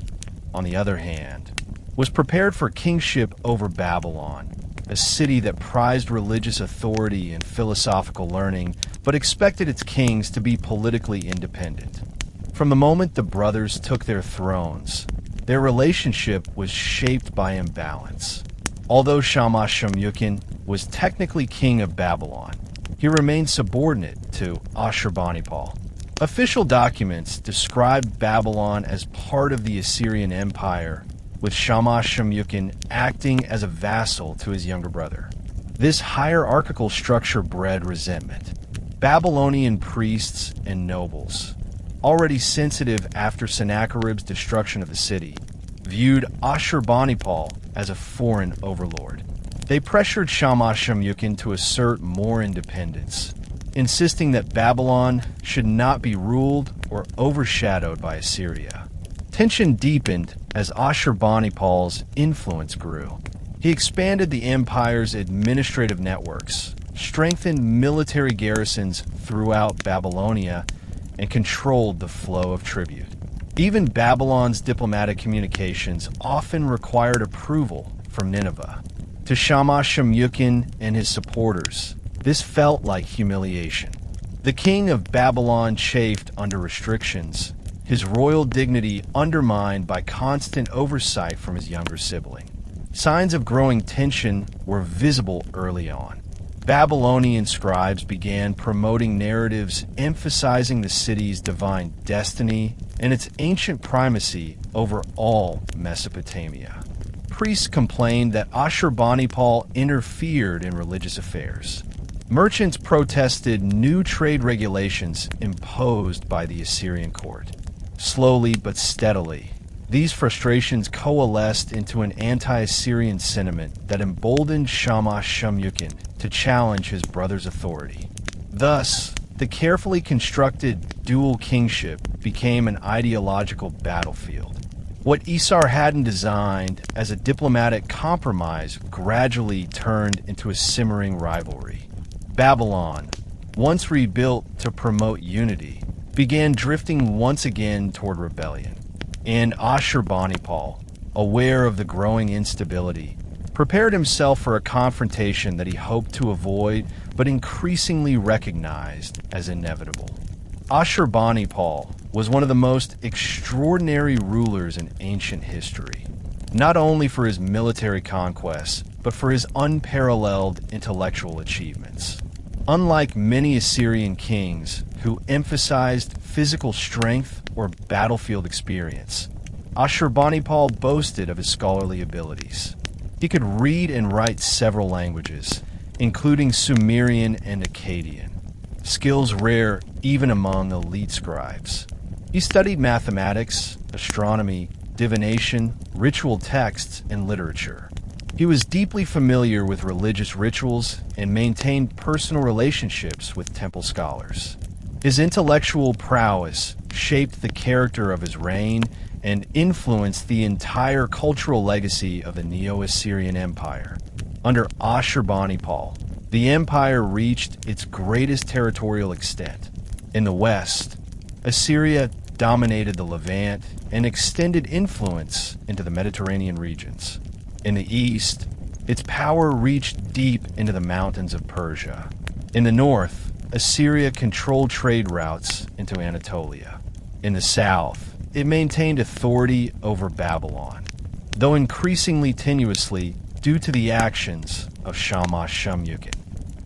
on the other hand, was prepared for kingship over Babylon, a city that prized religious authority and philosophical learning, but expected its kings to be politically independent. From the moment the brothers took their thrones, their relationship was shaped by imbalance. Although Shamash-shum-ukin was technically king of Babylon, he remained subordinate to Ashurbanipal. Official documents describe Babylon as part of the Assyrian Empire, with Shamash-shum-ukin acting as a vassal to his younger brother. This hierarchical structure bred resentment. Babylonian priests and nobles, already sensitive after Sennacherib's destruction of the city, viewed Ashurbanipal as a foreign overlord. They pressured Shamash-shum-ukin to assert more independence, insisting that Babylon should not be ruled or overshadowed by Assyria. Tension deepened as Ashurbanipal's influence grew. He expanded the empire's administrative networks, strengthened military garrisons throughout Babylonia, and controlled the flow of tribute. Even Babylon's diplomatic communications often required approval from Nineveh. To Shamash-shum-ukin and his supporters, this felt like humiliation. The king of Babylon chafed under restrictions, his royal dignity undermined by constant oversight from his younger sibling. Signs of growing tension were visible early on. Babylonian scribes began promoting narratives emphasizing the city's divine destiny and its ancient primacy over all Mesopotamia. Priests complained that Ashurbanipal interfered in religious affairs. Merchants protested new trade regulations imposed by the Assyrian court. Slowly but steadily, these frustrations coalesced into an anti-Assyrian sentiment that emboldened Shamash-shum-ukin to challenge his brother's authority. Thus, the carefully constructed dual kingship became an ideological battlefield. What Esarhaddon designed as a diplomatic compromise gradually turned into a simmering rivalry. Babylon, once rebuilt to promote unity, began drifting once again toward rebellion. And Ashurbanipal, aware of the growing instability, prepared himself for a confrontation that he hoped to avoid but increasingly recognized as inevitable. Ashurbanipal was one of the most extraordinary rulers in ancient history, not only for his military conquests, but for his unparalleled intellectual achievements. Unlike many Assyrian kings who emphasized physical strength or battlefield experience, Ashurbanipal boasted of his scholarly abilities. He could read and write several languages, including Sumerian and Akkadian, skills rare even among elite scribes. He studied mathematics, astronomy, divination, ritual texts, and literature. He was deeply familiar with religious rituals and maintained personal relationships with temple scholars. His intellectual prowess shaped the character of his reign and influenced the entire cultural legacy of the Neo-Assyrian Empire. Under Ashurbanipal, the empire reached its greatest territorial extent. In the west, Assyria dominated the Levant and extended influence into the Mediterranean regions. In the east, its power reached deep into the mountains of Persia. In the north, Assyria controlled trade routes into Anatolia. In the south, it maintained authority over Babylon, though increasingly tenuously due to the actions of Shamash-shum-ukin.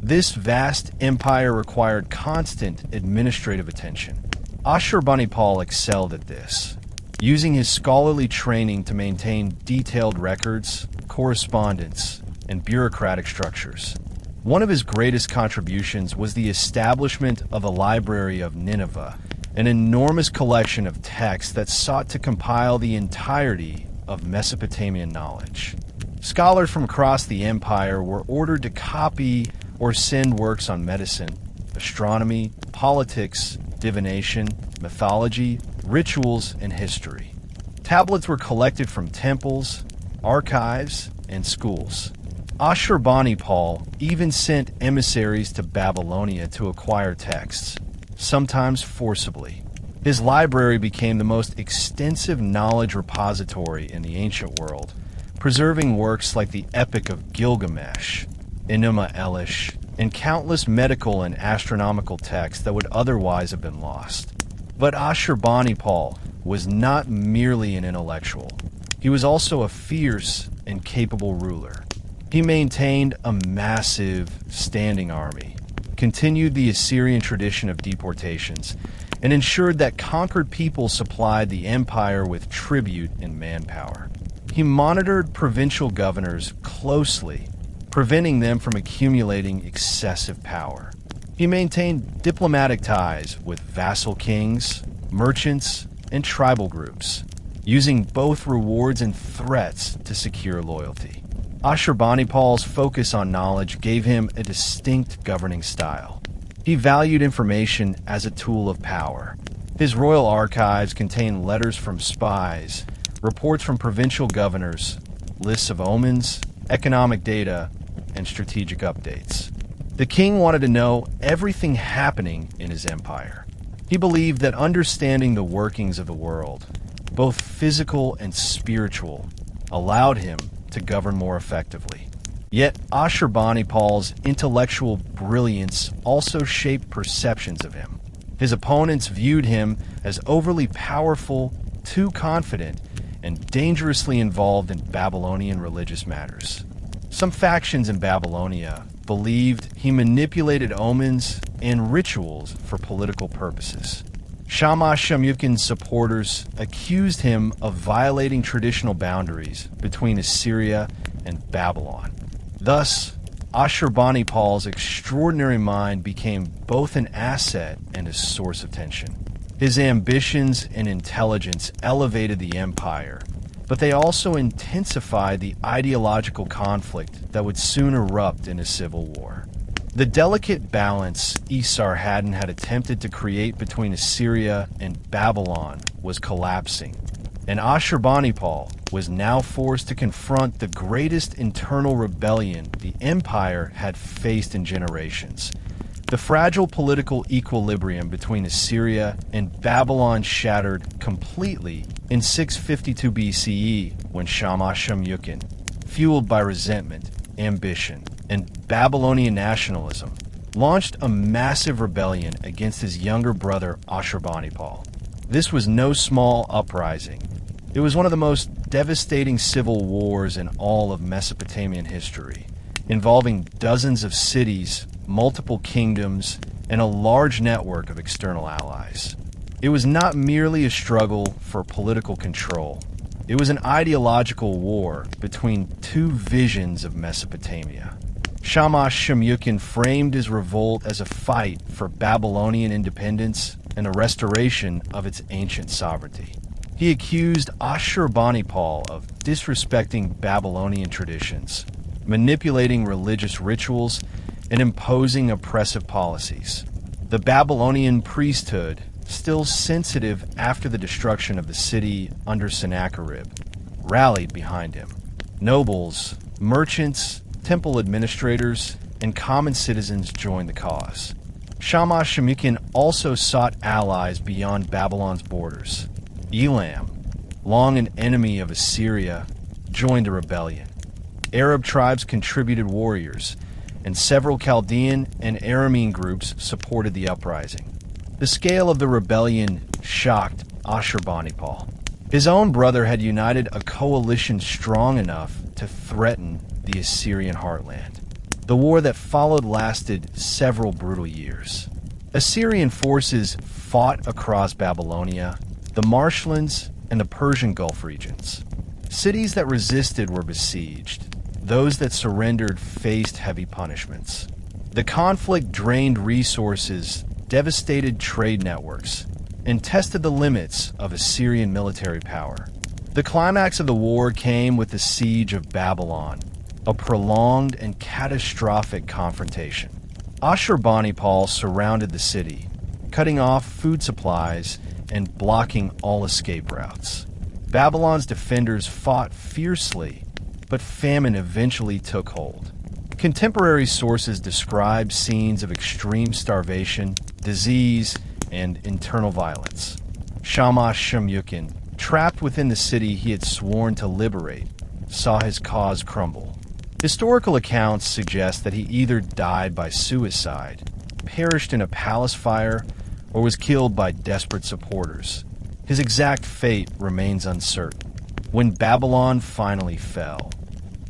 This vast empire required constant administrative attention. Ashurbanipal excelled at this, using his scholarly training to maintain detailed records, correspondence, and bureaucratic structures. One of his greatest contributions was the establishment of the Library of Nineveh, an enormous collection of texts that sought to compile the entirety of Mesopotamian knowledge. Scholars from across the empire were ordered to copy or send works on medicine, astronomy, politics, divination, mythology, rituals, and history. Tablets were collected from temples, archives, and schools. Ashurbanipal even sent emissaries to Babylonia to acquire texts, sometimes forcibly. His library became the most extensive knowledge repository in the ancient world, preserving works like the Epic of Gilgamesh, Enuma Elish, and countless medical and astronomical texts that would otherwise have been lost. But Ashurbanipal was not merely an intellectual. He was also a fierce and capable ruler. He maintained a massive standing army, continued the Assyrian tradition of deportations, and ensured that conquered people supplied the empire with tribute and manpower. He monitored provincial governors closely, preventing them from accumulating excessive power. He maintained diplomatic ties with vassal kings, merchants, and tribal groups, using both rewards and threats to secure loyalty. Ashurbanipal's focus on knowledge gave him a distinct governing style. He valued information as a tool of power. His royal archives contain letters from spies, reports from provincial governors, lists of omens, economic data, and strategic updates. The king wanted to know everything happening in his empire. He believed that understanding the workings of the world, both physical and spiritual, allowed him to govern more effectively. Yet Ashurbanipal's intellectual brilliance also shaped perceptions of him. His opponents viewed him as overly powerful, too confident, and dangerously involved in Babylonian religious matters. Some factions in Babylonia believed he manipulated omens and rituals for political purposes. Shamash-shum-ukin's supporters accused him of violating traditional boundaries between Assyria and Babylon. Thus, Ashurbanipal's extraordinary mind became both an asset and a source of tension. His ambitions and intelligence elevated the empire, but they also intensified the ideological conflict that would soon erupt in a civil war. The delicate balance Esarhaddon had attempted to create between Assyria and Babylon was collapsing, and Ashurbanipal was now forced to confront the greatest internal rebellion the empire had faced in generations. The fragile political equilibrium between Assyria and Babylon shattered completely in 652 BCE when Shamash-shum-ukin, fueled by resentment, ambition, and Babylonian nationalism, launched a massive rebellion against his younger brother Ashurbanipal. This was no small uprising. It was one of the most devastating civil wars in all of Mesopotamian history, involving dozens of cities, multiple kingdoms, and a large network of external allies. It was not merely a struggle for political control. It was an ideological war between two visions of Mesopotamia. Shamash-shum-ukin framed his revolt as a fight for Babylonian independence and the restoration of its ancient sovereignty. He accused Ashurbanipal of disrespecting Babylonian traditions, manipulating religious rituals, and imposing oppressive policies. The Babylonian priesthood, still sensitive after the destruction of the city under Sennacherib, rallied behind him. Nobles, merchants, temple administrators, and common citizens joined the cause. Shamash-shum-ukin also sought allies beyond Babylon's borders. Elam, long an enemy of Assyria, joined the rebellion. Arab tribes contributed warriors, and several Chaldean and Aramean groups supported the uprising. The scale of the rebellion shocked Ashurbanipal. His own brother had united a coalition strong enough to threaten the Assyrian heartland. The war that followed lasted several brutal years. Assyrian forces fought across Babylonia, the marshlands, and the Persian Gulf regions. Cities that resisted were besieged. Those that surrendered faced heavy punishments. The conflict drained resources, devastated trade networks, and tested the limits of Assyrian military power. The climax of the war came with the siege of Babylon, a prolonged and catastrophic confrontation. Ashurbanipal surrounded the city, cutting off food supplies and blocking all escape routes. Babylon's defenders fought fiercely, but famine eventually took hold. Contemporary sources describe scenes of extreme starvation, disease, and internal violence. Shamash-shum-ukin, trapped within the city he had sworn to liberate, saw his cause crumble. Historical accounts suggest that he either died by suicide, perished in a palace fire, or was killed by desperate supporters. His exact fate remains uncertain. When Babylon finally fell,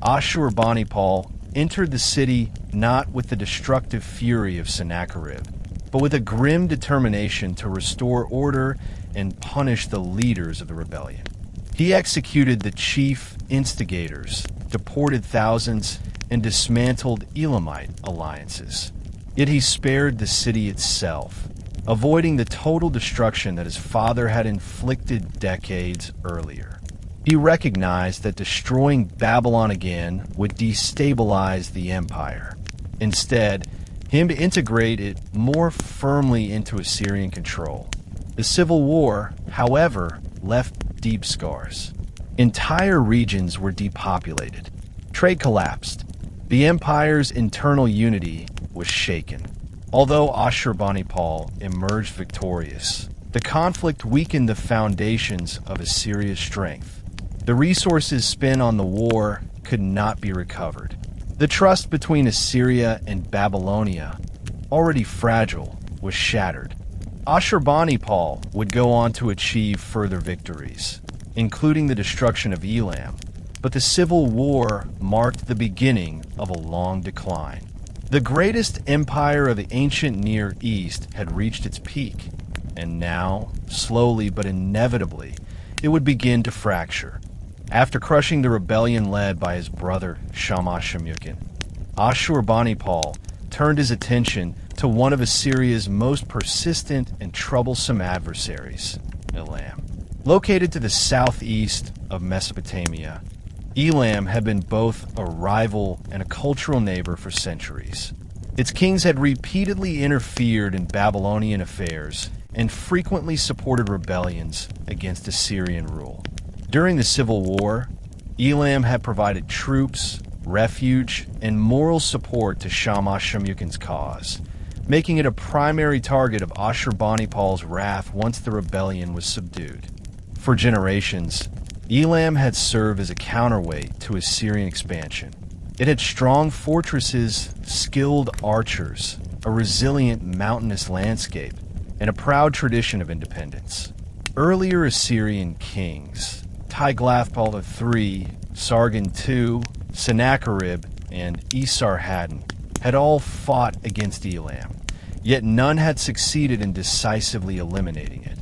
Ashurbanipal entered the city not with the destructive fury of Sennacherib, but with a grim determination to restore order and punish the leaders of the rebellion. He executed the chief instigators, deported thousands, and dismantled Elamite alliances. Yet he spared the city itself, avoiding the total destruction that his father had inflicted decades earlier. He recognized that destroying Babylon again would destabilize the empire. Instead, he aimed to integrate it more firmly into Assyrian control. The civil war, however, left deep scars. Entire regions were depopulated. Trade collapsed. The empire's internal unity was shaken. Although Ashurbanipal emerged victorious, the conflict weakened the foundations of Assyria's strength. The resources spent on the war could not be recovered. The trust between Assyria and Babylonia, already fragile, was shattered. Ashurbanipal would go on to achieve further victories, including the destruction of Elam, but the civil war marked the beginning of a long decline. The greatest empire of the ancient Near East had reached its peak, and now, slowly but inevitably, it would begin to fracture. After crushing the rebellion led by his brother Shamash-shum-ukin, Ashurbanipal turned his attention to one of Assyria's most persistent and troublesome adversaries, Elam. Located to the southeast of Mesopotamia, Elam had been both a rival and a cultural neighbor for centuries. Its kings had repeatedly interfered in Babylonian affairs and frequently supported rebellions against Assyrian rule. During the Civil War, Elam had provided troops, refuge, and moral support to Shamash-shum-ukin's cause, making it a primary target of Ashurbanipal's wrath once the rebellion was subdued. For generations, Elam had served as a counterweight to Assyrian expansion. It had strong fortresses, skilled archers, a resilient mountainous landscape, and a proud tradition of independence. Earlier Assyrian kings, Tiglath-Pileser III, Sargon II, Sennacherib, and Esarhaddon, had all fought against Elam, yet none had succeeded in decisively eliminating it.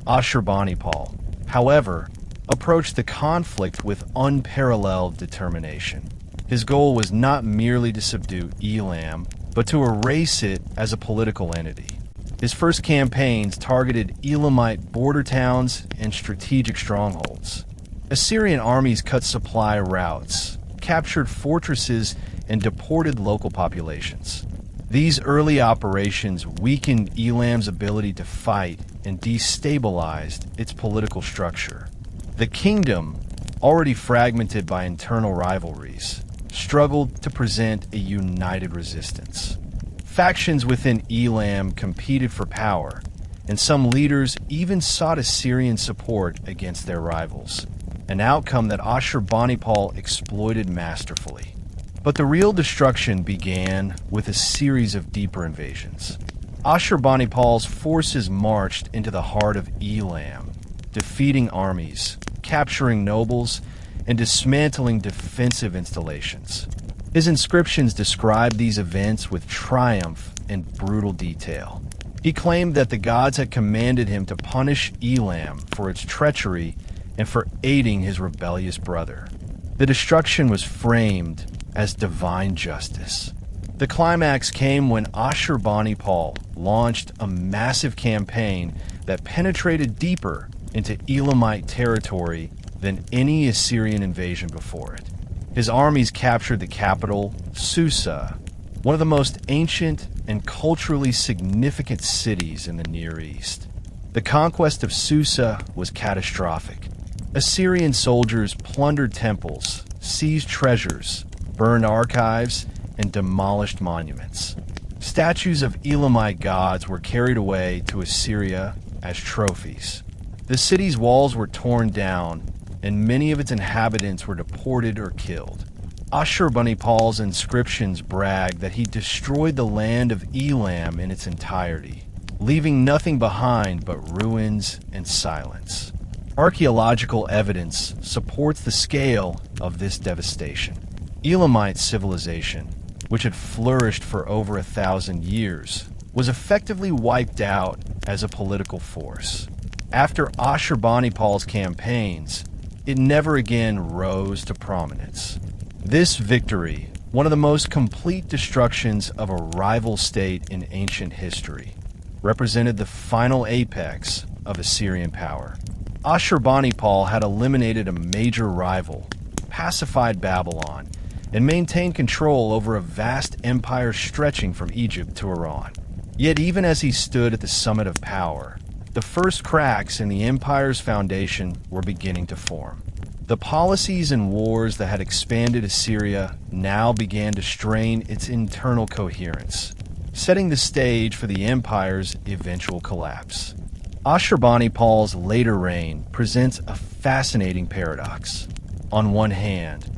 Ashurbanipal, however, approached the conflict with unparalleled determination. His goal was not merely to subdue Elam, but to erase it as a political entity. His first campaigns targeted Elamite border towns and strategic strongholds. Assyrian armies cut supply routes, captured fortresses, and deported local populations. These early operations weakened Elam's ability to fight and destabilized its political structure. The kingdom, already fragmented by internal rivalries, struggled to present a united resistance. Factions within Elam competed for power, and some leaders even sought Assyrian support against their rivals, an outcome that Ashurbanipal exploited masterfully. But the real destruction began with a series of deeper invasions. Ashurbanipal's forces marched into the heart of Elam, defeating armies, capturing nobles, and dismantling defensive installations. His inscriptions describe these events with triumph and brutal detail. He claimed that the gods had commanded him to punish Elam for its treachery and for aiding his rebellious brother. The destruction was framed as divine justice. The climax came when Ashurbanipal launched a massive campaign that penetrated deeper into Elamite territory than any Assyrian invasion before it. His armies captured the capital, Susa, one of the most ancient and culturally significant cities in the Near East. The conquest of Susa was catastrophic. Assyrian soldiers plundered temples, seized treasures, burned archives, and demolished monuments. Statues of Elamite gods were carried away to Assyria as trophies. The city's walls were torn down, and many of its inhabitants were deported or killed. Ashurbanipal's inscriptions brag that he destroyed the land of Elam in its entirety, leaving nothing behind but ruins and silence. Archaeological evidence supports the scale of this devastation. Elamite civilization, which had flourished for over 1,000 years, was effectively wiped out as a political force. After Ashurbanipal's campaigns, it never again rose to prominence. This victory, one of the most complete destructions of a rival state in ancient history, represented the final apex of Assyrian power. Ashurbanipal had eliminated a major rival, pacified Babylon, and maintained control over a vast empire stretching from Egypt to Iran. Yet even as he stood at the summit of power, the first cracks in the empire's foundation were beginning to form. The policies and wars that had expanded Assyria now began to strain its internal coherence, setting the stage for the empire's eventual collapse. Ashurbanipal's later reign presents a fascinating paradox. On one hand,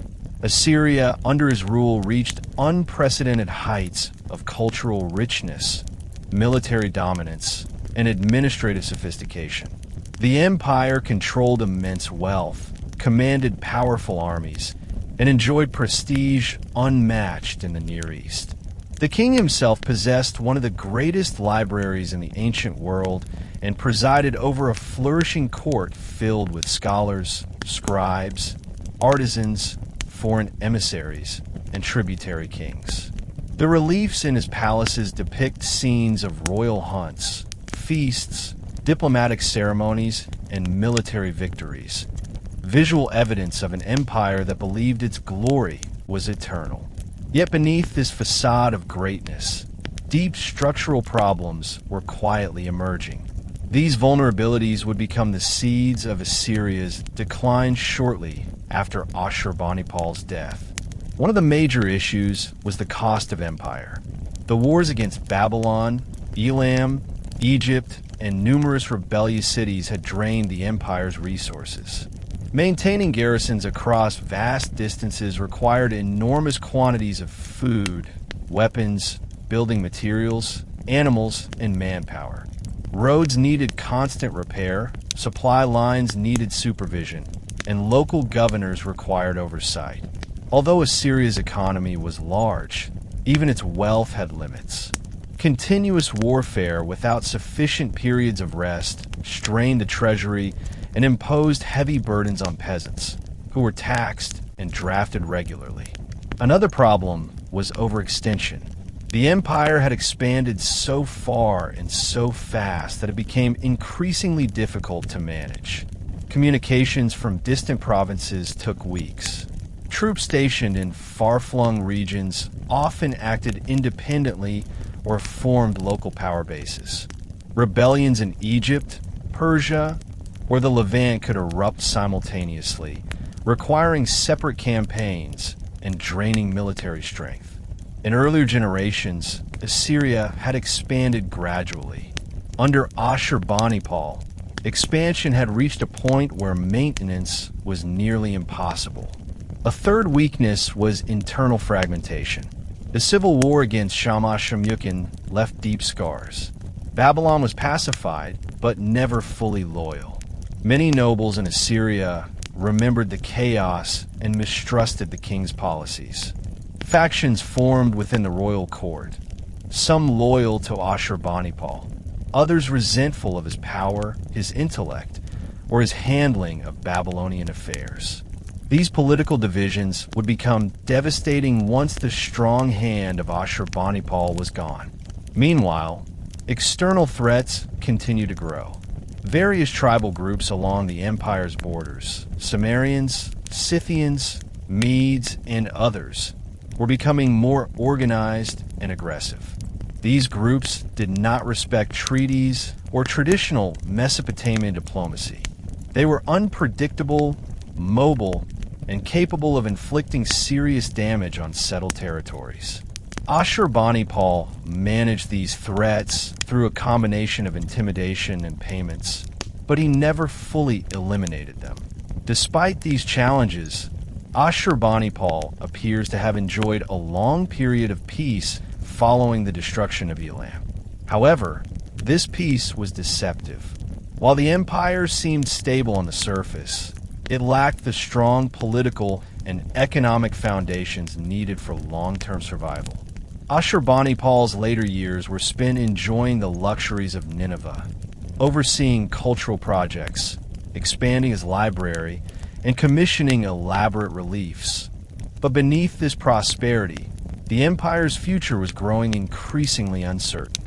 Assyria under his rule reached unprecedented heights of cultural richness, military dominance, and administrative sophistication. The empire controlled immense wealth, commanded powerful armies, and enjoyed prestige unmatched in the Near East. The king himself possessed one of the greatest libraries in the ancient world and presided over a flourishing court filled with scholars, scribes, artisans, foreign emissaries, and tributary kings. The reliefs in his palaces depict scenes of royal hunts, feasts, diplomatic ceremonies, and military victories, visual evidence of an empire that believed its glory was eternal. Yet beneath this facade of greatness, deep structural problems were quietly emerging. These vulnerabilities would become the seeds of Assyria's decline shortly after Ashurbanipal's death. One of the major issues was the cost of empire. The wars against Babylon, Elam, Egypt, and numerous rebellious cities had drained the empire's resources. Maintaining garrisons across vast distances required enormous quantities of food, weapons, building materials, animals, and manpower. Roads needed constant repair, supply lines needed supervision, and local governors required oversight. Although Assyria's economy was large, even its wealth had limits. Continuous warfare without sufficient periods of rest strained the treasury and imposed heavy burdens on peasants, who were taxed and drafted regularly. Another problem was overextension. The empire had expanded so far and so fast that it became increasingly difficult to manage. Communications from distant provinces took weeks. Troops stationed in far-flung regions often acted independently or formed local power bases. Rebellions in Egypt, Persia, or the Levant could erupt simultaneously, requiring separate campaigns and draining military strength. In earlier generations, Assyria had expanded gradually. Under Ashurbanipal, expansion had reached a point where maintenance was nearly impossible. A third weakness was internal fragmentation. The civil war against Shamash-shum-ukin left deep scars. Babylon was pacified, but never fully loyal. Many nobles in Assyria remembered the chaos and mistrusted the king's policies. Factions formed within the royal court, some loyal to Ashurbanipal, others resentful of his power, his intellect, or his handling of Babylonian affairs. These political divisions would become devastating once the strong hand of Ashurbanipal was gone. Meanwhile, external threats continue to grow. Various tribal groups along the empire's borders, Sumerians, Scythians, Medes, and others, were becoming more organized and aggressive. These groups did not respect treaties or traditional Mesopotamian diplomacy. They were unpredictable, mobile, and capable of inflicting serious damage on settled territories. Ashurbanipal managed these threats through a combination of intimidation and payments, but he never fully eliminated them. Despite these challenges, Ashurbanipal appears to have enjoyed a long period of peace following the destruction of Elam. However, this peace was deceptive. While the empire seemed stable on the surface, it lacked the strong political and economic foundations needed for long-term survival. Ashurbanipal's later years were spent enjoying the luxuries of Nineveh, overseeing cultural projects, expanding his library, and commissioning elaborate reliefs. But beneath this prosperity, the empire's future was growing increasingly uncertain.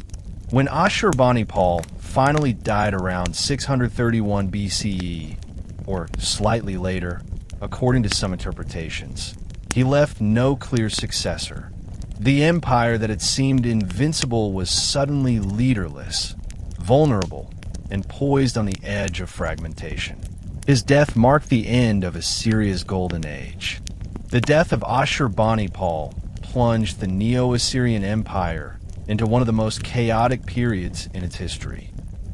When Ashurbanipal finally died around 631 BCE, or slightly later, according to some interpretations, he left no clear successor. The empire that had seemed invincible was suddenly leaderless, vulnerable, and poised on the edge of fragmentation. His death marked the end of Assyria's golden age. The death of Ashurbanipal plunged the Neo-Assyrian Empire into one of the most chaotic periods in its history.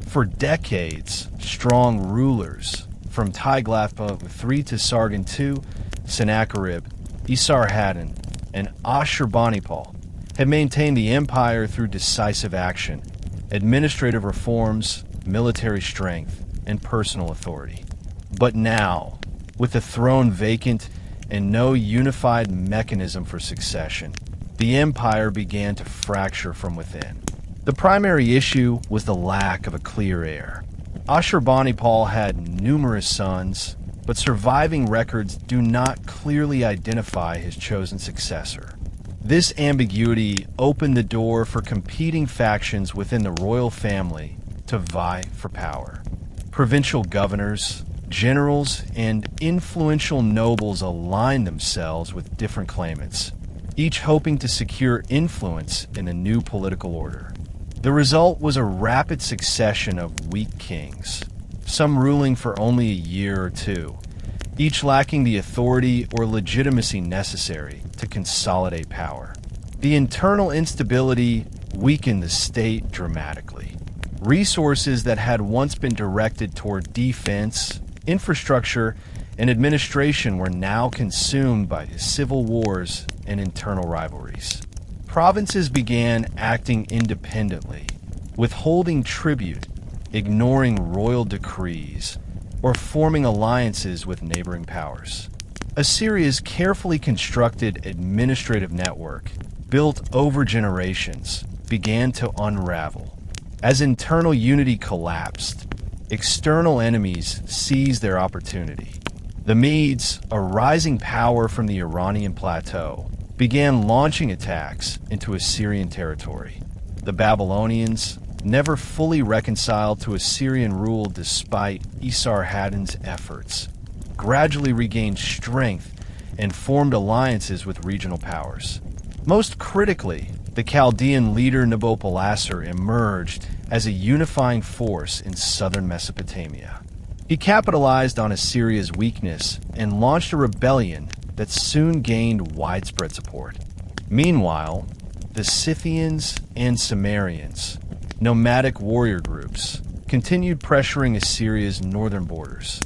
For decades, strong rulers, from Tiglath-Pileser III to Sargon II, Sennacherib, Esarhaddon, and Ashurbanipal, had maintained the empire through decisive action, administrative reforms, military strength, and personal authority. But now, with the throne vacant and no unified mechanism for succession, the empire began to fracture from within. The primary issue was the lack of a clear heir. Ashurbanipal had numerous sons, but surviving records do not clearly identify his chosen successor. This ambiguity opened the door for competing factions within the royal family to vie for power. Provincial governors, generals, and influential nobles aligned themselves with different claimants, each hoping to secure influence in a new political order. The result was a rapid succession of weak kings, some ruling for only a year or two, each lacking the authority or legitimacy necessary to consolidate power. The internal instability weakened the state dramatically. Resources that had once been directed toward defense, infrastructure, and administration were now consumed by civil wars and internal rivalries. Provinces began acting independently, withholding tribute, ignoring royal decrees, or forming alliances with neighboring powers. Assyria's carefully constructed administrative network, built over generations, began to unravel. As internal unity collapsed, external enemies seized their opportunity. The Medes, a rising power from the Iranian plateau, began launching attacks into Assyrian territory. The Babylonians, never fully reconciled to Assyrian rule despite Esarhaddon's efforts, gradually regained strength and formed alliances with regional powers. Most critically, the Chaldean leader Nabopolassar emerged as a unifying force in southern Mesopotamia. He capitalized on Assyria's weakness and launched a rebellion that soon gained widespread support. Meanwhile, the Scythians and Cimmerians, nomadic warrior groups, continued pressuring Assyria's northern borders.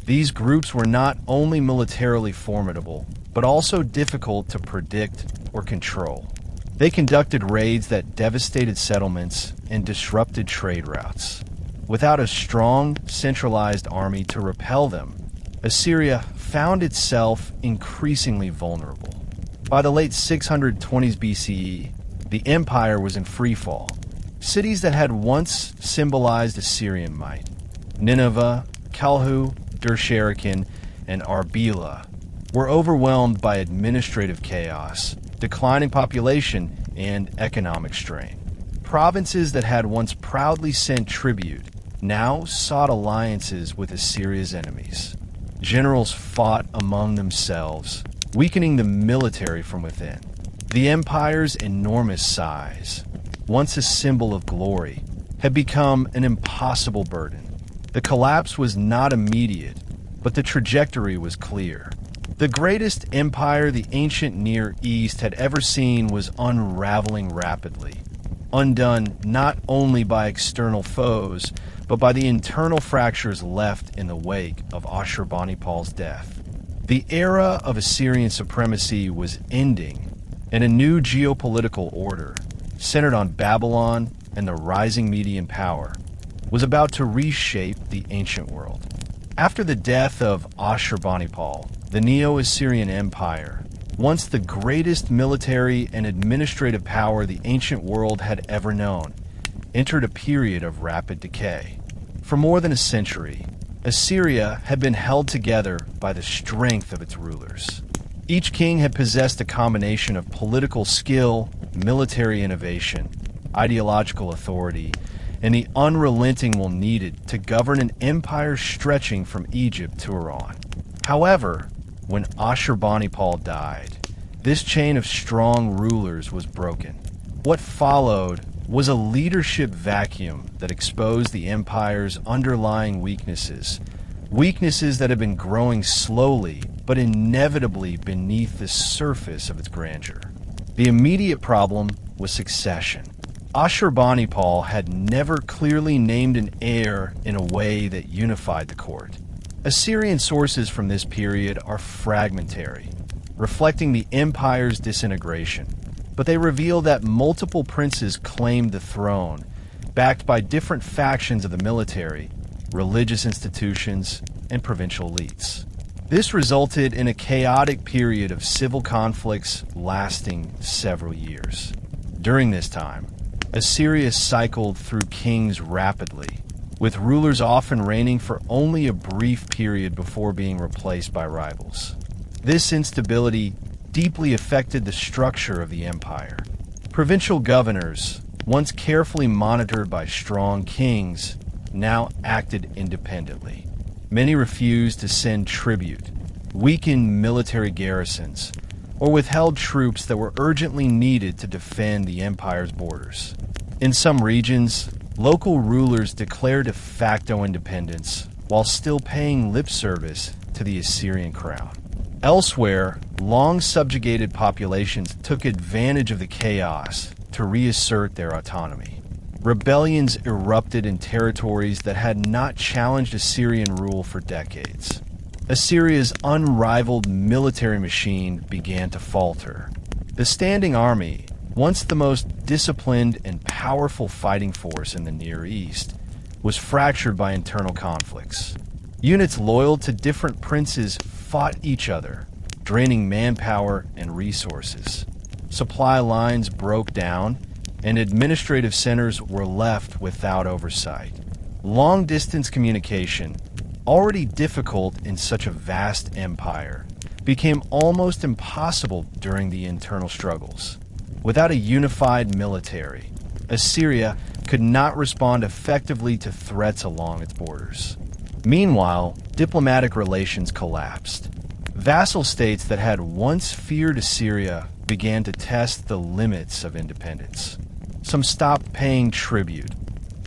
These groups were not only militarily formidable, but also difficult to predict or control. They conducted raids that devastated settlements and disrupted trade routes. Without a strong, centralized army to repel them, Assyria found itself increasingly vulnerable. By the late 620s BCE, the empire was in freefall. Cities that had once symbolized Assyrian might, Nineveh, Kalhu, Dur-Sharrukin, and Arbela, were overwhelmed by administrative chaos, declining population, and economic strain. Provinces that had once proudly sent tribute now sought alliances with Assyria's enemies. Generals fought among themselves, weakening the military from within. The empire's enormous size, once a symbol of glory, had become an impossible burden. The collapse was not immediate, but the trajectory was clear. The greatest empire the ancient Near East had ever seen was unraveling rapidly, undone not only by external foes, but by the internal fractures left in the wake of Ashurbanipal's death. The era of Assyrian supremacy was ending, and a new geopolitical order, centered on Babylon and the rising Median power, was about to reshape the ancient world. After the death of Ashurbanipal, the Neo-Assyrian Empire, once the greatest military and administrative power the ancient world had ever known, entered a period of rapid decay. For more than a century, Assyria had been held together by the strength of its rulers. Each king had possessed a combination of political skill, military innovation, ideological authority, and the unrelenting will needed to govern an empire stretching from Egypt to Iran. However, when Ashurbanipal died, this chain of strong rulers was broken. What followed was a leadership vacuum that exposed the empire's underlying weaknesses, weaknesses that had been growing slowly but inevitably beneath the surface of its grandeur. The immediate problem was succession. Ashurbanipal had never clearly named an heir in a way that unified the court. Assyrian sources from this period are fragmentary, reflecting the empire's disintegration, but they reveal that multiple princes claimed the throne, backed by different factions of the military, religious institutions, and provincial elites. This resulted in a chaotic period of civil conflicts lasting several years. During this time, Assyria cycled through kings rapidly, with rulers often reigning for only a brief period before being replaced by rivals. This instability deeply affected the structure of the empire. Provincial governors, once carefully monitored by strong kings, now acted independently. Many refused to send tribute, weakened military garrisons, or withheld troops that were urgently needed to defend the empire's borders. In some regions, local rulers declared de facto independence while still paying lip service to the Assyrian crown. Elsewhere, long subjugated populations took advantage of the chaos to reassert their autonomy. Rebellions erupted in territories that had not challenged Assyrian rule for decades. Assyria's unrivaled military machine began to falter. The standing army, once the most disciplined and powerful fighting force in the Near East, was fractured by internal conflicts. Units loyal to different princes fought each other, draining manpower and resources. Supply lines broke down, and administrative centers were left without oversight. Long-distance communication, already difficult in such a vast empire, became almost impossible during the internal struggles. Without a unified military, Assyria could not respond effectively to threats along its borders. Meanwhile, diplomatic relations collapsed. Vassal states that had once feared Assyria began to test the limits of independence. Some stopped paying tribute.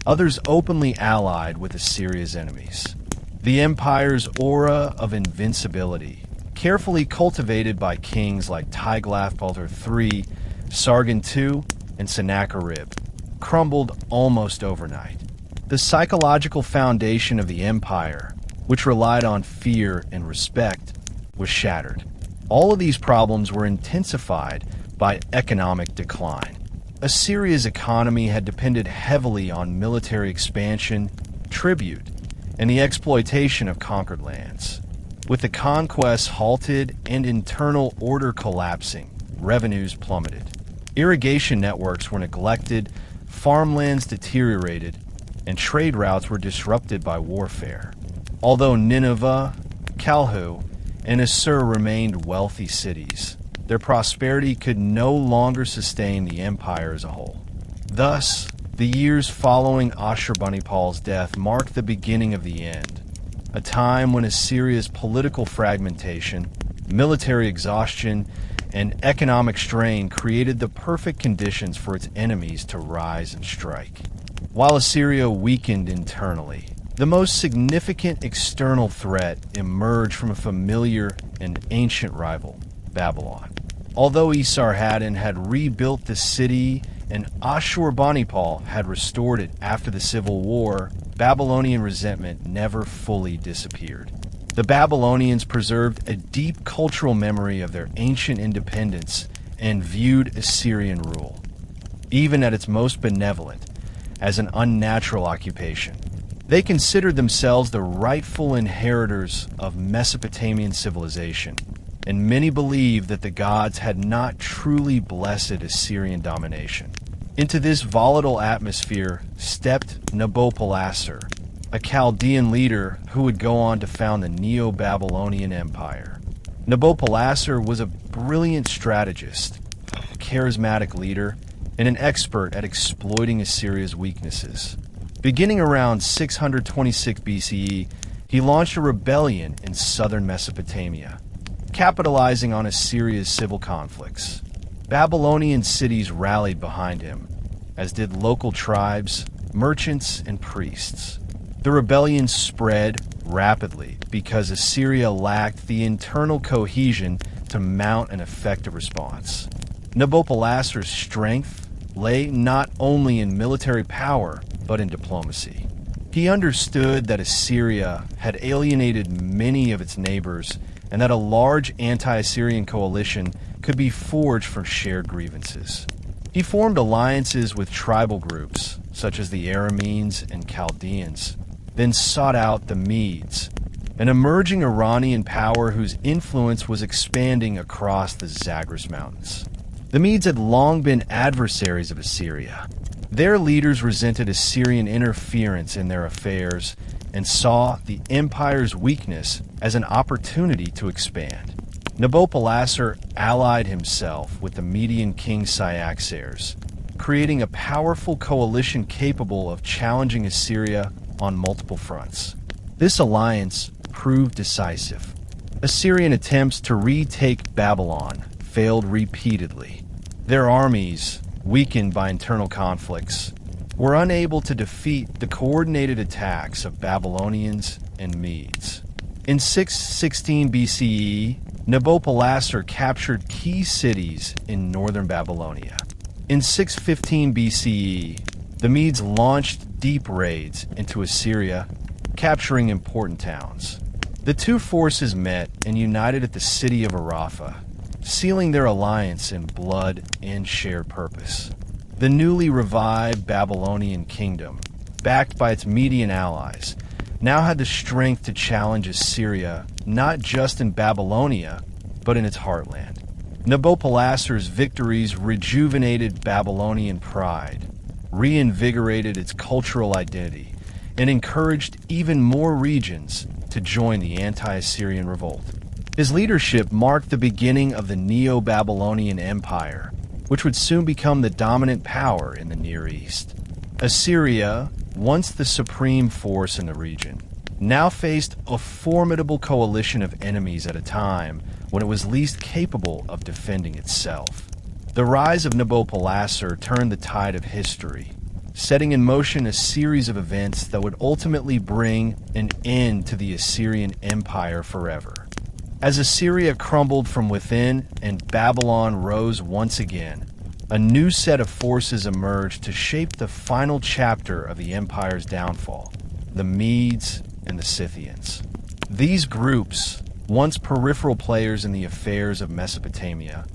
Others openly allied with Assyria's enemies. The empire's aura of invincibility, carefully cultivated by kings like Tiglath-Pileser III, Sargon II, and Sennacherib, crumbled almost overnight. The psychological foundation of the empire, which relied on fear and respect, was shattered. All of these problems were intensified by economic decline. Assyria's economy had depended heavily on military expansion, tribute, and the exploitation of conquered lands. With the conquests halted and internal order collapsing, revenues plummeted. Irrigation networks were neglected, farmlands deteriorated, and trade routes were disrupted by warfare. Although Nineveh, Kalhu, and Ashur remained wealthy cities, their prosperity could no longer sustain the empire as a whole. Thus, the years following Ashurbanipal's death marked the beginning of the end, a time when Assyria's political fragmentation, military exhaustion, and economic strain created the perfect conditions for its enemies to rise and strike. While Assyria weakened internally, the most significant external threat emerged from a familiar and ancient rival, Babylon. Although Esarhaddon had rebuilt the city and Ashurbanipal had restored it after the Civil War, Babylonian resentment never fully disappeared. The Babylonians preserved a deep cultural memory of their ancient independence and viewed Assyrian rule, even at its most benevolent, as an unnatural occupation. They considered themselves the rightful inheritors of Mesopotamian civilization, and many believed that the gods had not truly blessed Assyrian domination. Into this volatile atmosphere stepped Nabopolassar, a Chaldean leader who would go on to found the Neo-Babylonian Empire. Nabopolassar was a brilliant strategist, a charismatic leader, and an expert at exploiting Assyria's weaknesses. Beginning around 626 BCE, he launched a rebellion in southern Mesopotamia, capitalizing on Assyria's civil conflicts. Babylonian cities rallied behind him, as did local tribes, merchants, and priests. The rebellion spread rapidly because Assyria lacked the internal cohesion to mount an effective response. Nabopolassar's strength lay not only in military power, but in diplomacy. He understood that Assyria had alienated many of its neighbors and that a large anti-Assyrian coalition could be forged from shared grievances. He formed alliances with tribal groups, such as the Arameans and Chaldeans, then sought out the Medes, an emerging Iranian power whose influence was expanding across the Zagros Mountains. The Medes had long been adversaries of Assyria. Their leaders resented Assyrian interference in their affairs and saw the empire's weakness as an opportunity to expand. Nabopolassar allied himself with the Median king Cyaxares, creating a powerful coalition capable of challenging Assyria on multiple fronts. This alliance proved decisive. Assyrian attempts to retake Babylon failed repeatedly. Their armies, weakened by internal conflicts, were unable to defeat the coordinated attacks of Babylonians and Medes. In 616 BCE, Nabopolassar captured key cities in northern Babylonia. In 615 BCE, the Medes launched deep raids into Assyria, capturing important towns. The two forces met and united at the city of Arapha, sealing their alliance in blood and shared purpose. The newly revived Babylonian kingdom, backed by its Median allies, now had the strength to challenge Assyria not just in Babylonia, but in its heartland. Nabopolassar's victories rejuvenated Babylonian pride, reinvigorated its cultural identity, and encouraged even more regions to join the anti-Assyrian revolt. His leadership marked the beginning of the Neo-Babylonian Empire, which would soon become the dominant power in the Near East. Assyria, once the supreme force in the region, now faced a formidable coalition of enemies at a time when it was least capable of defending itself. The rise of Nabopolassar turned the tide of history, setting in motion a series of events that would ultimately bring an end to the Assyrian Empire forever. As Assyria crumbled from within and Babylon rose once again, a new set of forces emerged to shape the final chapter of the empire's downfall: the Medes and the Scythians. These groups, once peripheral players in the affairs of Mesopotamia,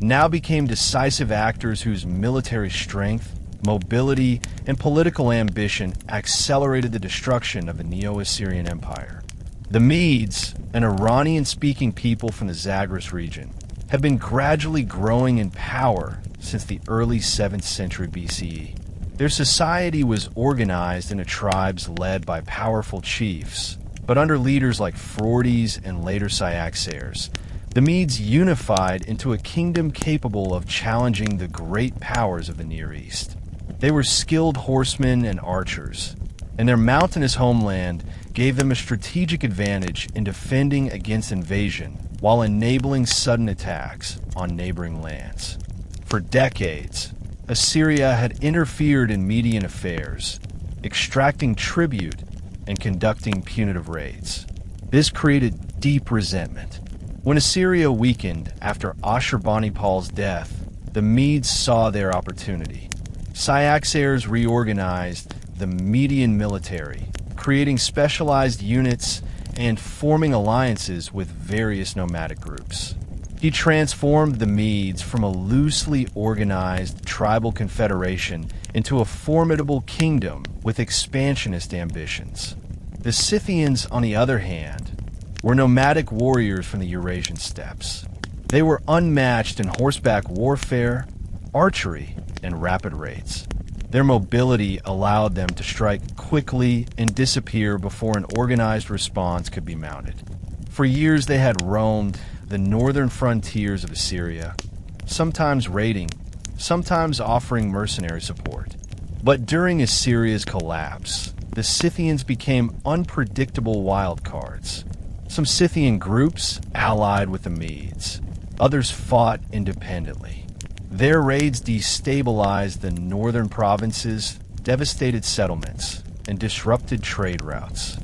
now became decisive actors whose military strength, mobility, and political ambition accelerated the destruction of the Neo-Assyrian Empire. The Medes, an Iranian-speaking people from the Zagros region, had been gradually growing in power since the early 7th century BCE. Their society was organized into tribes led by powerful chiefs, but under leaders like Phrodes and later Cyaxares, the Medes unified into a kingdom capable of challenging the great powers of the Near East. They were skilled horsemen and archers, and their mountainous homeland gave them a strategic advantage in defending against invasion while enabling sudden attacks on neighboring lands. For decades, Assyria had interfered in Median affairs, extracting tribute and conducting punitive raids. This created deep resentment. When Assyria weakened after Ashurbanipal's death, the Medes saw their opportunity. Cyaxares reorganized the Median military, creating specialized units and forming alliances with various nomadic groups. He transformed the Medes from a loosely organized tribal confederation into a formidable kingdom with expansionist ambitions. The Scythians, on the other hand, were nomadic warriors from the Eurasian steppes. They were unmatched in horseback warfare, archery, and rapid raids. Their mobility allowed them to strike quickly and disappear before an organized response could be mounted. For years they had roamed the northern frontiers of Assyria, sometimes raiding, sometimes offering mercenary support. But during Assyria's collapse, the Scythians became unpredictable wildcards. Some Scythian groups allied with the Medes. Others fought independently. Their raids destabilized the northern provinces, devastated settlements, and disrupted trade routes.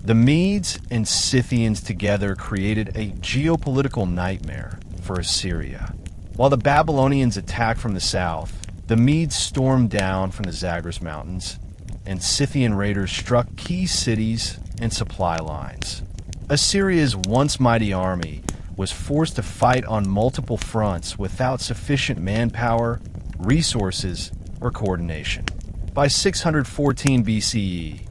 The Medes and Scythians together created a geopolitical nightmare for Assyria. While the Babylonians attacked from the south, the Medes stormed down from the Zagros Mountains, and Scythian raiders struck key cities and supply lines. Assyria's once mighty army was forced to fight on multiple fronts without sufficient manpower, resources, or coordination. By 614 BCE,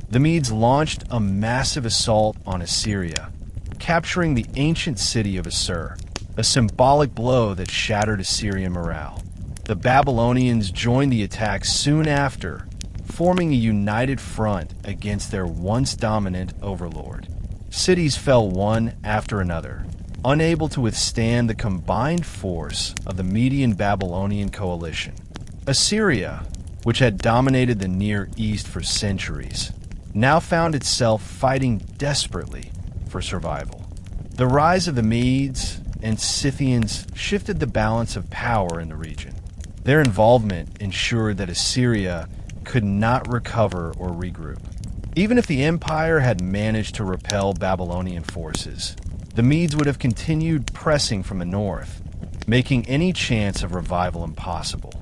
the Medes launched a massive assault on Assyria, capturing the ancient city of Assur, a symbolic blow that shattered Assyrian morale. The Babylonians joined the attack soon after, forming a united front against their once dominant overlord. Cities fell one after another, unable to withstand the combined force of the Median Babylonian coalition. Assyria, which had dominated the Near East for centuries, now found itself fighting desperately for survival. The rise of the Medes and Scythians shifted the balance of power in the region. Their involvement ensured that Assyria could not recover or regroup. Even if the empire had managed to repel Babylonian forces, the Medes would have continued pressing from the north, making any chance of revival impossible.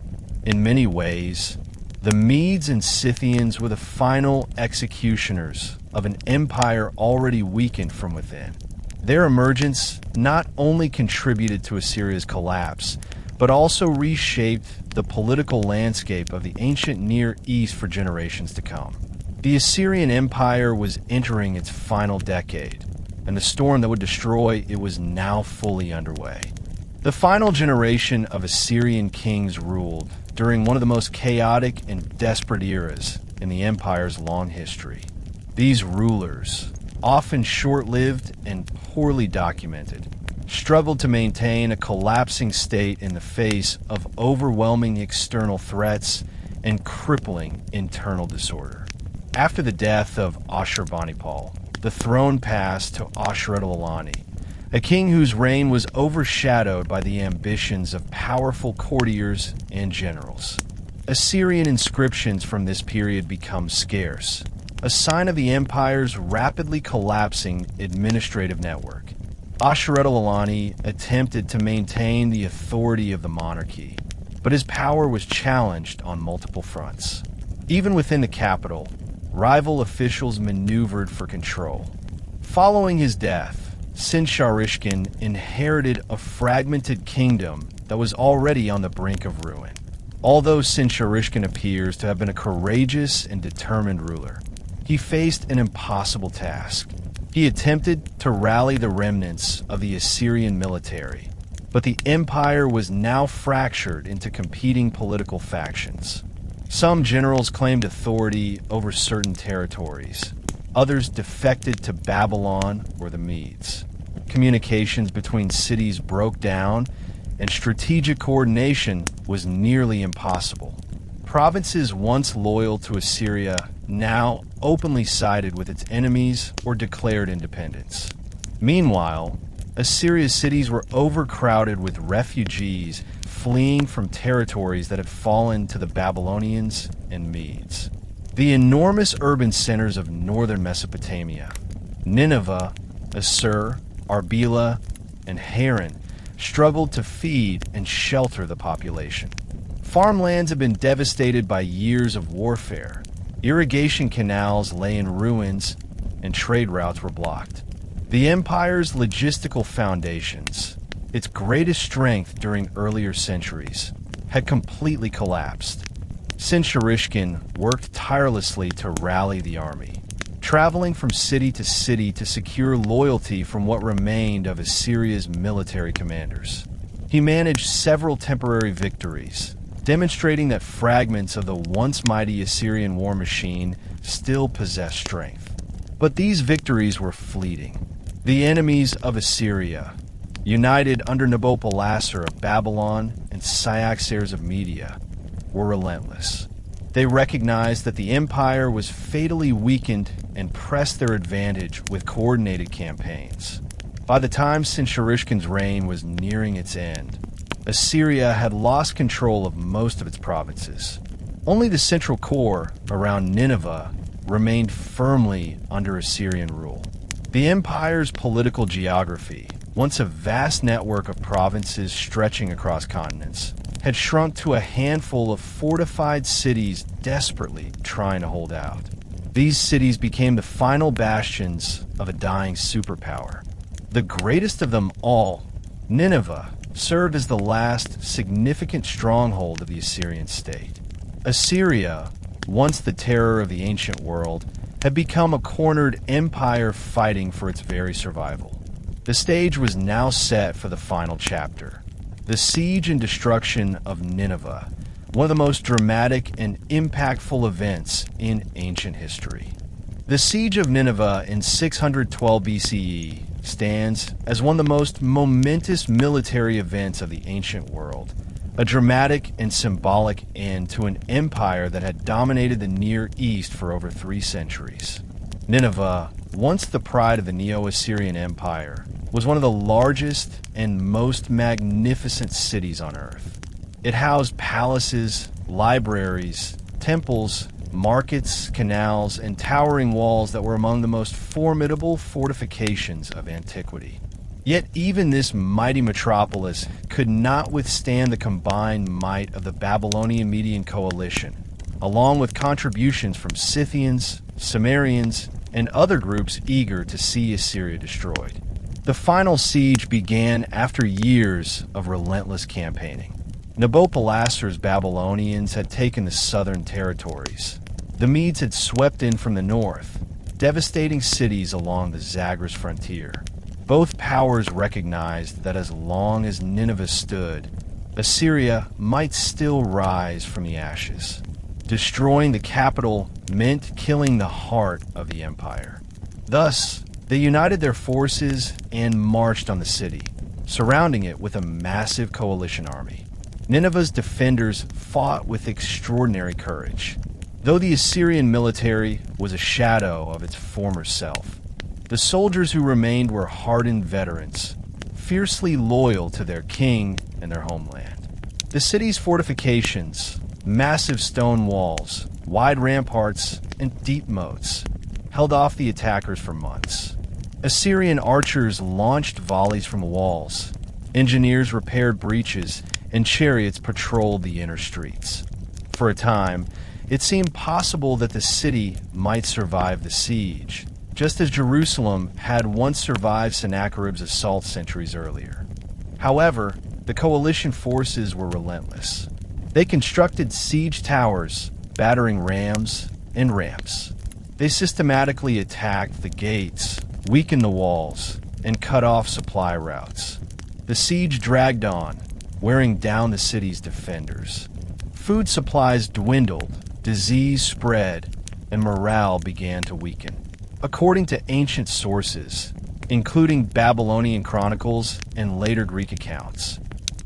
In many ways, the Medes and Scythians were the final executioners of an empire already weakened from within. Their emergence not only contributed to Assyria's collapse, but also reshaped the political landscape of the ancient Near East for generations to come. The Assyrian Empire was entering its final decade, and the storm that would destroy it was now fully underway. The final generation of Assyrian kings ruled during one of the most chaotic and desperate eras in the empire's long history. These rulers, often short-lived and poorly documented, struggled to maintain a collapsing state in the face of overwhelming external threats and crippling internal disorder. After the death of Ashurbanipal, the throne passed to Ashur-Banipal, a king whose reign was overshadowed by the ambitions of powerful courtiers and generals. Assyrian inscriptions from this period become scarce, a sign of the empire's rapidly collapsing administrative network. Ashur-Banipal attempted to maintain the authority of the monarchy, but his power was challenged on multiple fronts. Even within the capital, rival officials maneuvered for control. Following his death, Sennacherib inherited a fragmented kingdom that was already on the brink of ruin. Although Sennacherib appears to have been a courageous and determined ruler, he faced an impossible task. He attempted to rally the remnants of the Assyrian military, but the empire was now fractured into competing political factions. Some generals claimed authority over certain territories. Others defected to Babylon or the Medes. Communications between cities broke down, and strategic coordination was nearly impossible. Provinces once loyal to Assyria now openly sided with its enemies or declared independence. Meanwhile, Assyria's cities were overcrowded with refugees fleeing from territories that had fallen to the Babylonians and Medes. The enormous urban centers of northern Mesopotamia, Nineveh, Assur, Arbela, and Haran, struggled to feed and shelter the population. Farmlands had been devastated by years of warfare. Irrigation canals lay in ruins, and trade routes were blocked. The empire's logistical foundations, its greatest strength during earlier centuries, had completely collapsed. Sennacherib worked tirelessly to rally the army, traveling from city to city to secure loyalty from what remained of Assyria's military commanders. He managed several temporary victories, demonstrating that fragments of the once mighty Assyrian war machine still possessed strength. But these victories were fleeting. The enemies of Assyria, united under Nabopolassar of Babylon and Cyaxares of Media, were relentless. They recognized that the empire was fatally weakened and pressed their advantage with coordinated campaigns. By the time Sennacherib's reign was nearing its end, Assyria had lost control of most of its provinces. Only the central core around Nineveh remained firmly under Assyrian rule. The empire's political geography, once a vast network of provinces stretching across continents, had shrunk to a handful of fortified cities desperately trying to hold out. These cities became the final bastions of a dying superpower. The greatest of them all, Nineveh, served as the last significant stronghold of the Assyrian state. Assyria, once the terror of the ancient world, had become a cornered empire fighting for its very survival. The stage was now set for the final chapter, the siege and destruction of Nineveh, one of the most dramatic and impactful events in ancient history. The siege of Nineveh in 612 BCE stands as one of the most momentous military events of the ancient world, a dramatic and symbolic end to an empire that had dominated the Near East for over 3 centuries. Nineveh, once the pride of the Neo-Assyrian Empire, was one of the largest and most magnificent cities on earth. It housed palaces, libraries, temples, markets, canals, and towering walls that were among the most formidable fortifications of antiquity. Yet even this mighty metropolis could not withstand the combined might of the Babylonian-Median coalition, along with contributions from Scythians, Cimmerians, and other groups eager to see Assyria destroyed. The final siege began after years of relentless campaigning. Nabopolassar's Babylonians had taken the southern territories. The Medes had swept in from the north, devastating cities along the Zagros frontier. Both powers recognized that as long as Nineveh stood, Assyria might still rise from the ashes. Destroying the capital meant killing the heart of the empire. Thus, they united their forces and marched on the city, surrounding it with a massive coalition army. Nineveh's defenders fought with extraordinary courage, though the Assyrian military was a shadow of its former self. The soldiers who remained were hardened veterans, fiercely loyal to their king and their homeland. The city's fortifications, massive stone walls, wide ramparts, and deep moats held off the attackers for months. Assyrian archers launched volleys from walls, engineers repaired breaches, and chariots patrolled the inner streets. For a time, it seemed possible that the city might survive the siege, just as Jerusalem had once survived Sennacherib's assault centuries earlier. However, the coalition forces were relentless. They constructed siege towers, battering rams and ramps. They systematically attacked the gates, weakened the walls, and cut off supply routes. The siege dragged on, wearing down the city's defenders. Food supplies dwindled, disease spread, and morale began to weaken. According to ancient sources, including Babylonian chronicles and later Greek accounts,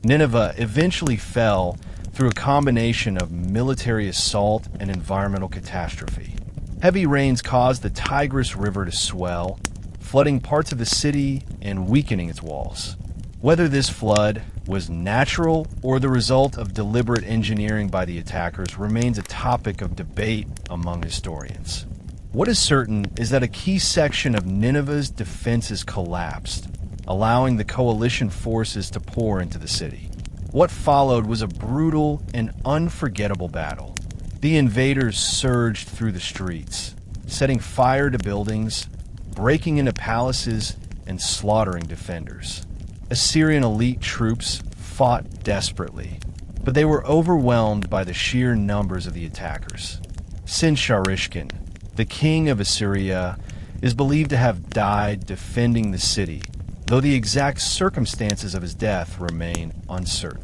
Nineveh eventually fell through a combination of military assault and environmental catastrophe. Heavy rains caused the Tigris River to swell, flooding parts of the city and weakening its walls. Whether this flood was natural or the result of deliberate engineering by the attackers remains a topic of debate among historians. What is certain is that a key section of Nineveh's defenses collapsed, allowing the coalition forces to pour into the city. What followed was a brutal and unforgettable battle. The invaders surged through the streets, setting fire to buildings, breaking into palaces and slaughtering defenders. Assyrian elite troops fought desperately, but they were overwhelmed by the sheer numbers of the attackers. Sennacherib, the king of Assyria, is believed to have died defending the city, though the exact circumstances of his death remain uncertain.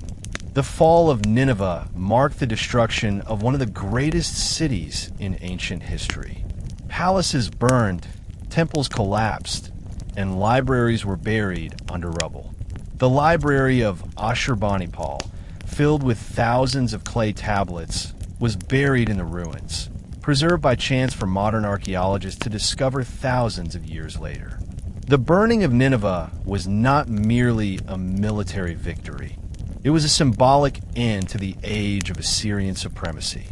The fall of Nineveh marked the destruction of one of the greatest cities in ancient history. Palaces burned, temples collapsed, and libraries were buried under rubble. The library of Ashurbanipal, filled with thousands of clay tablets, was buried in the ruins, preserved by chance for modern archaeologists to discover thousands of years later. The burning of Nineveh was not merely a military victory. It was a symbolic end to the age of Assyrian supremacy.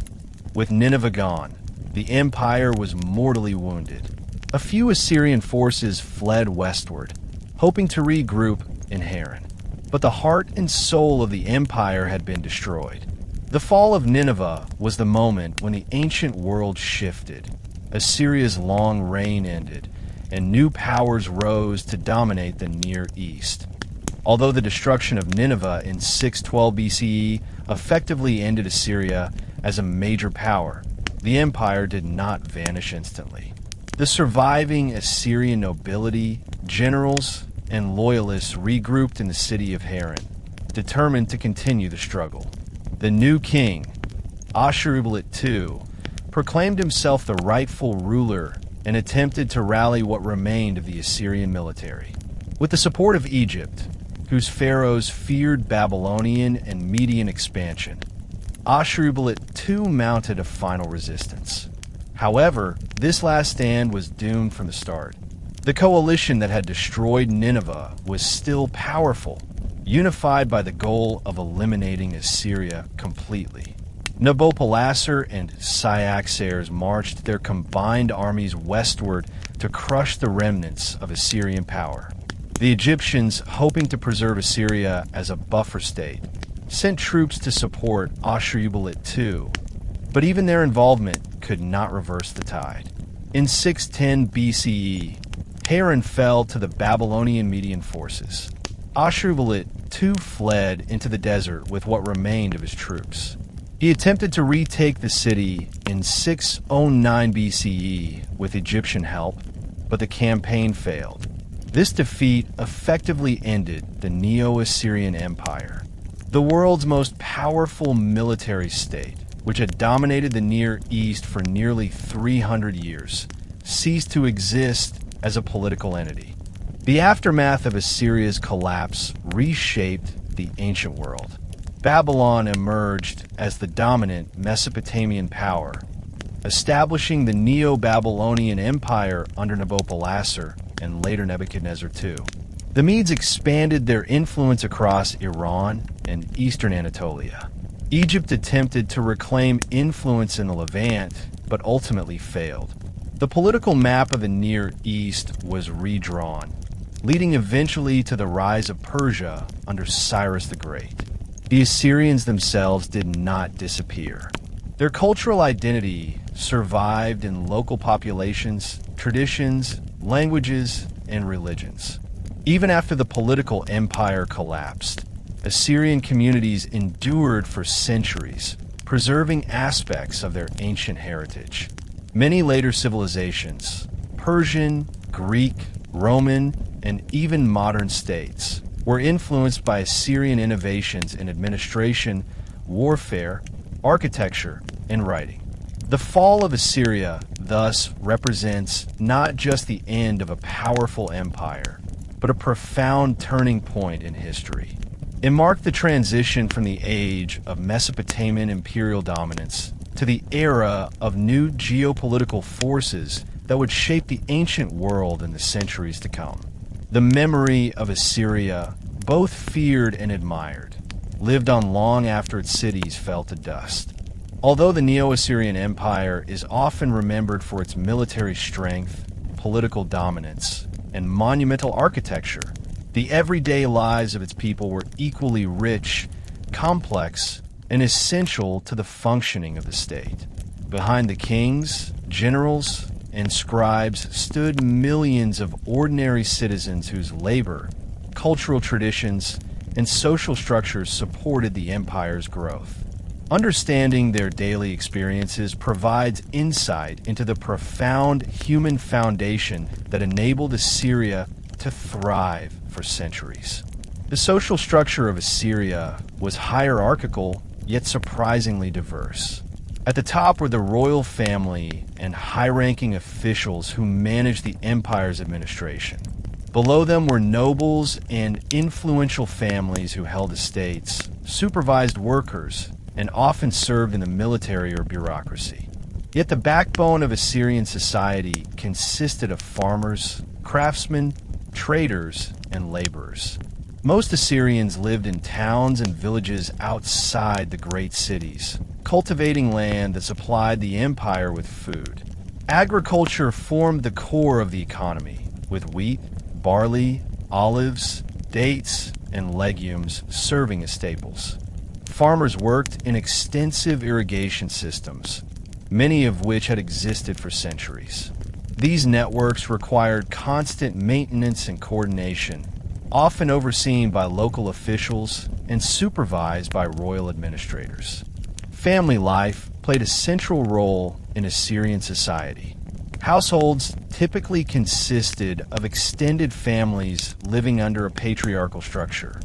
With Nineveh gone, the empire was mortally wounded. A few Assyrian forces fled westward, hoping to regroup in Haran. But the heart and soul of the empire had been destroyed. The fall of Nineveh was the moment when the ancient world shifted. Assyria's long reign ended, and new powers rose to dominate the Near East. Although the destruction of Nineveh in 612 BCE effectively ended Assyria as a major power, the empire did not vanish instantly. The surviving Assyrian nobility, generals, and loyalists regrouped in the city of Haran, determined to continue the struggle. The new king, Ashurbanipal II, proclaimed himself the rightful ruler and attempted to rally what remained of the Assyrian military. With the support of Egypt, whose pharaohs feared Babylonian and Median expansion, Ashurbanipal II mounted a final resistance. However, this last stand was doomed from the start. The coalition that had destroyed Nineveh was still powerful, unified by the goal of eliminating Assyria completely. Nabopolassar and Cyaxares marched their combined armies westward to crush the remnants of Assyrian power. The Egyptians, hoping to preserve Assyria as a buffer state, sent troops to support Ashurbanipal II, but even their involvement could not reverse the tide. In 610 BCE, Haran fell to the Babylonian Median forces. Ashurbanipal II fled into the desert with what remained of his troops. He attempted to retake the city in 609 BCE with Egyptian help, but the campaign failed. This defeat effectively ended the Neo-Assyrian Empire, the world's most powerful military state, which had dominated the Near East for nearly 300 years, ceased to exist as a political entity. The aftermath of Assyria's collapse reshaped the ancient world. Babylon emerged as the dominant Mesopotamian power, establishing the Neo-Babylonian Empire under Nabopolassar and later Nebuchadnezzar II. The Medes expanded their influence across Iran and eastern Anatolia. Egypt attempted to reclaim influence in the Levant, but ultimately failed. The political map of the Near East was redrawn, leading eventually to the rise of Persia under Cyrus the Great. The Assyrians themselves did not disappear. Their cultural identity survived in local populations, traditions, languages, and religions. Even after the political empire collapsed, Assyrian communities endured for centuries, preserving aspects of their ancient heritage. Many later civilizations, Persian, Greek, Roman, and even modern states, were influenced by Assyrian innovations in administration, warfare, architecture, and writing. The fall of Assyria, thus, represents not just the end of a powerful empire, but a profound turning point in history. It marked the transition from the age of Mesopotamian imperial dominance to the era of new geopolitical forces that would shape the ancient world in the centuries to come. The memory of Assyria, both feared and admired, lived on long after its cities fell to dust. Although the Neo-Assyrian Empire is often remembered for its military strength, political dominance, and monumental architecture, the everyday lives of its people were equally rich, complex, and essential to the functioning of the state. Behind the kings, generals, and scribes stood millions of ordinary citizens whose labor, cultural traditions, and social structures supported the empire's growth. Understanding their daily experiences provides insight into the profound human foundation that enabled Assyria to thrive for centuries. The social structure of Assyria was hierarchical, yet surprisingly diverse. At the top were the royal family and high-ranking officials who managed the empire's administration. Below them were nobles and influential families who held estates, supervised workers, and often served in the military or bureaucracy. Yet the backbone of Assyrian society consisted of farmers, craftsmen, traders, and laborers. Most Assyrians lived in towns and villages outside the great cities, cultivating land that supplied the empire with food. Agriculture formed the core of the economy, with wheat, barley, olives, dates, and legumes serving as staples. Farmers worked in extensive irrigation systems, many of which had existed for centuries. These networks required constant maintenance and coordination, often overseen by local officials and supervised by royal administrators. Family life played a central role in Assyrian society. Households typically consisted of extended families living under a patriarchal structure.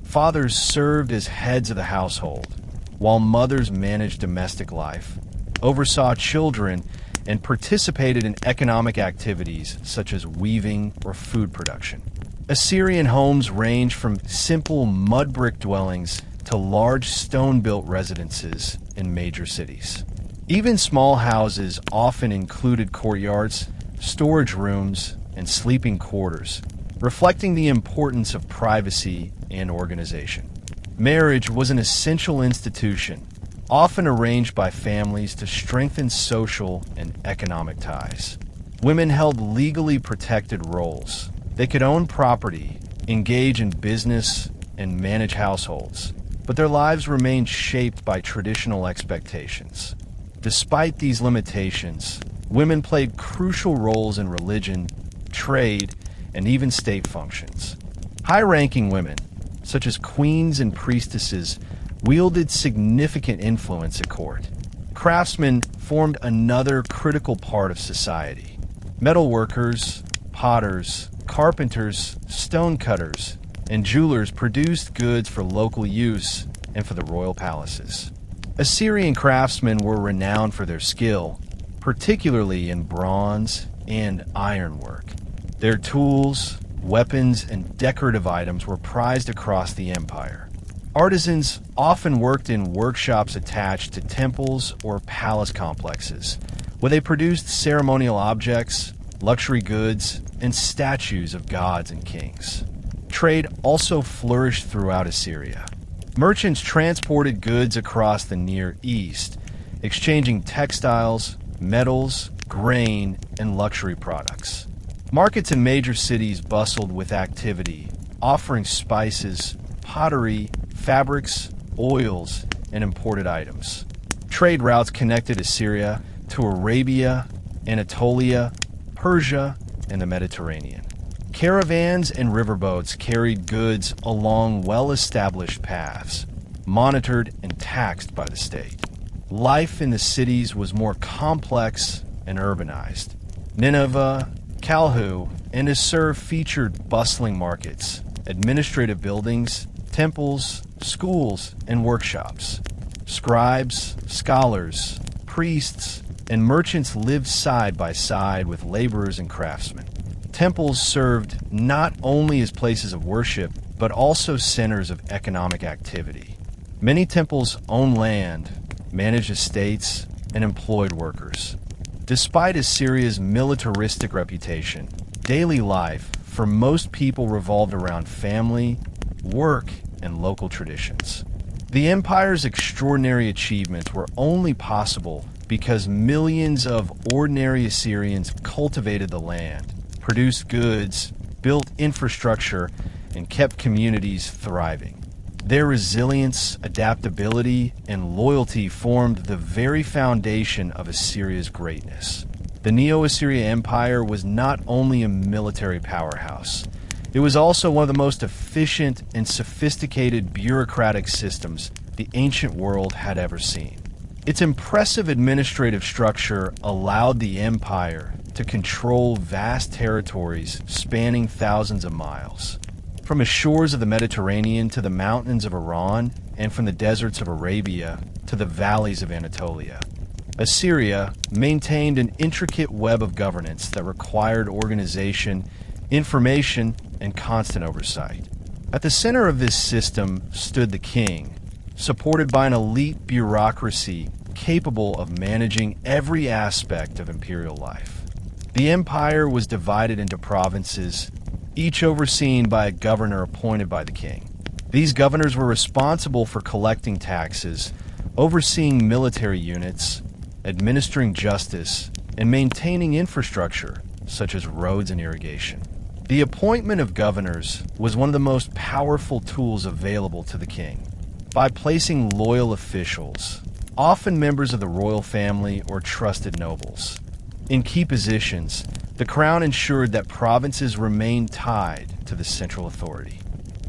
Fathers served as heads of the household, while mothers managed domestic life, oversaw children, and participated in economic activities such as weaving or food production. Assyrian homes ranged from simple mud brick dwellings to large stone-built residences in major cities. Even small houses often included courtyards, storage rooms, and sleeping quarters, reflecting the importance of privacy and organization. Marriage was an essential institution, often arranged by families to strengthen social and economic ties. Women held legally protected roles. They could own property, engage in business, and manage households, but their lives remained shaped by traditional expectations. Despite these limitations, women played crucial roles in religion, trade, and even state functions. High-ranking women, such as queens and priestesses, wielded significant influence at court. Craftsmen formed another critical part of society. Metalworkers, potters, carpenters, stonecutters, and jewelers produced goods for local use and for the royal palaces. Assyrian craftsmen were renowned for their skill, particularly in bronze and ironwork. Their tools, weapons, and decorative items were prized across the empire. Artisans often worked in workshops attached to temples or palace complexes, where they produced ceremonial objects, luxury goods, and statues of gods and kings. Trade also flourished throughout Assyria. Merchants transported goods across the Near East, exchanging textiles, metals, grain, and luxury products. Markets in major cities bustled with activity, offering spices, pottery, fabrics, oils, and imported items. Trade routes connected Assyria to Arabia, Anatolia, Persia, and the Mediterranean. Caravans and riverboats carried goods along well-established paths, monitored and taxed by the state. Life in the cities was more complex and urbanized. Nineveh, Kalhu, and Ashur featured bustling markets, administrative buildings, temples, schools, and workshops. Scribes, scholars, priests, and merchants lived side by side with laborers and craftsmen. Temples served not only as places of worship, but also centers of economic activity. Many temples owned land, managed estates, and employed workers. Despite Assyria's militaristic reputation, daily life for most people revolved around family, work, and local traditions. The empire's extraordinary achievements were only possible because millions of ordinary Assyrians cultivated the land, produced goods, built infrastructure, and kept communities thriving. Their resilience, adaptability, and loyalty formed the very foundation of Assyria's greatness. The Neo-Assyrian Empire was not only a military powerhouse, it was also one of the most efficient and sophisticated bureaucratic systems the ancient world had ever seen. Its impressive administrative structure allowed the empire to control vast territories spanning thousands of miles. From the shores of the Mediterranean to the mountains of Iran, and from the deserts of Arabia to the valleys of Anatolia, Assyria maintained an intricate web of governance that required organization, information, and constant oversight. At the center of this system stood the king, supported by an elite bureaucracy capable of managing every aspect of imperial life. The empire was divided into provinces, each overseen by a governor appointed by the king. These governors were responsible for collecting taxes, overseeing military units, administering justice, and maintaining infrastructure such as roads and irrigation. The appointment of governors was one of the most powerful tools available to the king. By placing loyal officials, often members of the royal family or trusted nobles, in key positions, the crown ensured that provinces remained tied to the central authority.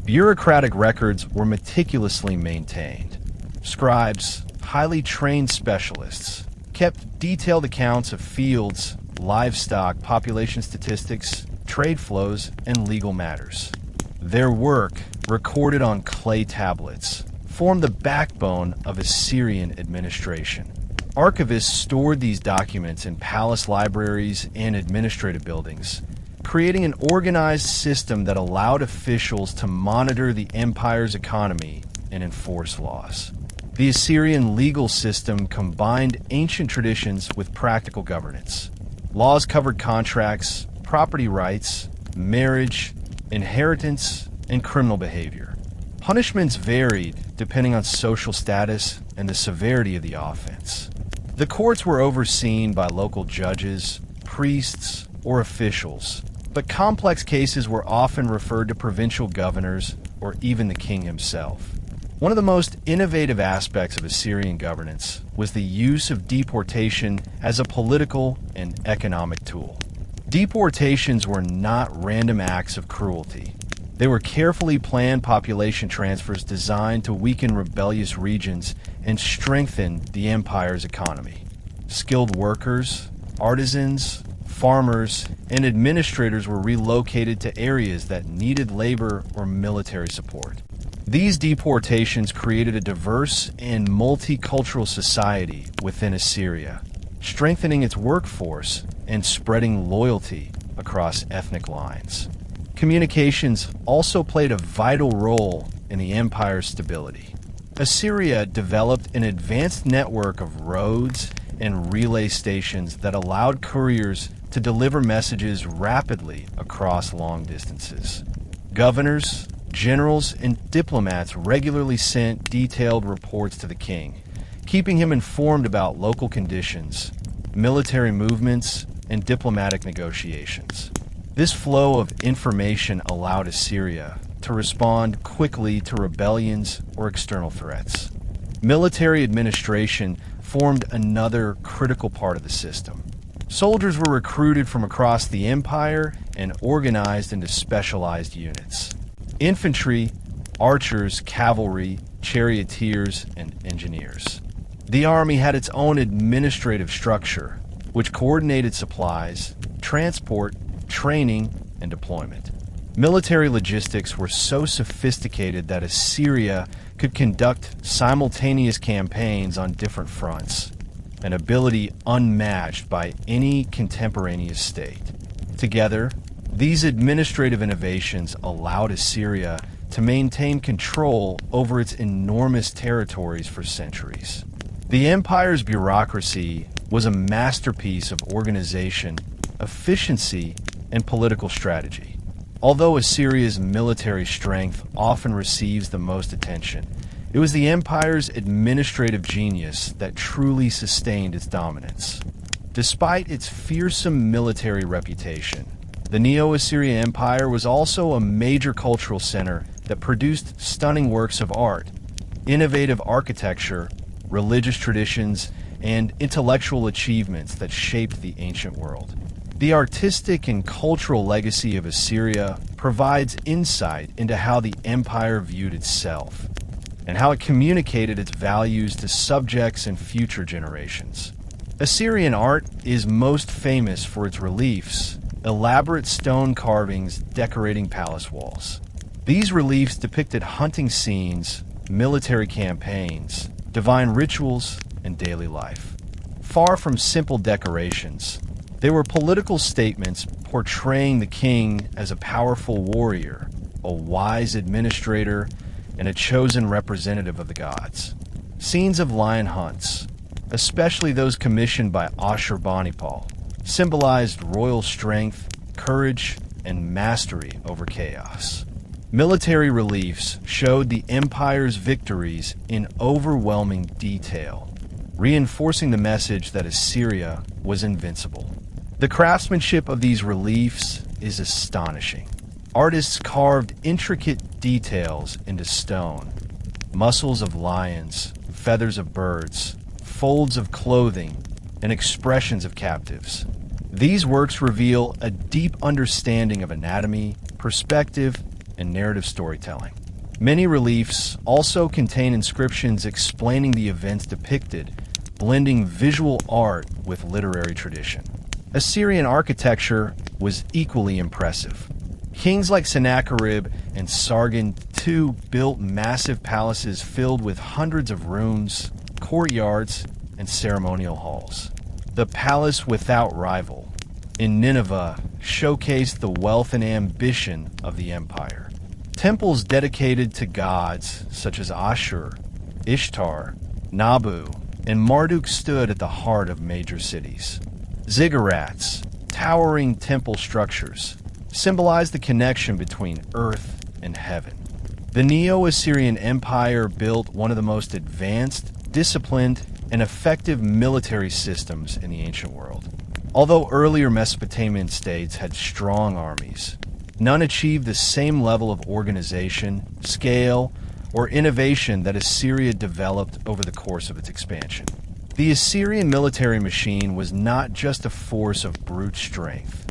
Bureaucratic records were meticulously maintained. Scribes, highly trained specialists, kept detailed accounts of fields, livestock, population statistics, trade flows, and legal matters. Their work, recorded on clay tablets, formed the backbone of Assyrian administration. Archivists stored these documents in palace libraries and administrative buildings, creating an organized system that allowed officials to monitor the empire's economy and enforce laws. The Assyrian legal system combined ancient traditions with practical governance. Laws covered contracts, property rights, marriage, inheritance, and criminal behavior. Punishments varied depending on social status and the severity of the offense. The courts were overseen by local judges, priests, or officials, but complex cases were often referred to provincial governors or even the king himself. One of the most innovative aspects of Assyrian governance was the use of deportation as a political and economic tool. Deportations were not random acts of cruelty. They were carefully planned population transfers designed to weaken rebellious regions and strengthen the empire's economy. Skilled workers, artisans, farmers, and administrators were relocated to areas that needed labor or military support. These deportations created a diverse and multicultural society within Assyria, strengthening its workforce and spreading loyalty across ethnic lines. Communications also played a vital role in the empire's stability. Assyria developed an advanced network of roads and relay stations that allowed couriers to deliver messages rapidly across long distances. Governors, generals, and diplomats regularly sent detailed reports to the king, keeping him informed about local conditions, military movements, and diplomatic negotiations. This flow of information allowed Assyria to respond quickly to rebellions or external threats. Military administration formed another critical part of the system. Soldiers were recruited from across the empire and organized into specialized units. Infantry, archers, cavalry, charioteers, and engineers. The army had its own administrative structure, which coordinated supplies, transport, training, and deployment. Military logistics were so sophisticated that Assyria could conduct simultaneous campaigns on different fronts, an ability unmatched by any contemporaneous state. Together, these administrative innovations allowed Assyria to maintain control over its enormous territories for centuries. The empire's bureaucracy was a masterpiece of organization, efficiency, and political strategy. Although Assyria's military strength often receives the most attention, it was the empire's administrative genius that truly sustained its dominance. Despite its fearsome military reputation, the Neo-Assyrian Empire was also a major cultural center that produced stunning works of art, innovative architecture, religious traditions, and intellectual achievements that shaped the ancient world. The artistic and cultural legacy of Assyria provides insight into how the empire viewed itself and how it communicated its values to subjects and future generations. Assyrian art is most famous for its reliefs, elaborate stone carvings decorating palace walls. These reliefs depicted hunting scenes, military campaigns, divine rituals, and daily life. Far from simple decorations, they were political statements portraying the king as a powerful warrior, a wise administrator, and a chosen representative of the gods. Scenes of lion hunts, especially those commissioned by Ashurbanipal, symbolized royal strength, courage, and mastery over chaos. Military reliefs showed the empire's victories in overwhelming detail, reinforcing the message that Assyria was invincible. The craftsmanship of these reliefs is astonishing. Artists carved intricate details into stone, muscles of lions, feathers of birds, folds of clothing, and expressions of captives. These works reveal a deep understanding of anatomy, perspective, and narrative storytelling. Many reliefs also contain inscriptions explaining the events depicted, blending visual art with literary tradition. Assyrian architecture was equally impressive. Kings like Sennacherib and Sargon II built massive palaces filled with hundreds of rooms, courtyards, and ceremonial halls. The palace without rival in Nineveh showcased the wealth and ambition of the empire. Temples dedicated to gods such as Ashur, Ishtar, Nabu, and Marduk stood at the heart of major cities. Ziggurats, towering temple structures, symbolized the connection between earth and heaven. The Neo-Assyrian Empire built one of the most advanced, disciplined, and effective military systems in the ancient world. Although earlier Mesopotamian states had strong armies, none achieved the same level of organization, scale, or innovation that Assyria developed over the course of its expansion. The Assyrian military machine was not just a force of brute strength.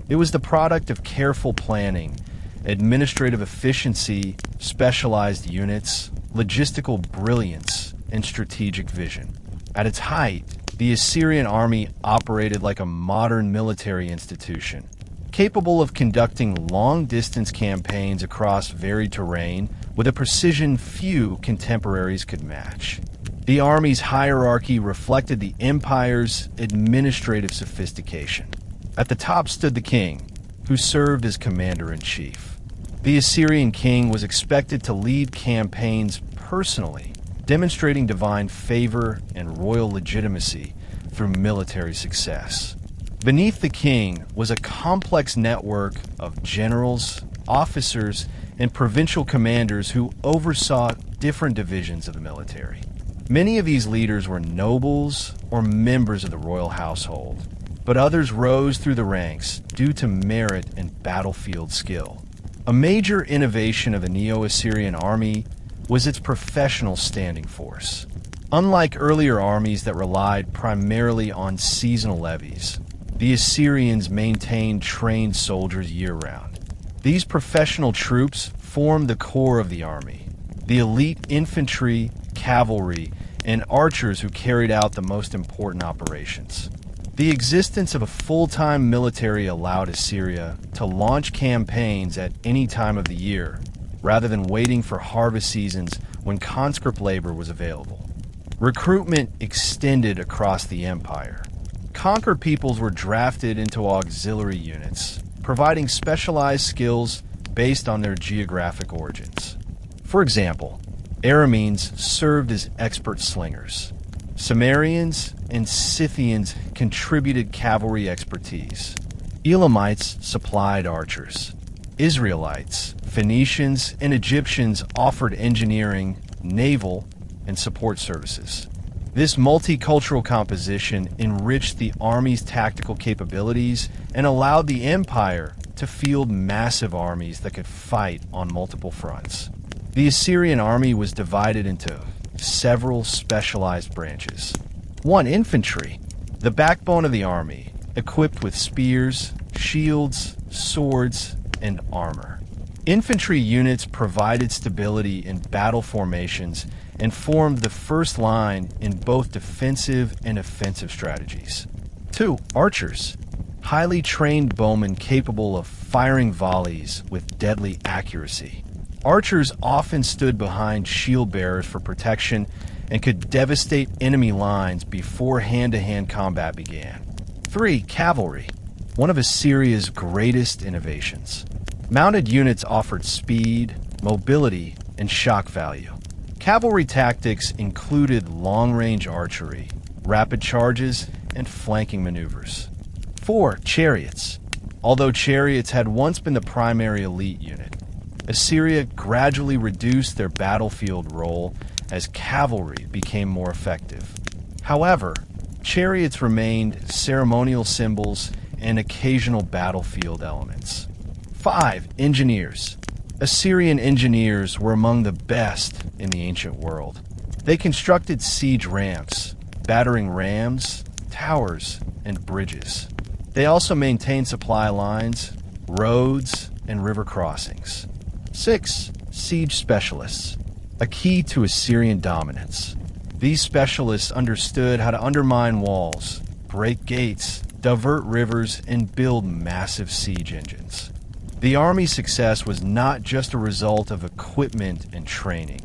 It was the product of careful planning, administrative efficiency, specialized units, logistical brilliance, and strategic vision. At its height, the Assyrian army operated like a modern military institution, capable of conducting long-distance campaigns across varied terrain with a precision few contemporaries could match. The army's hierarchy reflected the empire's administrative sophistication. At the top stood the king, who served as commander-in-chief. The Assyrian king was expected to lead campaigns personally, demonstrating divine favor and royal legitimacy through military success. Beneath the king was a complex network of generals, officers, and provincial commanders who oversaw different divisions of the military. Many of these leaders were nobles or members of the royal household, but others rose through the ranks due to merit and battlefield skill. A major innovation of the Neo-Assyrian army was its professional standing force. Unlike earlier armies that relied primarily on seasonal levies, the Assyrians maintained trained soldiers year-round. These professional troops formed the core of the army, the elite infantry, cavalry, and archers who carried out the most important operations. The existence of a full-time military allowed Assyria to launch campaigns at any time of the year, rather than waiting for harvest seasons when conscript labor was available. Recruitment extended across the empire. Conquered peoples were drafted into auxiliary units, providing specialized skills based on their geographic origins. For example, Arameans served as expert slingers. Sumerians and Scythians contributed cavalry expertise. Elamites supplied archers. Israelites, Phoenicians, and Egyptians offered engineering, naval, and support services. This multicultural composition enriched the army's tactical capabilities and allowed the empire to field massive armies that could fight on multiple fronts. The Assyrian army was divided into several specialized branches. 1. Infantry, the backbone of the army, equipped with spears, shields, swords, and armor. Infantry units provided stability in battle formations and formed the first line in both defensive and offensive strategies. 2. Archers, highly trained bowmen capable of firing volleys with deadly accuracy. Archers often stood behind shield bearers for protection and could devastate enemy lines before hand-to-hand combat began. 3. Cavalry, one of Assyria's greatest innovations. Mounted units offered speed, mobility, and shock value. Cavalry tactics included long-range archery, rapid charges, and flanking maneuvers. 4. Chariots. Although chariots had once been the primary elite unit, Assyria gradually reduced their battlefield role as cavalry became more effective. However, chariots remained ceremonial symbols and occasional battlefield elements. 5. Engineers. Assyrian engineers were among the best in the ancient world. They constructed siege ramps, battering rams, towers, and bridges. They also maintained supply lines, roads, and river crossings. 6. Siege specialists, a key to Assyrian dominance. These specialists understood how to undermine walls, break gates, divert rivers, and build massive siege engines. The army's success was not just a result of equipment and training.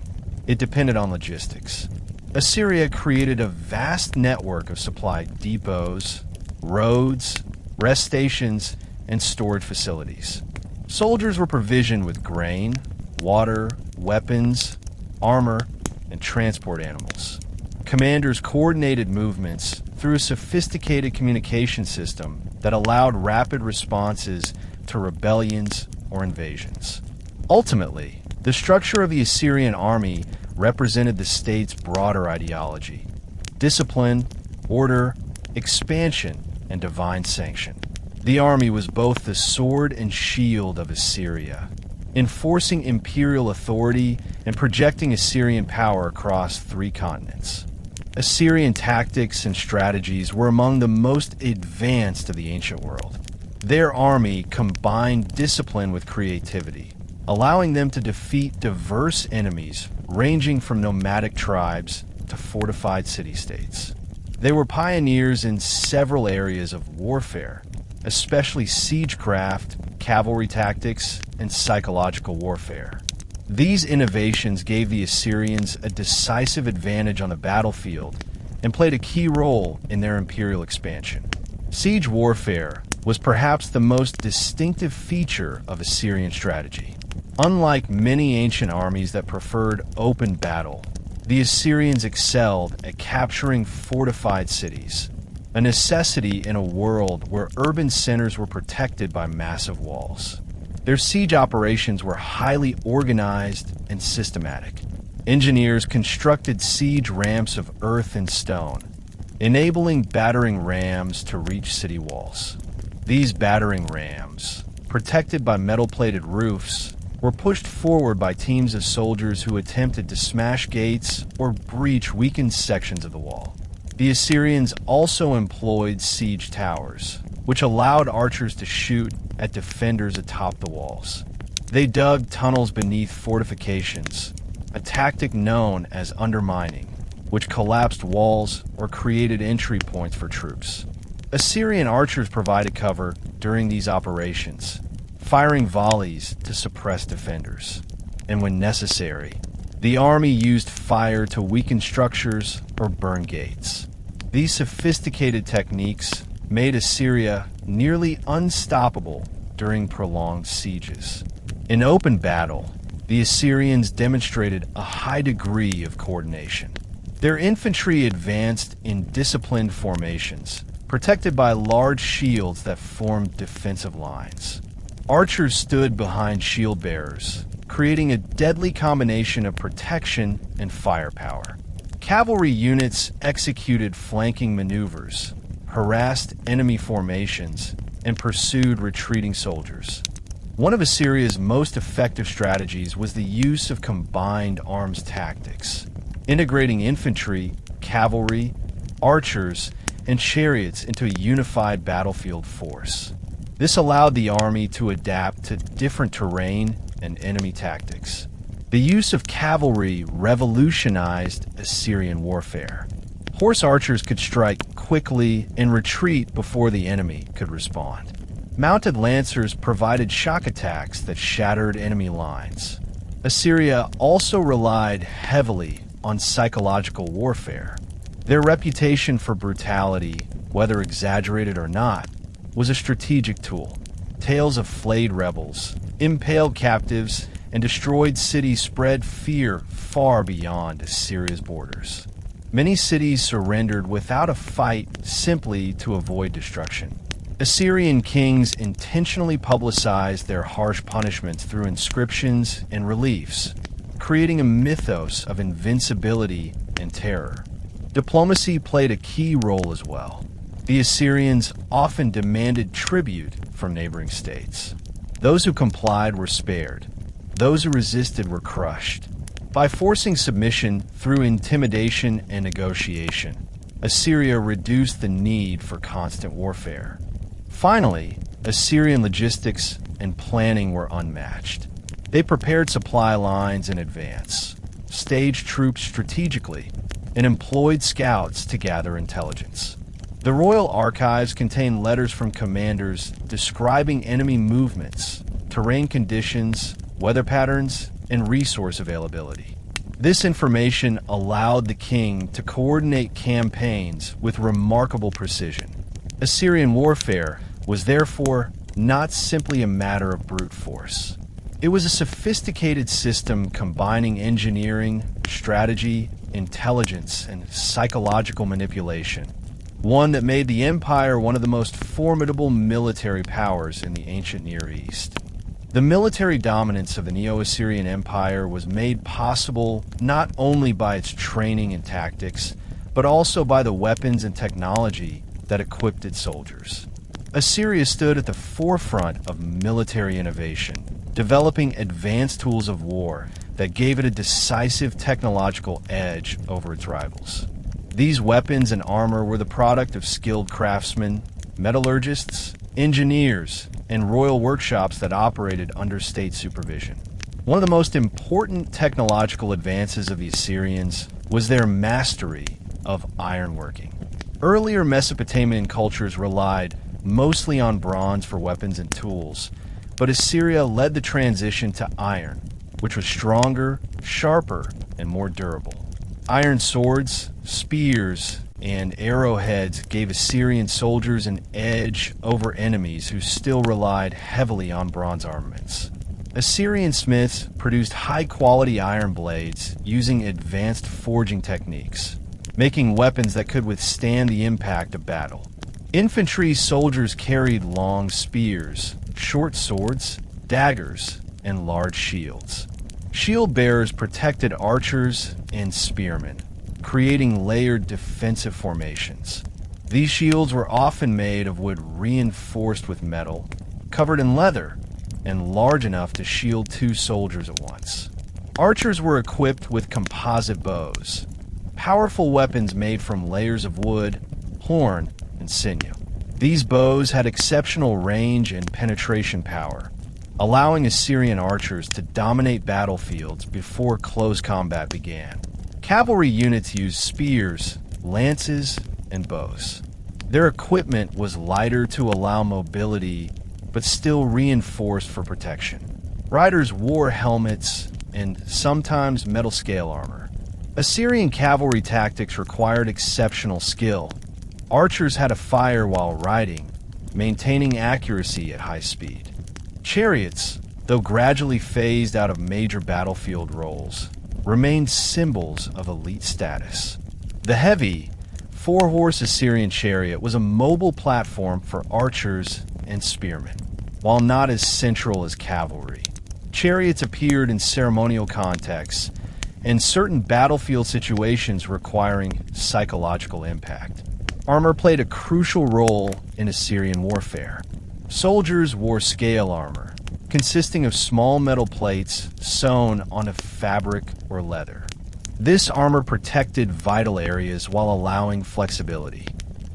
It depended on logistics. Assyria created a vast network of supply depots, roads, rest stations, and storage facilities. Soldiers were provisioned with grain, water, weapons, armor, and transport animals. Commanders coordinated movements through a sophisticated communication system that allowed rapid responses to rebellions or invasions. Ultimately, the structure of the Assyrian army represented the state's broader ideology: discipline, order, expansion, and divine sanction. The army was both the sword and shield of Assyria, enforcing imperial authority and projecting Assyrian power across 3 continents. Assyrian tactics and strategies were among the most advanced of the ancient world. Their army combined discipline with creativity, allowing them to defeat diverse enemies ranging from nomadic tribes to fortified city-states. They were pioneers in several areas of warfare, especially siegecraft, cavalry tactics, and psychological warfare. These innovations gave the Assyrians a decisive advantage on the battlefield and played a key role in their imperial expansion. Siege warfare was perhaps the most distinctive feature of Assyrian strategy. Unlike many ancient armies that preferred open battle, the Assyrians excelled at capturing fortified cities, a necessity in a world where urban centers were protected by massive walls. Their siege operations were highly organized and systematic. Engineers constructed siege ramps of earth and stone, enabling battering rams to reach city walls. These battering rams, protected by metal-plated roofs, were pushed forward by teams of soldiers who attempted to smash gates or breach weakened sections of the wall. The Assyrians also employed siege towers, which allowed archers to shoot at defenders atop the walls. They dug tunnels beneath fortifications, a tactic known as undermining, which collapsed walls or created entry points for troops. Assyrian archers provided cover during these operations, firing volleys to suppress defenders. And when necessary, the army used fire to weaken structures or burn gates. These sophisticated techniques made Assyria nearly unstoppable during prolonged sieges. In open battle, the Assyrians demonstrated a high degree of coordination. Their infantry advanced in disciplined formations, protected by large shields that formed defensive lines. Archers stood behind shield bearers, creating a deadly combination of protection and firepower. Cavalry units executed flanking maneuvers, harassed enemy formations, and pursued retreating soldiers. One of Assyria's most effective strategies was the use of combined arms tactics, integrating infantry, cavalry, archers, and chariots into a unified battlefield force. This allowed the army to adapt to different terrain and enemy tactics. The use of cavalry revolutionized Assyrian warfare. Horse archers could strike quickly and retreat before the enemy could respond. Mounted lancers provided shock attacks that shattered enemy lines. Assyria also relied heavily on psychological warfare. Their reputation for brutality, whether exaggerated or not, was a strategic tool. Tales of flayed rebels, impaled captives, and destroyed cities spread fear far beyond Assyria's borders. Many cities surrendered without a fight simply to avoid destruction. Assyrian kings intentionally publicized their harsh punishments through inscriptions and reliefs, creating a mythos of invincibility and terror. Diplomacy played a key role as well. The Assyrians often demanded tribute from neighboring states. Those who complied were spared. Those who resisted were crushed. By forcing submission through intimidation and negotiation, Assyria reduced the need for constant warfare. Finally, Assyrian logistics and planning were unmatched. They prepared supply lines in advance, staged troops strategically, and employed scouts to gather intelligence. The royal archives contain letters from commanders describing enemy movements, terrain conditions, weather patterns, and resource availability. This information allowed the king to coordinate campaigns with remarkable precision. Assyrian warfare was therefore not simply a matter of brute force. It was a sophisticated system combining engineering, strategy, intelligence, and psychological manipulation, one that made the empire one of the most formidable military powers in the ancient Near East. The military dominance of the Neo-Assyrian Empire was made possible not only by its training and tactics, but also by the weapons and technology that equipped its soldiers. Assyria stood at the forefront of military innovation, developing advanced tools of war that gave it a decisive technological edge over its rivals. These weapons and armor were the product of skilled craftsmen, metallurgists, engineers, and royal workshops that operated under state supervision. One of the most important technological advances of the Assyrians was their mastery of ironworking. Earlier Mesopotamian cultures relied mostly on bronze for weapons and tools, but Assyria led the transition to iron, which was stronger, sharper, and more durable. Iron swords, spears, and arrowheads gave Assyrian soldiers an edge over enemies who still relied heavily on bronze armaments. Assyrian smiths produced high-quality iron blades using advanced forging techniques, making weapons that could withstand the impact of battle. Infantry soldiers carried long spears, short swords, daggers, and large shields. Shield bearers protected archers and spearmen, creating layered defensive formations. These shields were often made of wood reinforced with metal, covered in leather, and large enough to shield two soldiers at once. Archers were equipped with composite bows, powerful weapons made from layers of wood, horn, and sinew. These bows had exceptional range and penetration power, allowing Assyrian archers to dominate battlefields before close combat began. Cavalry units used spears, lances, and bows. Their equipment was lighter to allow mobility, but still reinforced for protection. Riders wore helmets and sometimes metal scale armor. Assyrian cavalry tactics required exceptional skill. Archers had to fire while riding, maintaining accuracy at high speed. Chariots, though gradually phased out of major battlefield roles, remained symbols of elite status. The heavy, four-horse Assyrian chariot was a mobile platform for archers and spearmen. While not as central as cavalry, chariots appeared in ceremonial contexts and certain battlefield situations requiring psychological impact. Armor played a crucial role in Assyrian warfare. Soldiers wore scale armor, consisting of small metal plates sewn onto fabric or leather. This armor protected vital areas while allowing flexibility.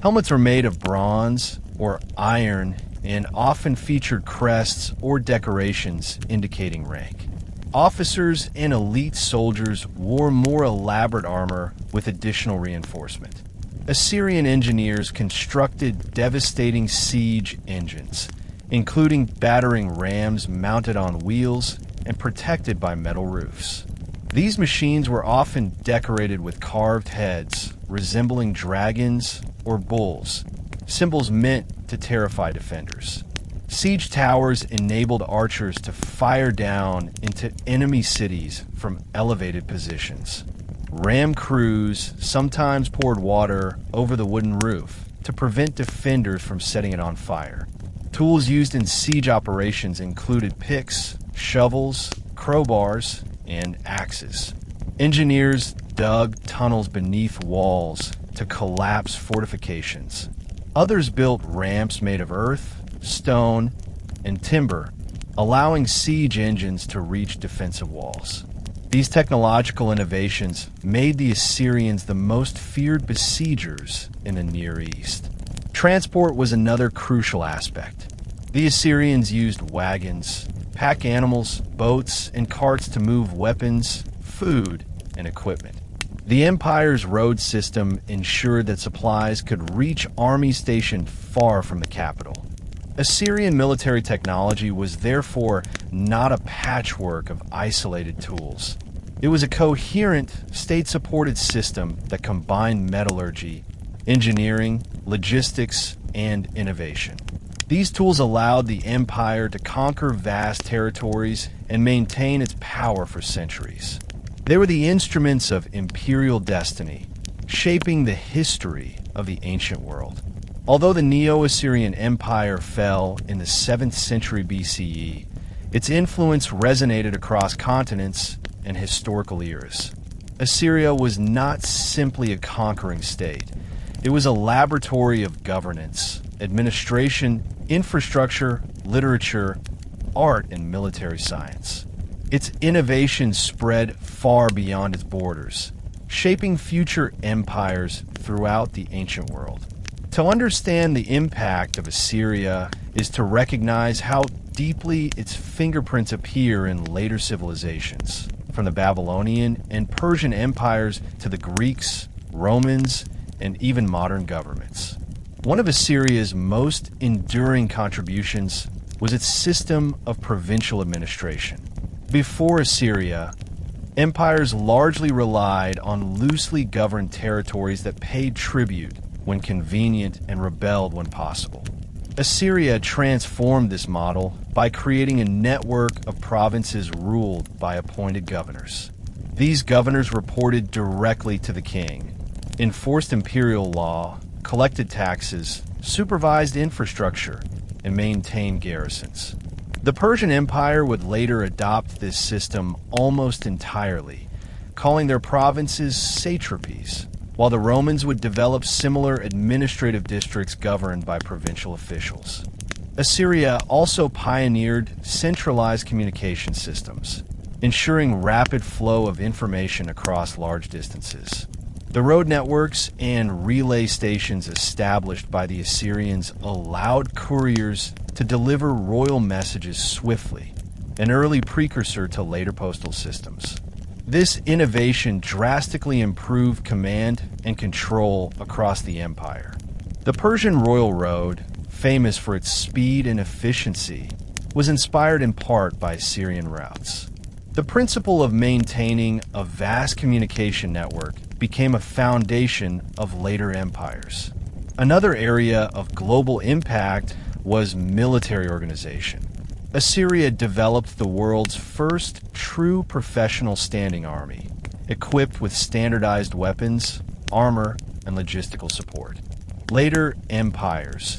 Helmets were made of bronze or iron and often featured crests or decorations indicating rank. Officers and elite soldiers wore more elaborate armor with additional reinforcement. Assyrian engineers constructed devastating siege engines, including battering rams mounted on wheels and protected by metal roofs. These machines were often decorated with carved heads resembling dragons or bulls, symbols meant to terrify defenders. Siege towers enabled archers to fire down into enemy cities from elevated positions. Ram crews sometimes poured water over the wooden roof to prevent defenders from setting it on fire. Tools used in siege operations included picks, shovels, crowbars, and axes. Engineers dug tunnels beneath walls to collapse fortifications. Others built ramps made of earth, stone, and timber, allowing siege engines to reach defensive walls. These technological innovations made the Assyrians the most feared besiegers in the Near East. Transport was another crucial aspect. The Assyrians used wagons, pack animals, boats, and carts to move weapons, food, and equipment. The empire's road system ensured that supplies could reach armies stationed far from the capital. Assyrian military technology was therefore not a patchwork of isolated tools. It was a coherent, state-supported system that combined metallurgy, engineering, logistics, and innovation. These tools allowed the empire to conquer vast territories and maintain its power for centuries. They were the instruments of imperial destiny, shaping the history of the ancient world. Although the Neo-Assyrian Empire fell in the 7th century BCE, its influence resonated across continents and historical eras. Assyria was not simply a conquering state. It was a laboratory of governance, administration, infrastructure, literature, art, and military science. Its innovations spread far beyond its borders, shaping future empires throughout the ancient world. To understand the impact of Assyria is to recognize how deeply its fingerprints appear in later civilizations, from the Babylonian and Persian empires to the Greeks, Romans, and even modern governments. One of Assyria's most enduring contributions was its system of provincial administration. Before Assyria, empires largely relied on loosely governed territories that paid tribute when convenient and rebelled when possible. Assyria transformed this model by creating a network of provinces ruled by appointed governors. These governors reported directly to the king, enforced imperial law, collected taxes, supervised infrastructure, and maintained garrisons. The Persian Empire would later adopt this system almost entirely, calling their provinces satrapies, while the Romans would develop similar administrative districts governed by provincial officials. Assyria also pioneered centralized communication systems, ensuring rapid flow of information across large distances. The road networks and relay stations established by the Assyrians allowed couriers to deliver royal messages swiftly, an early precursor to later postal systems. This innovation drastically improved command and control across the empire. The Persian Royal Road, famous for its speed and efficiency, was inspired in part by Assyrian routes. The principle of maintaining a vast communication network became a foundation of later empires. Another area of global impact was military organization. Assyria developed the world's first true professional standing army, equipped with standardized weapons, armor, and logistical support. Later empires,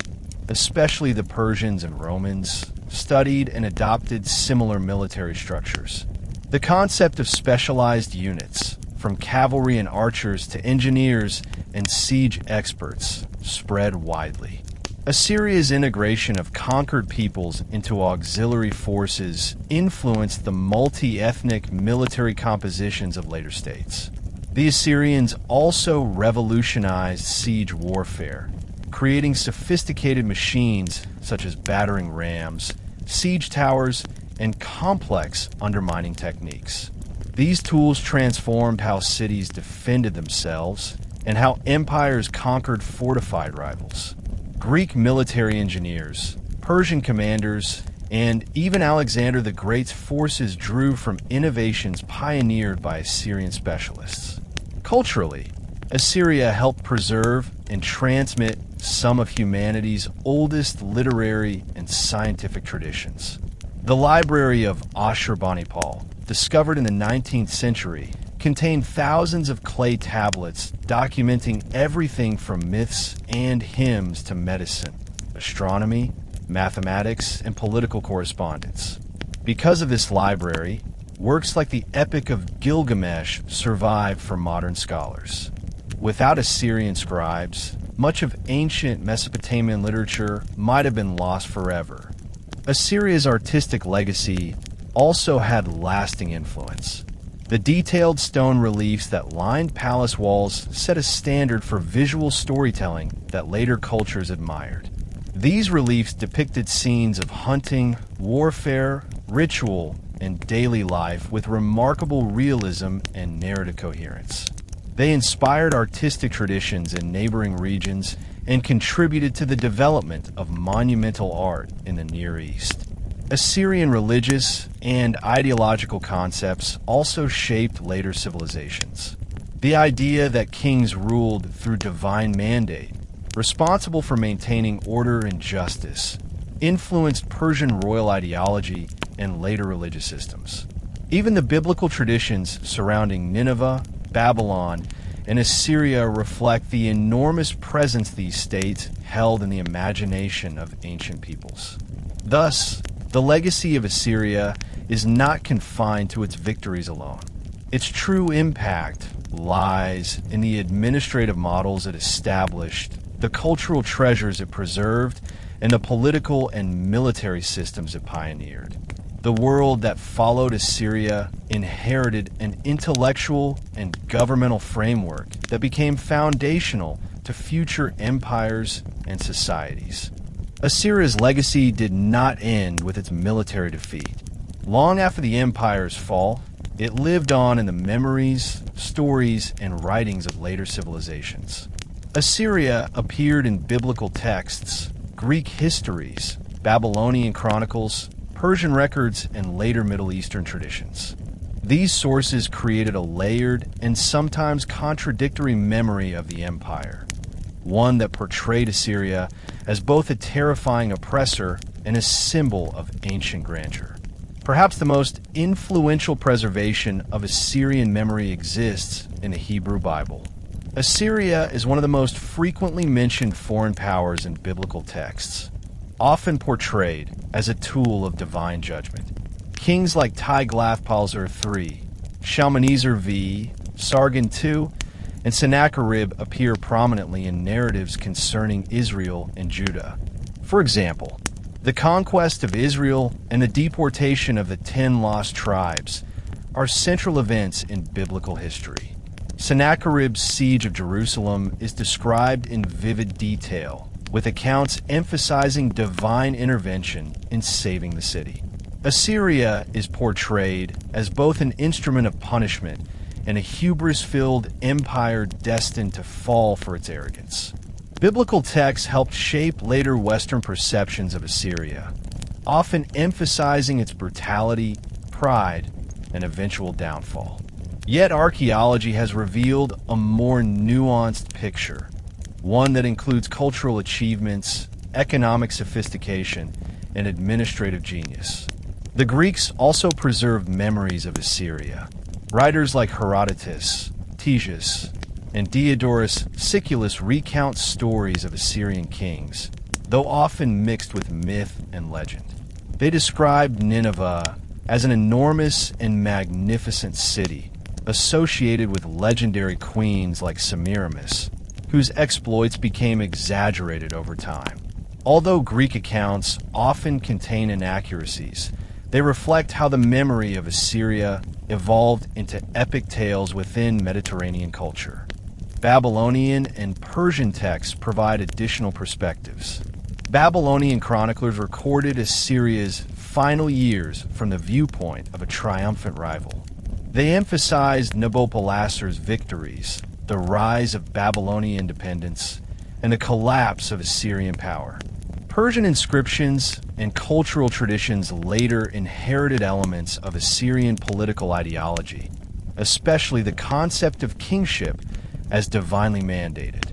especially the Persians and Romans, studied and adopted similar military structures. The concept of specialized units, from cavalry and archers to engineers and siege experts, spread widely. Assyria's integration of conquered peoples into auxiliary forces influenced the multi-ethnic military compositions of later states. The Assyrians also revolutionized siege warfare, creating sophisticated machines such as battering rams, siege towers, and complex undermining techniques. These tools transformed how cities defended themselves and how empires conquered fortified rivals. Greek military engineers, Persian commanders, and even Alexander the Great's forces drew from innovations pioneered by Assyrian specialists. Culturally, Assyria helped preserve and transmit some of humanity's oldest literary and scientific traditions. The library of Ashurbanipal, discovered in the 19th century, contained thousands of clay tablets documenting everything from myths and hymns to medicine, astronomy, mathematics, and political correspondence. Because of this library, works like the Epic of Gilgamesh survived for modern scholars. Without Assyrian scribes, much of ancient Mesopotamian literature might have been lost forever. Assyria's artistic legacy also had lasting influence. The detailed stone reliefs that lined palace walls set a standard for visual storytelling that later cultures admired. These reliefs depicted scenes of hunting, warfare, ritual, and daily life with remarkable realism and narrative coherence. They inspired artistic traditions in neighboring regions and contributed to the development of monumental art in the Near East. Assyrian religious and ideological concepts also shaped later civilizations. The idea that kings ruled through divine mandate, responsible for maintaining order and justice, influenced Persian royal ideology and later religious systems. Even the biblical traditions surrounding Nineveh, Babylon, and Assyria reflect the enormous presence these states held in the imagination of ancient peoples. Thus, the legacy of Assyria is not confined to its victories alone. Its true impact lies in the administrative models it established, the cultural treasures it preserved, and the political and military systems it pioneered. The world that followed Assyria inherited an intellectual and governmental framework that became foundational to future empires and societies. Assyria's legacy did not end with its military defeat. Long after the empire's fall, it lived on in the memories, stories, and writings of later civilizations. Assyria appeared in biblical texts, Greek histories, Babylonian chronicles, Persian records, and later Middle Eastern traditions. These sources created a layered and sometimes contradictory memory of the empire, one that portrayed Assyria as both a terrifying oppressor and a symbol of ancient grandeur. Perhaps the most influential preservation of Assyrian memory exists in the Hebrew Bible. Assyria is one of the most frequently mentioned foreign powers in biblical texts, often portrayed as a tool of divine judgment. Kings like Tiglath-Pileser III, Shalmaneser V, Sargon II, and Sennacherib appear prominently in narratives concerning Israel and Judah. For example, the conquest of Israel and the deportation of the 10 lost tribes are central events in biblical history. Sennacherib's siege of Jerusalem is described in vivid detail, with accounts emphasizing divine intervention in saving the city. Assyria is portrayed as both an instrument of punishment and a hubris-filled empire destined to fall for its arrogance. Biblical texts helped shape later Western perceptions of Assyria, often emphasizing its brutality, pride, and eventual downfall. Yet archaeology has revealed a more nuanced picture, one that includes cultural achievements, economic sophistication, and administrative genius. The Greeks also preserved memories of Assyria. Writers like Herodotus, Ctesias, and Diodorus Siculus recount stories of Assyrian kings, though often mixed with myth and legend. They described Nineveh as an enormous and magnificent city, associated with legendary queens like Semiramis, whose exploits became exaggerated over time. Although Greek accounts often contain inaccuracies, They reflect how the memory of Assyria evolved into epic tales within Mediterranean culture. Babylonian and Persian texts provide additional perspectives. Babylonian chroniclers recorded Assyria's final years from the viewpoint of a triumphant rival. They emphasized Nabopolassar's victories, the rise of Babylonian independence, and the collapse of Assyrian power. Persian inscriptions and cultural traditions later inherited elements of Assyrian political ideology, especially the concept of kingship as divinely mandated.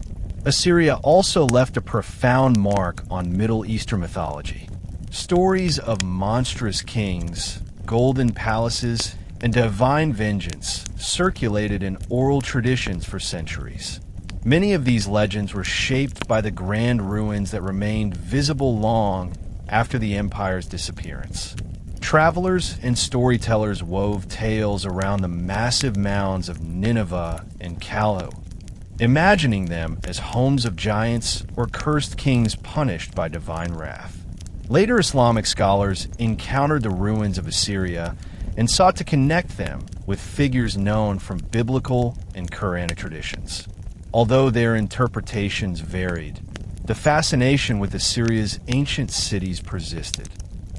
Assyria also left a profound mark on Middle Eastern mythology. Stories of monstrous kings, golden palaces, and divine vengeance circulated in oral traditions for centuries. Many of these legends were shaped by the grand ruins that remained visible long after the empire's disappearance. Travelers and storytellers wove tales around the massive mounds of Nineveh and Kalhu, imagining them as homes of giants or cursed kings punished by divine wrath. Later Islamic scholars encountered the ruins of Assyria and sought to connect them with figures known from biblical and Quranic traditions. Although their interpretations varied, the fascination with Assyria's ancient cities persisted.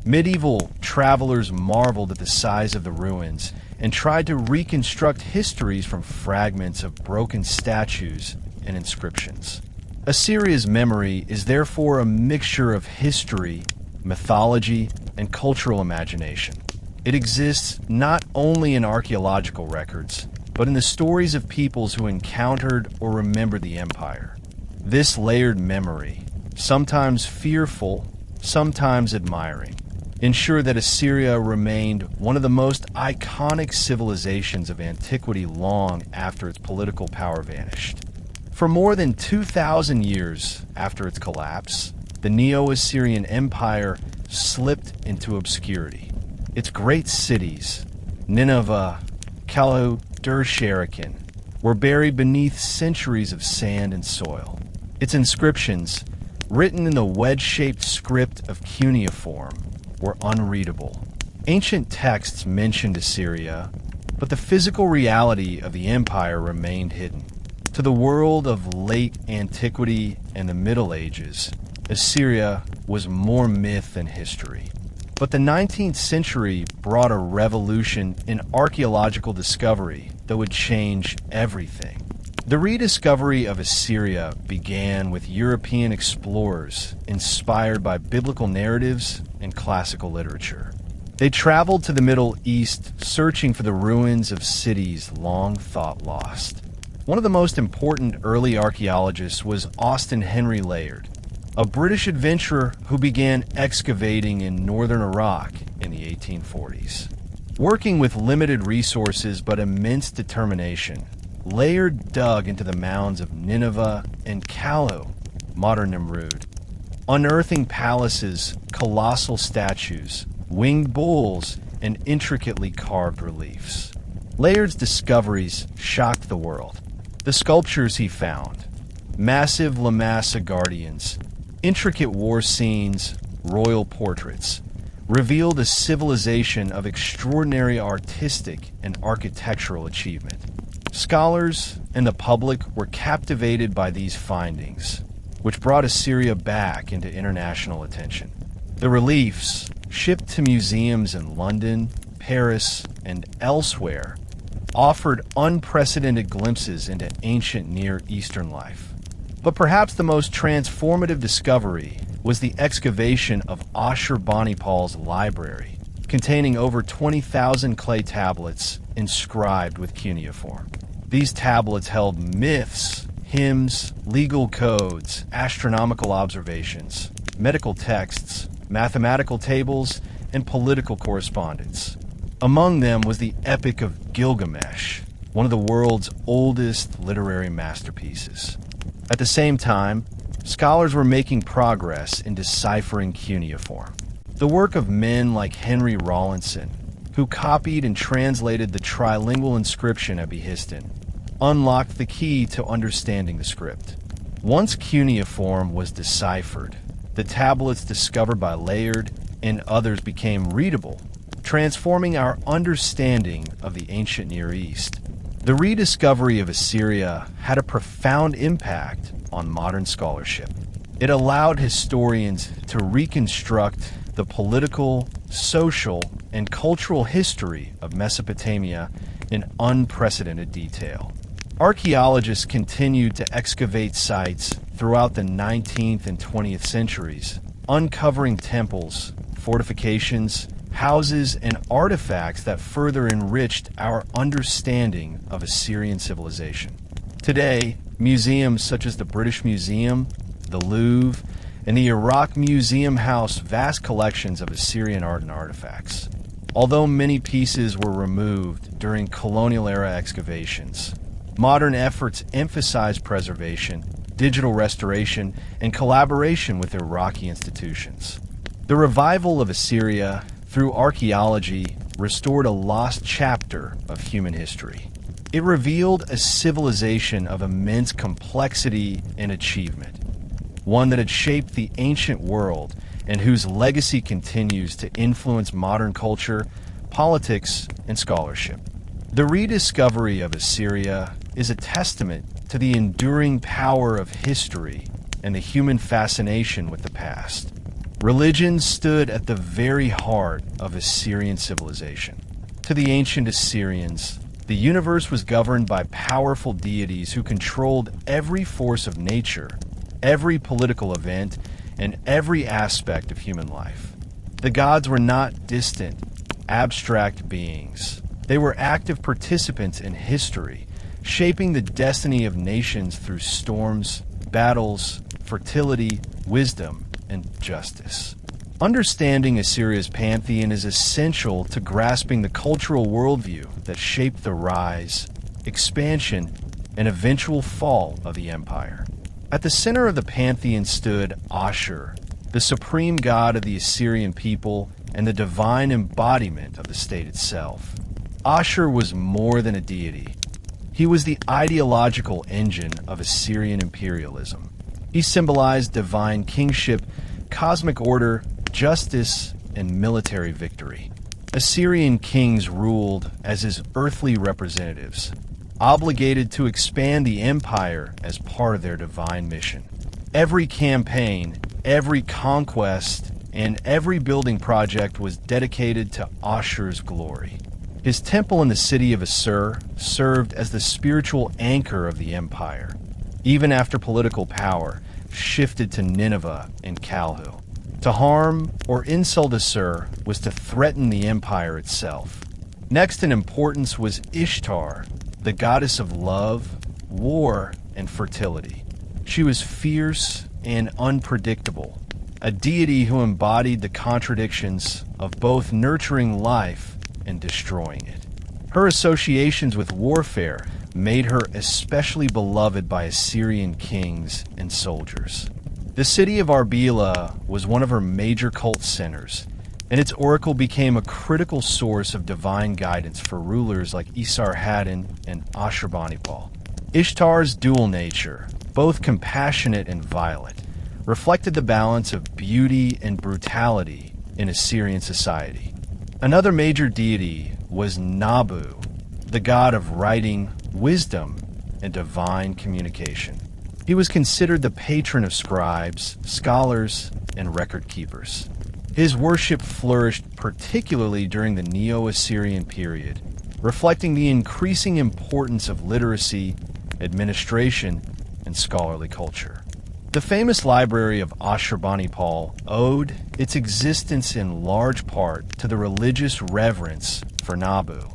Medieval travelers marveled at the size of the ruins and tried to reconstruct histories from fragments of broken statues and inscriptions. Assyria's memory is therefore a mixture of history, mythology, and cultural imagination. It exists not only in archaeological records, but in the stories of peoples who encountered or remembered the empire. This layered memory, sometimes fearful, sometimes admiring, ensured that Assyria remained one of the most iconic civilizations of antiquity long after its political power vanished. For more than 2,000 years after its collapse, the Neo-Assyrian Empire slipped into obscurity. Its great cities, Nineveh, Kalhu, Dur-Sharrukin, were buried beneath centuries of sand and soil. Its inscriptions, written in the wedge-shaped script of cuneiform, were unreadable. Ancient texts mentioned Assyria, but the physical reality of the empire remained hidden. To the world of late antiquity and the Middle Ages, Assyria was more myth than history. But the 19th century brought a revolution in archaeological discovery that would change everything. The rediscovery of Assyria began with European explorers inspired by biblical narratives and classical literature. They traveled to the Middle East searching for the ruins of cities long thought lost. One of the most important early archaeologists was Austen Henry Layard, a British adventurer who began excavating in northern Iraq in the 1840s. Working with limited resources but immense determination, Layard dug into the mounds of Nineveh and Kalhu, modern Nimrud, unearthing palaces, colossal statues, winged bulls, and intricately carved reliefs. Layard's discoveries shocked the world. The sculptures he found, massive Lamassa guardians, intricate war scenes, royal portraits, revealed a civilization of extraordinary artistic and architectural achievement. Scholars and the public were captivated by these findings, which brought Assyria back into international attention. The reliefs, shipped to museums in London, Paris, and elsewhere, offered unprecedented glimpses into ancient Near Eastern life. But perhaps the most transformative discovery was the excavation of Ashurbanipal's library, containing over 20,000 clay tablets inscribed with cuneiform. These tablets held myths, hymns, legal codes, astronomical observations, medical texts, mathematical tables, and political correspondence. Among them was the Epic of Gilgamesh, one of the world's oldest literary masterpieces. At the same time, scholars were making progress in deciphering cuneiform. The work of men like Henry Rawlinson, who copied and translated the trilingual inscription at Behistun, unlocked the key to understanding the script. Once cuneiform was deciphered, the tablets discovered by Layard and others became readable, transforming our understanding of the ancient Near East. The rediscovery of Assyria had a profound impact on modern scholarship. It allowed historians to reconstruct the political, social, and cultural history of Mesopotamia in unprecedented detail. Archaeologists continued to excavate sites throughout the 19th and 20th centuries, uncovering temples, fortifications, houses, and artifacts that further enriched our understanding of Assyrian civilization. Today, museums such as the British Museum, the Louvre, and the Iraq Museum house vast collections of Assyrian art and artifacts. Although many pieces were removed during colonial-era excavations, modern efforts emphasize preservation, digital restoration, and collaboration with Iraqi institutions. The revival of Assyria through archaeology restored a lost chapter of human history. It revealed a civilization of immense complexity and achievement, one that had shaped the ancient world and whose legacy continues to influence modern culture, politics, and scholarship. The rediscovery of Assyria is a testament to the enduring power of history and the human fascination with the past. Religion stood at the very heart of Assyrian civilization. To the ancient Assyrians, the universe was governed by powerful deities who controlled every force of nature, every political event, and every aspect of human life. The gods were not distant, abstract beings. They were active participants in history, shaping the destiny of nations through storms, battles, fertility, wisdom, and justice. Understanding Assyria's pantheon is essential to grasping the cultural worldview that shaped the rise, expansion, and eventual fall of the empire. At the center of the pantheon stood Ashur, the supreme god of the Assyrian people and the divine embodiment of the state itself. Ashur was more than a deity. He was the ideological engine of Assyrian imperialism. He symbolized divine kingship, cosmic order, justice, and military victory. Assyrian kings ruled as his earthly representatives, obligated to expand the empire as part of their divine mission. Every campaign, every conquest, and every building project was dedicated to Ashur's glory. His temple in the city of Assur served as the spiritual anchor of the empire, even after political power shifted to Nineveh and Kalhu. To harm or insult Assur was to threaten the empire itself. Next in importance was Ishtar, the goddess of love, war, and fertility. She was fierce and unpredictable, a deity who embodied the contradictions of both nurturing life and destroying it. Her associations with warfare made her especially beloved by Assyrian kings and soldiers. The city of Arbela was one of her major cult centers, and its oracle became a critical source of divine guidance for rulers like Esarhaddon and Ashurbanipal. Ishtar's dual nature, both compassionate and violent, reflected the balance of beauty and brutality in Assyrian society. Another major deity was Nabu, the god of writing, wisdom, and divine communication. He was considered the patron of scribes, scholars, and record keepers. His worship flourished particularly during the Neo-Assyrian period, reflecting the increasing importance of literacy, administration, and scholarly culture. The famous library of Ashurbanipal owed its existence in large part to the religious reverence for Nabu.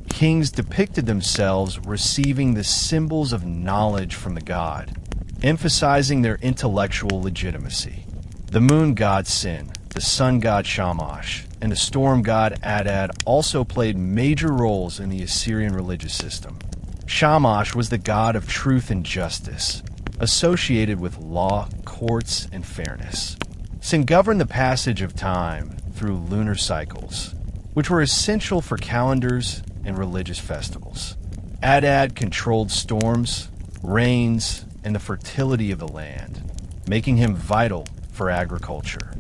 Kings depicted themselves receiving the symbols of knowledge from the god, emphasizing their intellectual legitimacy. The moon god Sin, the sun god Shamash, and the storm god Adad also played major roles in the Assyrian religious system. Shamash was the god of truth and justice, associated with law, courts, and fairness. Sin governed the passage of time through lunar cycles, which were essential for calendars and religious festivals. Adad controlled storms, rains, and the fertility of the land, making him vital for agriculture.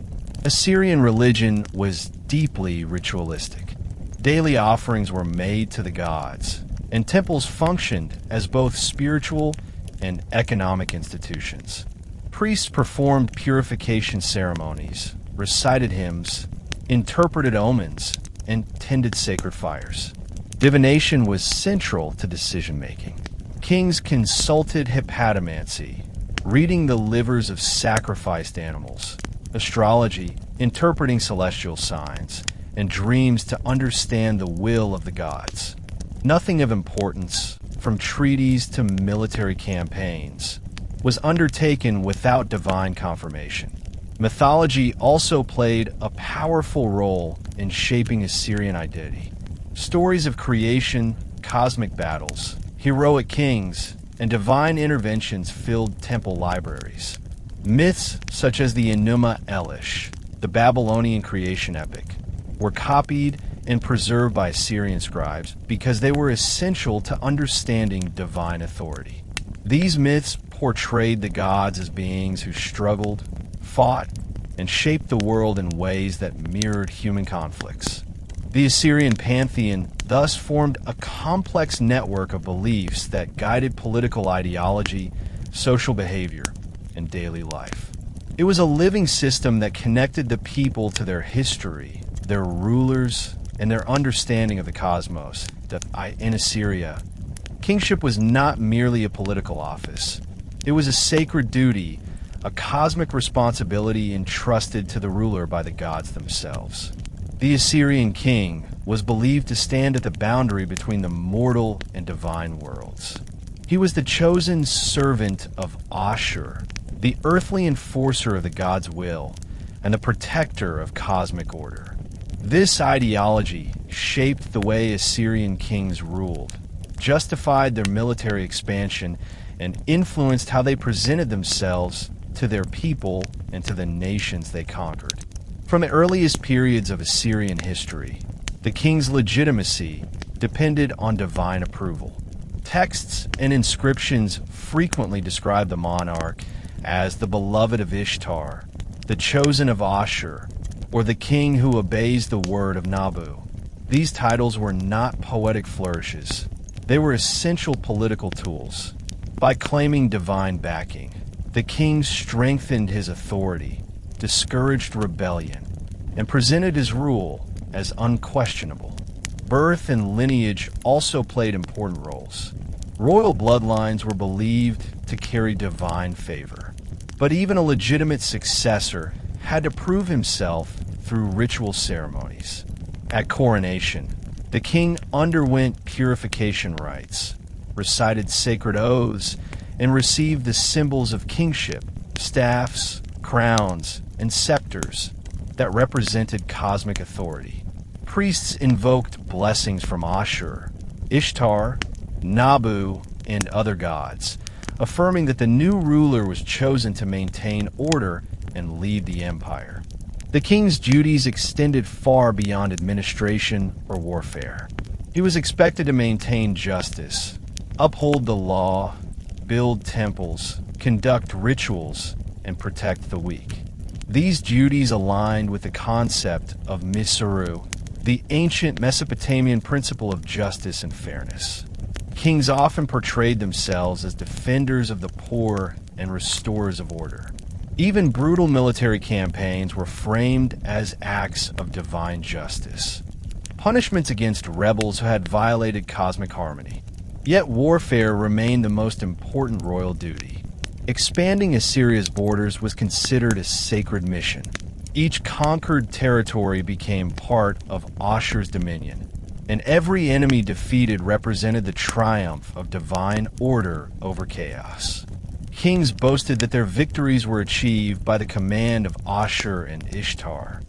Assyrian religion was deeply ritualistic. Daily offerings were made to the gods, and temples functioned as both spiritual and economic institutions. Priests performed purification ceremonies, recited hymns, interpreted omens, and tended sacred fires. Divination was central to decision-making. Kings consulted hepatomancy, reading the livers of sacrificed animals, astrology, interpreting celestial signs, and dreams to understand the will of the gods. Nothing of importance, from treaties to military campaigns, was undertaken without divine confirmation. Mythology also played a powerful role in shaping Assyrian identity. Stories of creation, cosmic battles, heroic kings, and divine interventions filled temple libraries. Myths such as the Enuma Elish, the Babylonian creation epic, were copied and preserved by Assyrian scribes because they were essential to understanding divine authority. These myths portrayed the gods as beings who struggled, fought, and shaped the world in ways that mirrored human conflicts. The Assyrian pantheon thus formed a complex network of beliefs that guided political ideology, social behavior, and daily life. It was a living system that connected the people to their history, their rulers, and their understanding of the cosmos. In Assyria, kingship was not merely a political office. It was a sacred duty, a cosmic responsibility entrusted to the ruler by the gods themselves. The Assyrian king was believed to stand at the boundary between the mortal and divine worlds. He was the chosen servant of Ashur, the earthly enforcer of the god's will, and the protector of cosmic order. This ideology shaped the way Assyrian kings ruled, justified their military expansion, and influenced how they presented themselves to their people and to the nations they conquered. From the earliest periods of Assyrian history, the king's legitimacy depended on divine approval. Texts and inscriptions frequently describe the monarch as the beloved of Ishtar, the chosen of Ashur, or the king who obeys the word of Nabu. These titles were not poetic flourishes. They were essential political tools. By claiming divine backing, the king strengthened his authority, discouraged rebellion, and presented his rule as unquestionable. Birth and lineage also played important roles. Royal bloodlines were believed to carry divine favor, but even a legitimate successor had to prove himself through ritual ceremonies. At coronation, the king underwent purification rites, recited sacred oaths, and received the symbols of kingship, staffs, crowns, and scepters that represented cosmic authority. Priests invoked blessings from Ashur, Ishtar, Nabu, and other gods, affirming that the new ruler was chosen to maintain order and lead the empire. The king's duties extended far beyond administration or warfare. He was expected to maintain justice, uphold the law, build temples, conduct rituals, and protect the weak. These duties aligned with the concept of Miseru, the ancient Mesopotamian principle of justice and fairness. Kings often portrayed themselves as defenders of the poor and restorers of order. Even brutal military campaigns were framed as acts of divine justice, punishments against rebels who had violated cosmic harmony. Yet warfare remained the most important royal duty. Expanding Assyria's borders was considered a sacred mission. Each conquered territory became part of Ashur's dominion, and every enemy defeated represented the triumph of divine order over chaos. Kings boasted that their victories were achieved by the command of Ashur and Ishtar,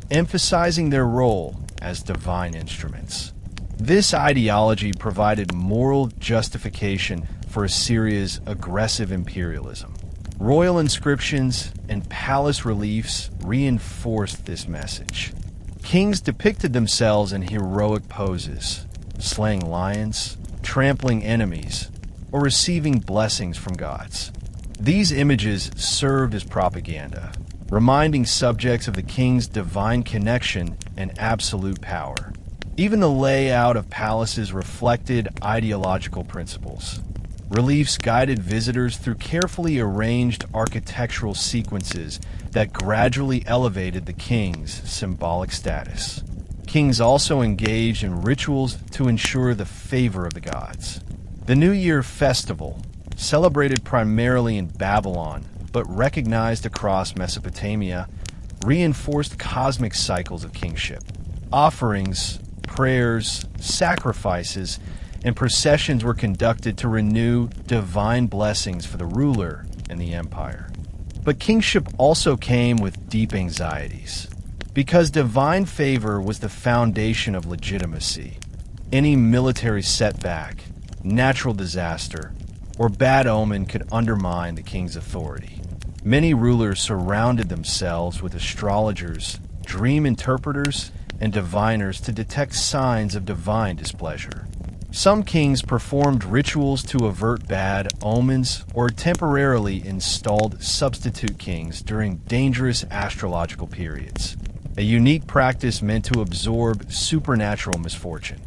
emphasizing their role as divine instruments. This ideology provided moral justification for Assyria's aggressive imperialism. Royal inscriptions and palace reliefs reinforced this message. Kings depicted themselves in heroic poses, slaying lions, trampling enemies, or receiving blessings from gods. These images served as propaganda, reminding subjects of the king's divine connection and absolute power. Even the layout of palaces reflected ideological principles. Reliefs guided visitors through carefully arranged architectural sequences that gradually elevated the king's symbolic status. Kings also engaged in rituals to ensure the favor of the gods. The New Year festival, celebrated primarily in Babylon but recognized across Mesopotamia, reinforced cosmic cycles of kingship. Offerings, prayers, sacrifices, and processions were conducted to renew divine blessings for the ruler and the empire. But kingship also came with deep anxieties. Because divine favor was the foundation of legitimacy, any military setback, natural disaster, or bad omen could undermine the king's authority. Many rulers surrounded themselves with astrologers, dream interpreters, and diviners to detect signs of divine displeasure. Some kings performed rituals to avert bad omens or temporarily installed substitute kings during dangerous astrological periods, a unique practice meant to absorb supernatural misfortune.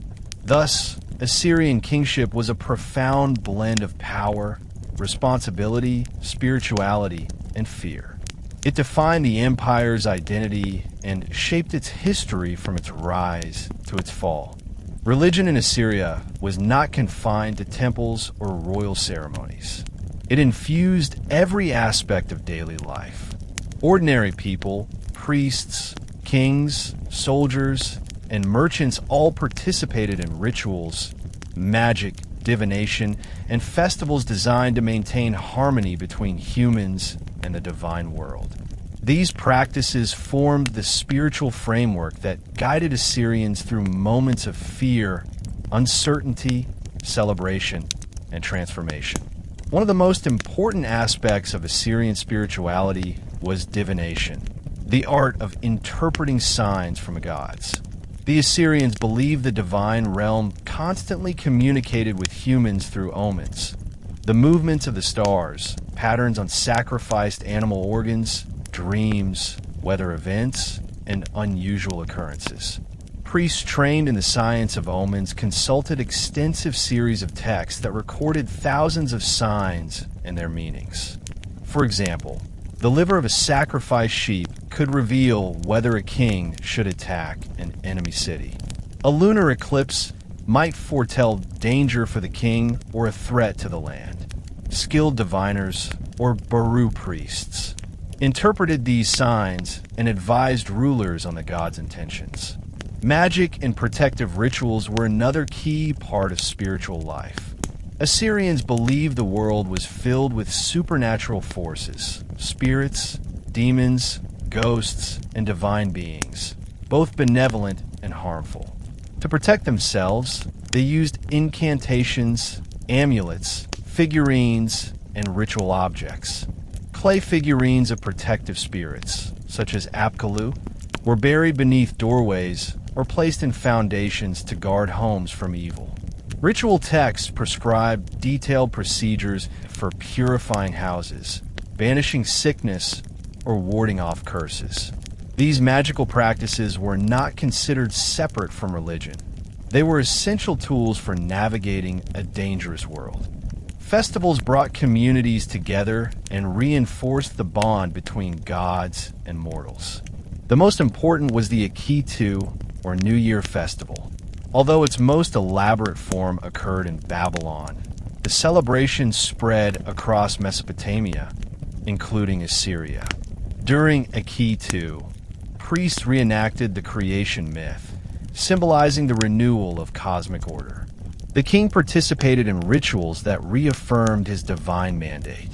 Thus, Assyrian kingship was a profound blend of power, responsibility, spirituality, and fear. It defined the empire's identity and shaped its history from its rise to its fall. Religion in Assyria was not confined to temples or royal ceremonies. It infused every aspect of daily life. Ordinary people, priests, kings, soldiers, and merchants all participated in rituals, magic, divination, and festivals designed to maintain harmony between humans and the divine world. These practices formed the spiritual framework that guided Assyrians through moments of fear, uncertainty, celebration, and transformation. One of the most important aspects of Assyrian spirituality was divination, the art of interpreting signs from the gods. The Assyrians believed the divine realm constantly communicated with humans through omens. The movements of the stars, patterns on sacrificed animal organs, dreams, weather events, and unusual occurrences. Priests trained in the science of omens consulted extensive series of texts that recorded thousands of signs and their meanings. For example, the liver of a sacrificed sheep could reveal whether a king should attack an enemy city. A lunar eclipse might foretell danger for the king or a threat to the land. Skilled diviners, or Baru priests, interpreted these signs and advised rulers on the god's intentions. Magic and protective rituals were another key part of spiritual life. Assyrians believed the world was filled with supernatural forces, spirits, demons, ghosts, and divine beings, both benevolent and harmful. To protect themselves, they used incantations, amulets, figurines, and ritual objects. Clay figurines of protective spirits, such as Kalhu, were buried beneath doorways or placed in foundations to guard homes from evil. Ritual texts prescribed detailed procedures for purifying houses, banishing sickness, or warding off curses. These magical practices were not considered separate from religion. They were essential tools for navigating a dangerous world. Festivals brought communities together and reinforced the bond between gods and mortals. The most important was the Akitu, or New Year festival. Although its most elaborate form occurred in Babylon, the celebration spread across Mesopotamia, including Assyria. During Akitu, priests reenacted the creation myth, symbolizing the renewal of cosmic order. The king participated in rituals that reaffirmed his divine mandate.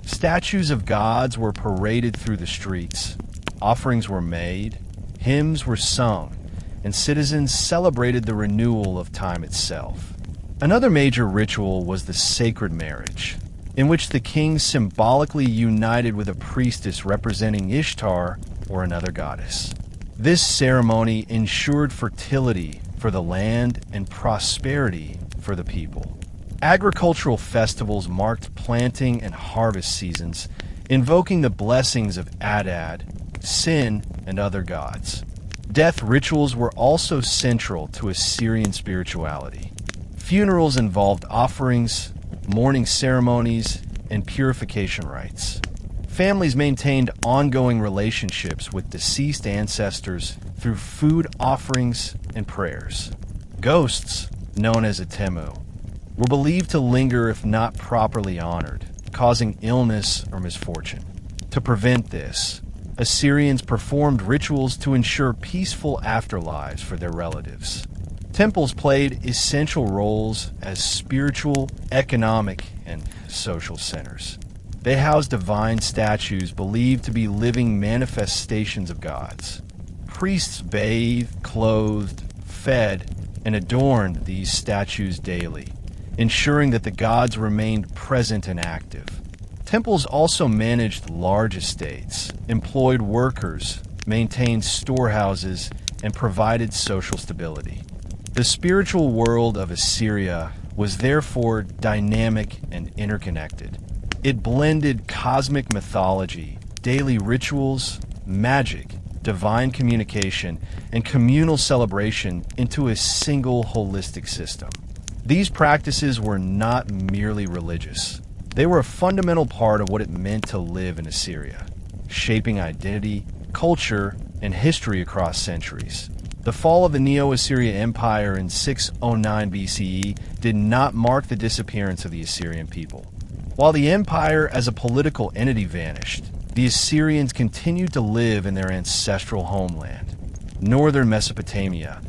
Statues of gods were paraded through the streets, offerings were made, hymns were sung, and citizens celebrated the renewal of time itself. Another major ritual was the sacred marriage, in which the king symbolically united with a priestess representing Ishtar or another goddess. This ceremony ensured fertility for the land and prosperity for the people. Agricultural festivals marked planting and harvest seasons, invoking the blessings of Adad, Sin, and other gods. Death rituals were also central to Assyrian spirituality. Funerals involved offerings, mourning ceremonies, and purification rites. Families maintained ongoing relationships with deceased ancestors through food offerings and prayers. Ghosts, known as Atemu, were believed to linger if not properly honored, causing illness or misfortune. To prevent this, Assyrians performed rituals to ensure peaceful afterlives for their relatives. Temples played essential roles as spiritual, economic, and social centers. They housed divine statues believed to be living manifestations of gods. Priests bathed, clothed, fed, and adorned these statues daily, ensuring that the gods remained present and active. Temples also managed large estates, employed workers, maintained storehouses, and provided social stability. The spiritual world of Assyria was therefore dynamic and interconnected. It blended cosmic mythology, daily rituals, magic, divine communication, and communal celebration into a single holistic system. These practices were not merely religious. They were a fundamental part of what it meant to live in Assyria, shaping identity, culture, and history across centuries. The fall of the Neo-Assyrian Empire in 609 BCE did not mark the disappearance of the Assyrian people. While the empire as a political entity vanished, the Assyrians continued to live in their ancestral homeland, northern Mesopotamia,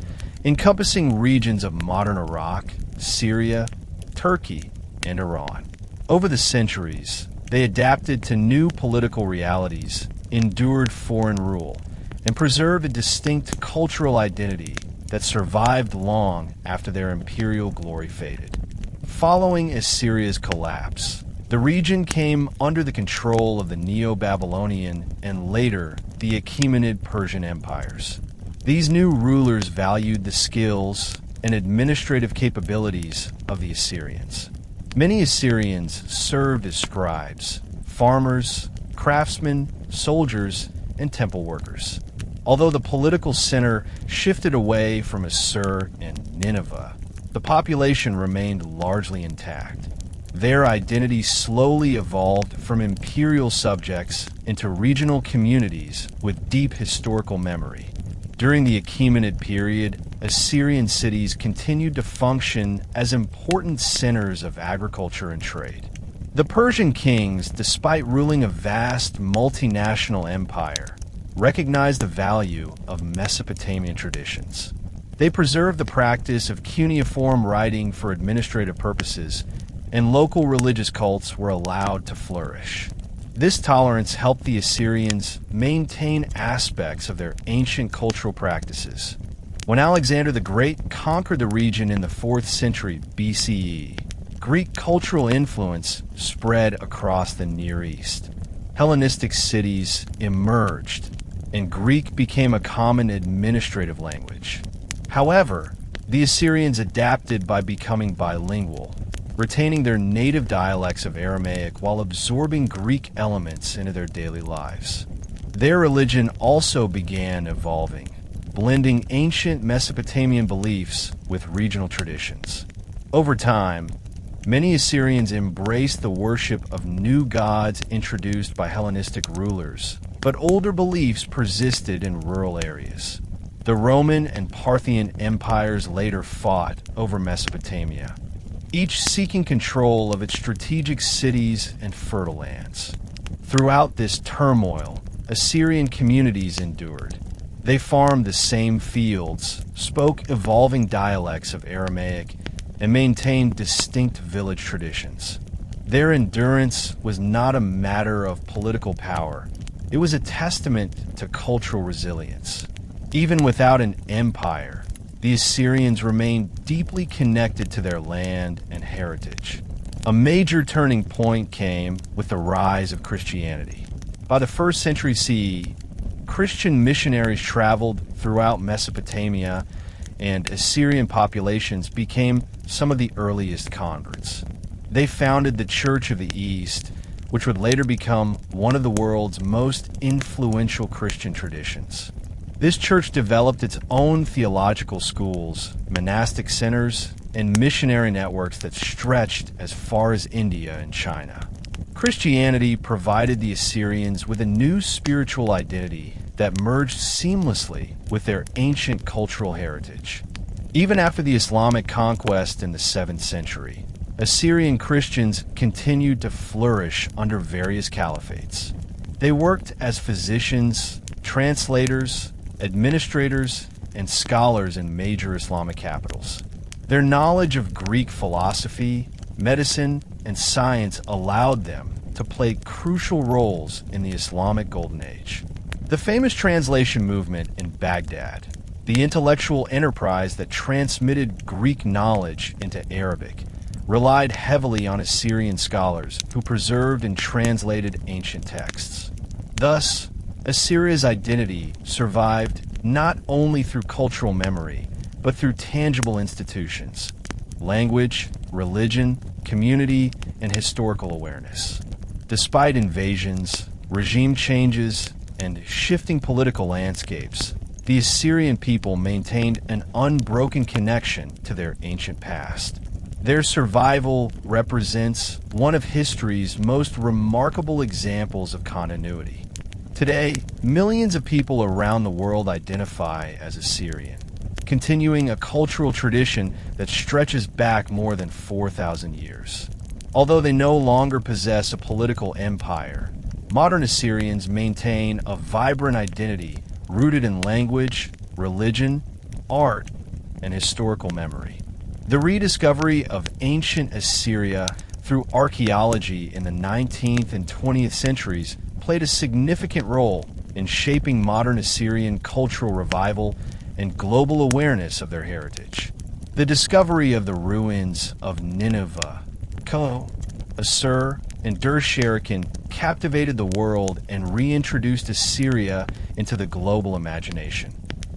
encompassing regions of modern Iraq, Syria, Turkey, and Iran. Over the centuries, they adapted to new political realities, endured foreign rule, and preserved a distinct cultural identity that survived long after their imperial glory faded. Following Assyria's collapse, the region came under the control of the Neo-Babylonian and later the Achaemenid Persian empires. These new rulers valued the skills and administrative capabilities of the Assyrians. Many Assyrians served as scribes, farmers, craftsmen, soldiers, and temple workers. Although the political center shifted away from Ashur and Nineveh, the population remained largely intact. Their identity slowly evolved from imperial subjects into regional communities with deep historical memory. During the Achaemenid period, Assyrian cities continued to function as important centers of agriculture and trade. The Persian kings, despite ruling a vast multinational empire, recognized the value of Mesopotamian traditions. They preserved the practice of cuneiform writing for administrative purposes, and local religious cults were allowed to flourish. This tolerance helped the Assyrians maintain aspects of their ancient cultural practices. When Alexander the Great conquered the region in the 4th century BCE, Greek cultural influence spread across the Near East. Hellenistic cities emerged, and Greek became a common administrative language. However, the Assyrians adapted by becoming bilingual, retaining their native dialects of Aramaic while absorbing Greek elements into their daily lives. Their religion also began evolving, blending ancient Mesopotamian beliefs with regional traditions. Over time, many Assyrians embraced the worship of new gods introduced by Hellenistic rulers, but older beliefs persisted in rural areas. The Roman and Parthian empires later fought over Mesopotamia, each seeking control of its strategic cities and fertile lands. Throughout this turmoil, Assyrian communities endured. They farmed the same fields, spoke evolving dialects of Aramaic, and maintained distinct village traditions. Their endurance was not a matter of political power. It was a testament to cultural resilience. Even without an empire, the Assyrians remained deeply connected to their land and heritage. A major turning point came with the rise of Christianity. By the 1st century CE, Christian missionaries traveled throughout Mesopotamia, and Assyrian populations became some of the earliest converts. They founded the Church of the East, which would later become one of the world's most influential Christian traditions. This church developed its own theological schools, monastic centers, and missionary networks that stretched as far as India and China. Christianity provided the Assyrians with a new spiritual identity that merged seamlessly with their ancient cultural heritage. Even after the Islamic conquest in the 7th century, Assyrian Christians continued to flourish under various caliphates. They worked as physicians, translators, administrators, and scholars in major Islamic capitals. Their knowledge of Greek philosophy, medicine, and science allowed them to play crucial roles in the Islamic Golden Age. The famous translation movement in Baghdad, the intellectual enterprise that transmitted Greek knowledge into Arabic, relied heavily on Assyrian scholars who preserved and translated ancient texts. Thus, Assyria's identity survived not only through cultural memory, but through tangible institutions, language, religion, community, and historical awareness. Despite invasions, regime changes, and shifting political landscapes, the Assyrian people maintained an unbroken connection to their ancient past. Their survival represents one of history's most remarkable examples of continuity. Today, millions of people around the world identify as Assyrian, continuing a cultural tradition that stretches back more than 4,000 years. Although they no longer possess a political empire, modern Assyrians maintain a vibrant identity rooted in language, religion, art, and historical memory. The rediscovery of ancient Assyria through archaeology in the 19th and 20th centuries played a significant role in shaping modern Assyrian cultural revival and global awareness of their heritage. The discovery of the ruins of Nineveh, Kalhu, Ashur, and Dur-Sharrukin captivated the world and reintroduced Assyria into the global imagination.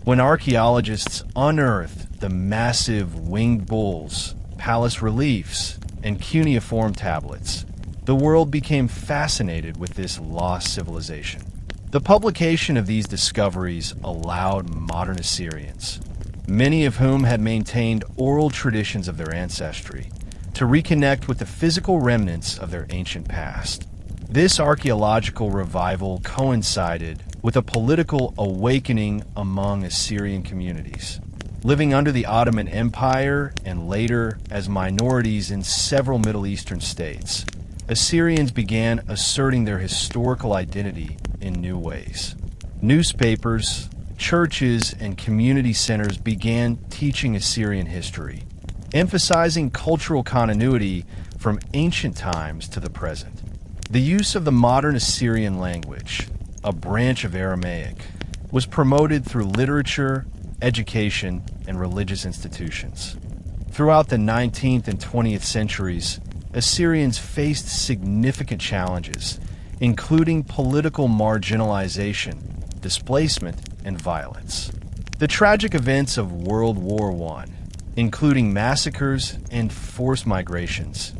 When archaeologists unearthed the massive winged bulls, palace reliefs, and cuneiform tablets, the world became fascinated with this lost civilization. The publication of these discoveries allowed modern Assyrians, many of whom had maintained oral traditions of their ancestry, to reconnect with the physical remnants of their ancient past. This archaeological revival coincided with a political awakening among Assyrian communities. Living under the Ottoman Empire and later as minorities in several Middle Eastern states, Assyrians began asserting their historical identity in new ways. Newspapers, churches, and community centers began teaching Assyrian history, emphasizing cultural continuity from ancient times to the present. The use of the modern Assyrian language, a branch of Aramaic, was promoted through literature, education, and religious institutions. Throughout the 19th and 20th centuries, Assyrians faced significant challenges, including political marginalization, displacement, and violence. The tragic events of World War I, including massacres and forced migrations,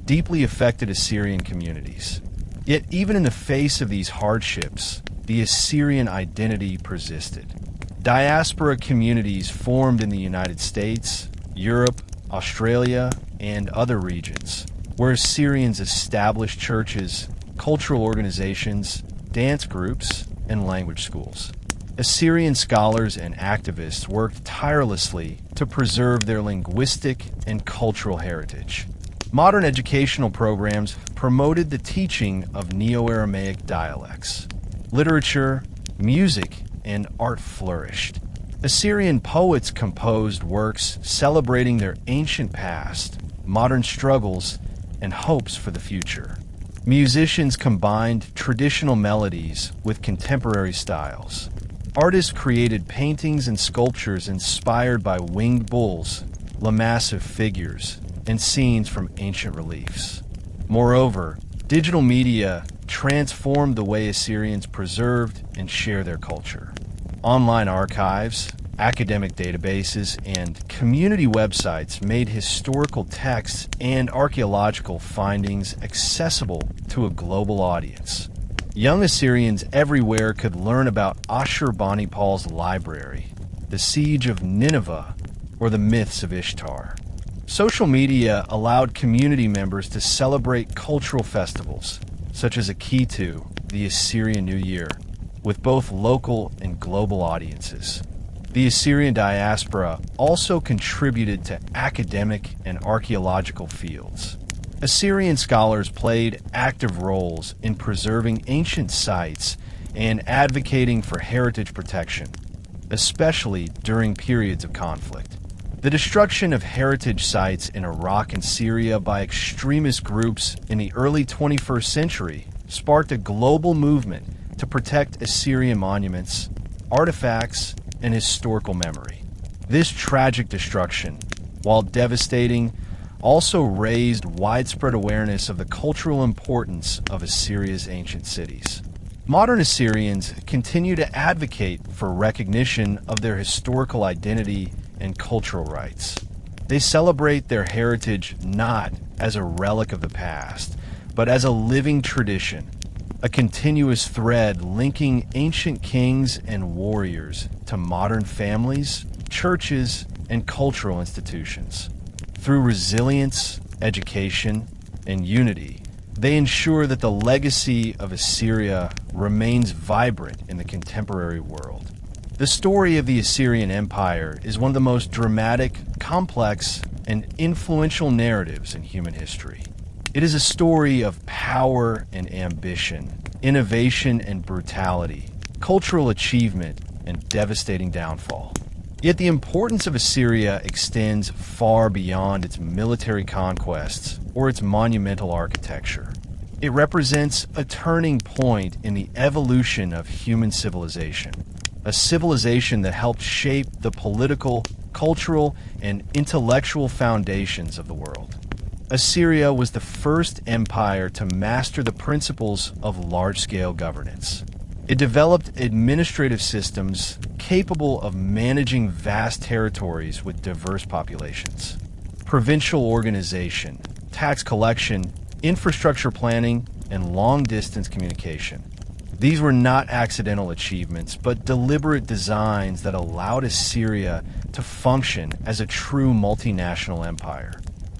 deeply affected Assyrian communities. Yet even in the face of these hardships, the Assyrian identity persisted. Diaspora communities formed in the United States, Europe, Australia, and other regions, where Assyrians established churches, cultural organizations, dance groups, and language schools. Assyrian scholars and activists worked tirelessly to preserve their linguistic and cultural heritage. Modern educational programs promoted the teaching of Neo-Aramaic dialects. Literature, music, and art flourished. Assyrian poets composed works celebrating their ancient past, modern struggles, and hopes for the future. Musicians combined traditional melodies with contemporary styles. Artists created paintings and sculptures inspired by winged bulls, massive figures, and scenes from ancient reliefs. Moreover, digital media transformed the way Assyrians preserved and share their culture. Online archives, academic databases, and community websites made historical texts and archaeological findings accessible to a global audience. Young Assyrians everywhere could learn about Ashurbanipal's library, the siege of Nineveh, or the myths of Ishtar. Social media allowed community members to celebrate cultural festivals, such as Akitu, the Assyrian New Year, with both local and global audiences. The Assyrian diaspora also contributed to academic and archaeological fields. Assyrian scholars played active roles in preserving ancient sites and advocating for heritage protection, especially during periods of conflict. The destruction of heritage sites in Iraq and Syria by extremist groups in the early 21st century sparked a global movement to protect Assyrian monuments, artifacts, and historical memory. This tragic destruction, while devastating, also raised widespread awareness of the cultural importance of Assyria's ancient cities. Modern Assyrians continue to advocate for recognition of their historical identity and cultural rights. They celebrate their heritage not as a relic of the past, but as a living tradition, a continuous thread linking ancient kings and warriors to modern families, churches, and cultural institutions. Through resilience, education, and unity, they ensure that the legacy of Assyria remains vibrant in the contemporary world. The story of the Assyrian Empire is one of the most dramatic, complex, and influential narratives in human history. It is a story of power and ambition, innovation and brutality, cultural achievement and devastating downfall. Yet the importance of Assyria extends far beyond its military conquests or its monumental architecture. It represents a turning point in the evolution of human civilization, a civilization that helped shape the political, cultural, and intellectual foundations of the world. Assyria was the first empire to master the principles of large-scale governance. It developed administrative systems capable of managing vast territories with diverse populations. Provincial organization, tax collection, infrastructure planning, and long-distance communication. These were not accidental achievements, but deliberate designs that allowed Assyria to function as a true multinational empire.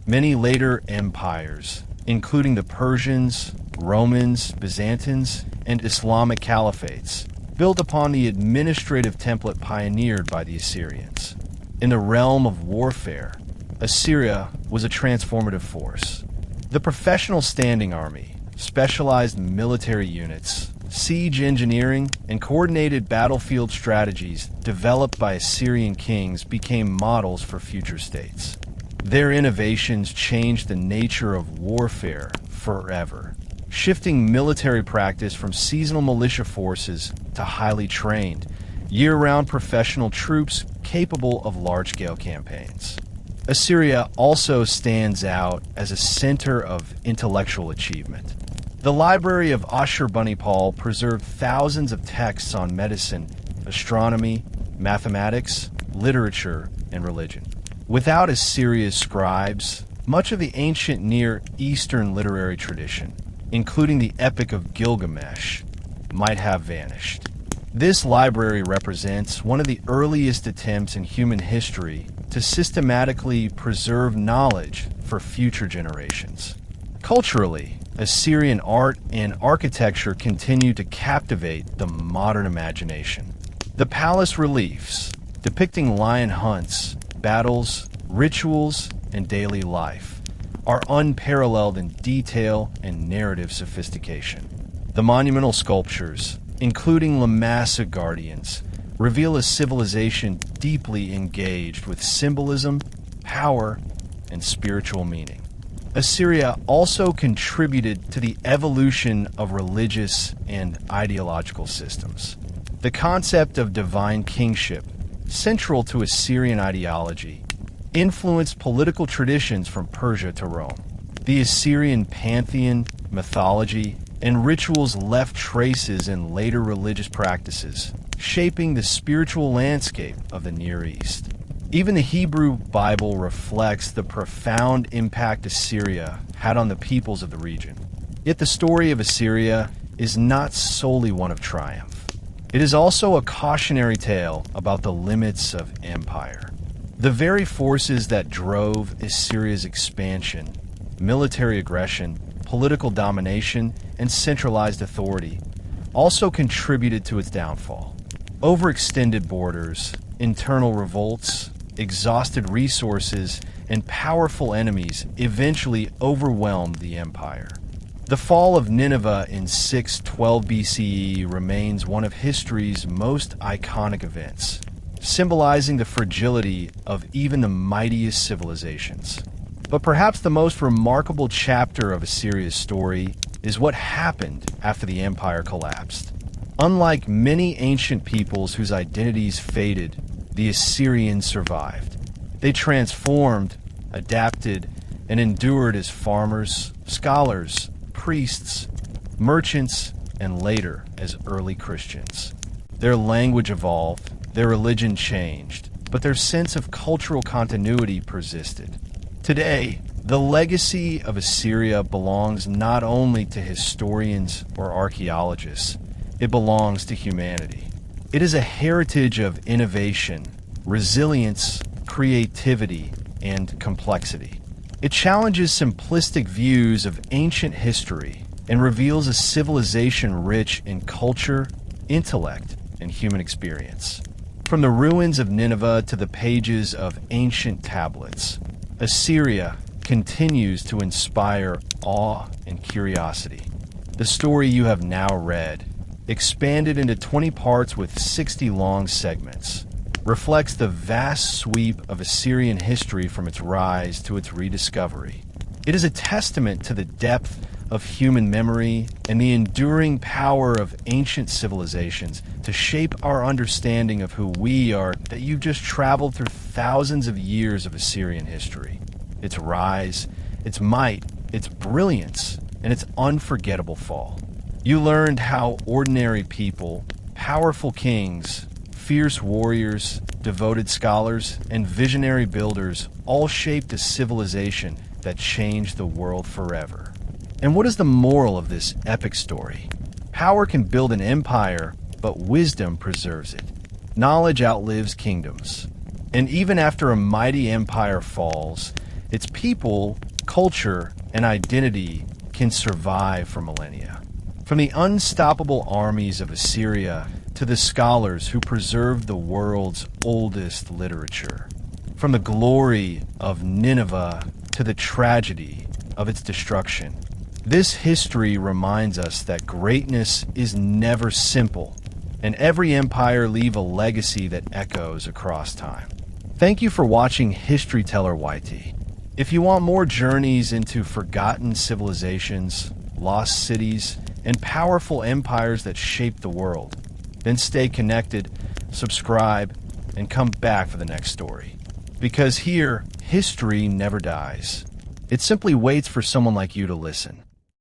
Many later empires, including the Persians, Romans, Byzantines, and Islamic caliphates, built upon the administrative template pioneered by the Assyrians. In the realm of warfare, Assyria was a transformative force. The professional standing army, specialized military units, siege engineering, and coordinated battlefield strategies developed by Assyrian kings became models for future states. Their innovations changed the nature of warfare forever, shifting military practice from seasonal militia forces to highly trained, year-round professional troops capable of large-scale campaigns. Assyria also stands out as a center of intellectual achievement. The library of Ashurbanipal preserved thousands of texts on medicine, astronomy, mathematics, literature, and religion. Without Assyria's scribes, much of the ancient Near Eastern literary tradition, including the Epic of Gilgamesh, might have vanished. This library represents one of the earliest attempts in human history to systematically preserve knowledge for future generations. Culturally, Assyrian art and architecture continue to captivate the modern imagination. The palace reliefs, depicting lion hunts, battles, rituals, and daily life, are unparalleled in detail and narrative sophistication. The monumental sculptures, including Lamassa guardians, reveal a civilization deeply engaged with symbolism, power, and spiritual meaning. Assyria also contributed to the evolution of religious and ideological systems. The concept of divine kingship, central to Assyrian ideology, influenced political traditions from Persia to Rome. The Assyrian pantheon, mythology, and rituals left traces in later religious practices, shaping the spiritual landscape of the Near East. Even the Hebrew Bible reflects the profound impact Assyria had on the peoples of the region. Yet the story of Assyria is not solely one of triumph. It is also a cautionary tale about the limits of empire. The very forces that drove Assyria's expansion, military aggression, political domination, and centralized authority, also contributed to its downfall. Overextended borders, internal revolts, exhausted resources, and powerful enemies eventually overwhelmed the empire. The fall of Nineveh in 612 BCE remains one of history's most iconic events, symbolizing the fragility of even the mightiest civilizations. But perhaps the most remarkable chapter of Assyria's story is what happened after the empire collapsed. Unlike many ancient peoples whose identities faded, the Assyrians survived. They transformed, adapted, and endured as farmers, scholars, priests, merchants, and later as early Christians. Their language evolved, their religion changed, but their sense of cultural continuity persisted. Today, the legacy of Assyria belongs not only to historians or archaeologists, it belongs to humanity. It is a heritage of innovation, resilience, creativity, and complexity. It challenges simplistic views of ancient history and reveals a civilization rich in culture, intellect, and human experience. From the ruins of Nineveh to the pages of ancient tablets, Assyria continues to inspire awe and curiosity. The story you have now read, expanded into 20 parts with 60 long segments, reflects the vast sweep of Assyrian history from its rise to its rediscovery. It is a testament to the depth of human memory and the enduring power of ancient civilizations to shape our understanding of who we are, that you've just traveled through thousands of years of Assyrian history. Its rise, its might, its brilliance, and its unforgettable fall. You learned how ordinary people, powerful kings, fierce warriors, devoted scholars, and visionary builders all shaped a civilization that changed the world forever. And what is the moral of this epic story? Power can build an empire, but wisdom preserves it. Knowledge outlives kingdoms. And even after a mighty empire falls, its people, culture, and identity can survive for millennia. From the unstoppable armies of Assyria to the scholars who preserved the world's oldest literature. From the glory of Nineveh to the tragedy of its destruction. This history reminds us that greatness is never simple, and every empire leaves a legacy that echoes across time. Thank you for watching History Teller YT. If you want more journeys into forgotten civilizations, lost cities, and powerful empires that shaped the world, then stay connected, subscribe, and come back for the next story. Because here, history never dies. It simply waits for someone like you to listen.